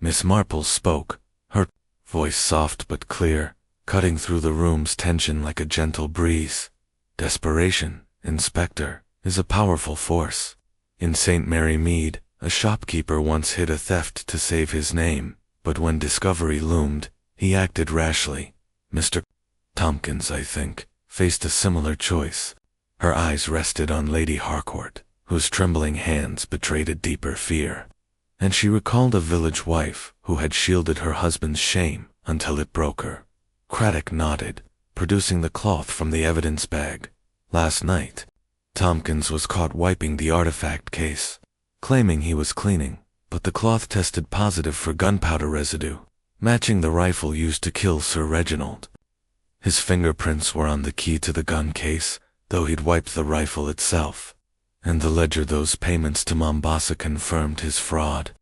Miss Marple spoke, her voice soft but clear, cutting through the room's tension like a gentle breeze. "Desperation, Inspector, is a powerful force. In St. Mary Mead, a shopkeeper once hid a theft to save his name, but when discovery loomed, he acted rashly. Mr. Tompkins, I think, faced a similar choice. Her eyes rested on Lady Harcourt, whose trembling hands betrayed a deeper fear. And she recalled a village wife who had shielded her husband's shame until it broke her. Craddock nodded, producing the cloth from the evidence bag. Last night, Tompkins was caught wiping the artifact case, claiming he was cleaning, but the cloth tested positive for gunpowder residue, matching the rifle used to kill Sir Reginald. His fingerprints were on the key to the gun case, though he'd wiped the rifle itself. And the ledger those payments to Mombasa confirmed his fraud.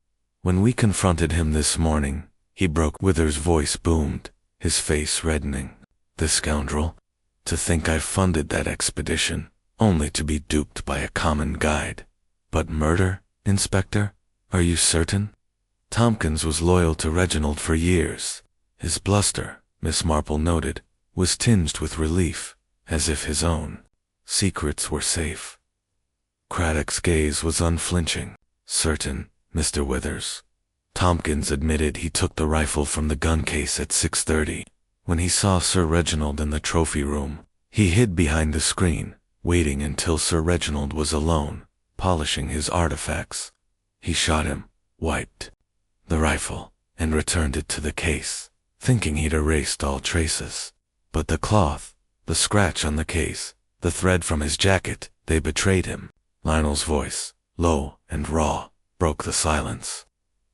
When we confronted him this morning, he broke. Withers' voice boomed, his face reddening. The scoundrel. To think I funded that expedition, only to be duped by a common guide. But murder, Inspector? Are you certain? Tompkins was loyal to Reginald for years. His bluster, Miss Marple noted, was tinged with relief, as if his own secrets were safe. Craddock's gaze was unflinching. Certain, Mr. Withers. Tompkins admitted he took the rifle from the gun case at 6:30. When he saw Sir Reginald in the trophy room, he hid behind the screen, waiting until Sir Reginald was alone, polishing his artifacts. He shot him, wiped the rifle, and returned it to the case, thinking he'd erased all traces. But the cloth, the scratch on the case, the thread from his jacket, they betrayed him. Lionel's voice, low and raw, broke the silence.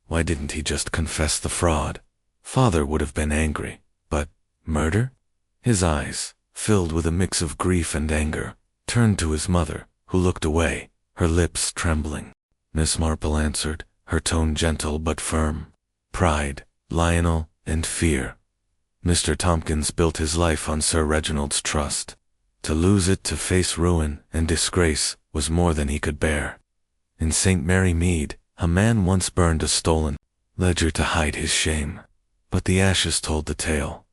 Why didn't he just confess the fraud? Father would have been angry, but murder? His eyes, filled with a mix of grief and anger, turned to his mother, who looked away, her lips trembling. Miss Marple answered, her tone gentle but firm. Pride, Lionel, and fear. Mr. Tompkins built his life on Sir Reginald's trust. To lose it to face ruin and disgrace was more than he could bear. In St. Mary Mead, a man once burned a stolen ledger to hide his shame, but the ashes told the tale.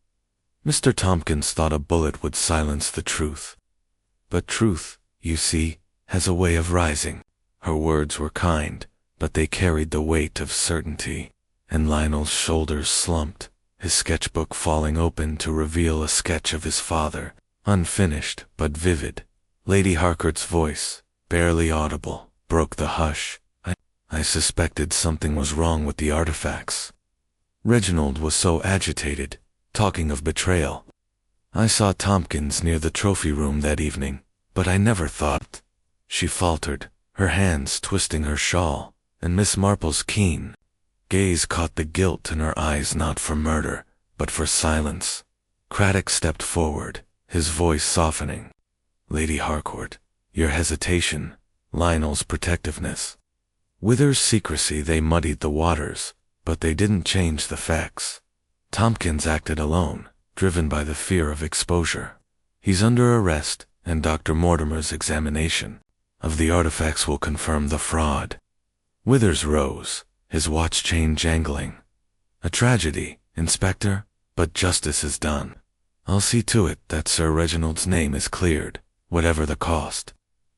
Mr. Tompkins thought a bullet would silence the truth. But truth, you see, has a way of rising. Her words were kind, but they carried the weight of certainty, and Lionel's shoulders slumped, his sketchbook falling open to reveal a sketch of his father, unfinished but vivid. Lady Harcourt's voice, barely audible, broke the hush. I suspected something was wrong with the artifacts. Reginald was so agitated, talking of betrayal. I saw Tompkins near the trophy room that evening, but I never thought. She faltered, her hands twisting her shawl, and Miss Marple's keen gaze caught the guilt in her eyes, not for murder, but for silence. Craddock stepped forward, his voice softening. Lady Harcourt, your hesitation, Lionel's protectiveness. Withers' secrecy, they muddied the waters, but they didn't change the facts. Tompkins acted alone, driven by the fear of exposure. He's under arrest, and Dr. Mortimer's examination of the artifacts will confirm the fraud. Withers rose, his watch chain jangling. A tragedy, Inspector, but justice is done. I'll see to it that Sir Reginald's name is cleared, whatever the cost.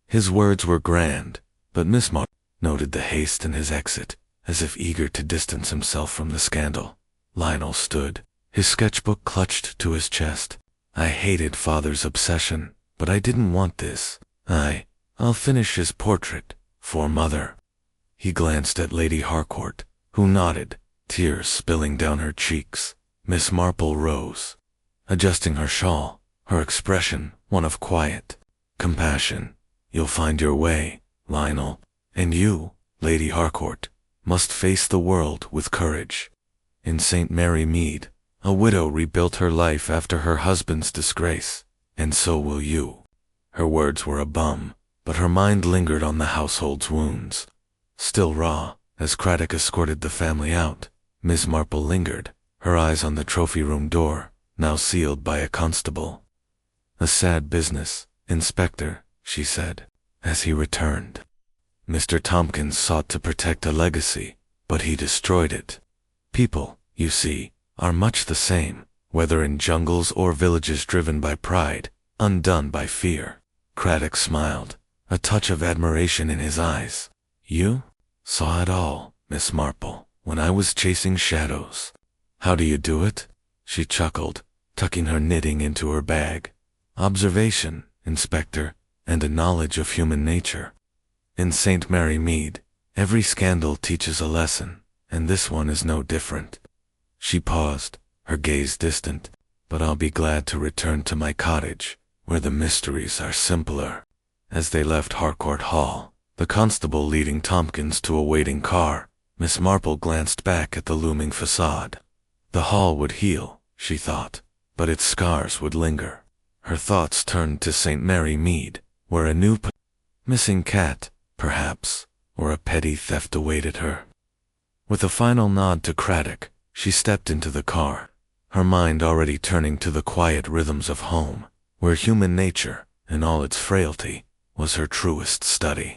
His words were grand, but Miss Marple noted the haste in his exit, as if eager to distance himself from the scandal. Lionel stood, his sketchbook clutched to his chest. I hated Father's obsession, but I didn't want this. I'll finish his portrait, for Mother. He glanced at Lady Harcourt, who nodded, tears spilling down her cheeks. Miss Marple rose, adjusting her shawl, her expression one of quiet compassion. You'll find your way, Lionel, and you, Lady Harcourt, must face the world with courage. In St. Mary Mead, a widow rebuilt her life after her husband's disgrace, and so will you. Her words were a bum, but her mind lingered on the household's wounds. Still raw, as Craddock escorted the family out, Miss Marple lingered, her eyes on the trophy room door, now sealed by a constable. A sad business, Inspector, she said, as he returned. Mr. Tompkins sought to protect a legacy, but he destroyed it. People, you see, are much the same, whether in jungles or villages driven by pride, undone by fear. Craddock smiled, a touch of admiration in his eyes. You saw it all, Miss Marple, when I was chasing shadows. How do you do it? She chuckled, tucking her knitting into her bag. Observation, Inspector, and a knowledge of human nature. In St. Mary Mead, every scandal teaches a lesson, and this one is no different. She paused, her gaze distant. But I'll be glad to return to my cottage, where the mysteries are simpler. As they left Harcourt Hall, the constable leading Tompkins to a waiting car, Miss Marple glanced back at the looming facade. The hall would heal, she thought, but its scars would linger. Her thoughts turned to St. Mary Mead, where a new missing cat, perhaps, or a petty theft awaited her. With a final nod to Craddock, she stepped into the car, her mind already turning to the quiet rhythms of home, where human nature, in all its frailty, was her truest study.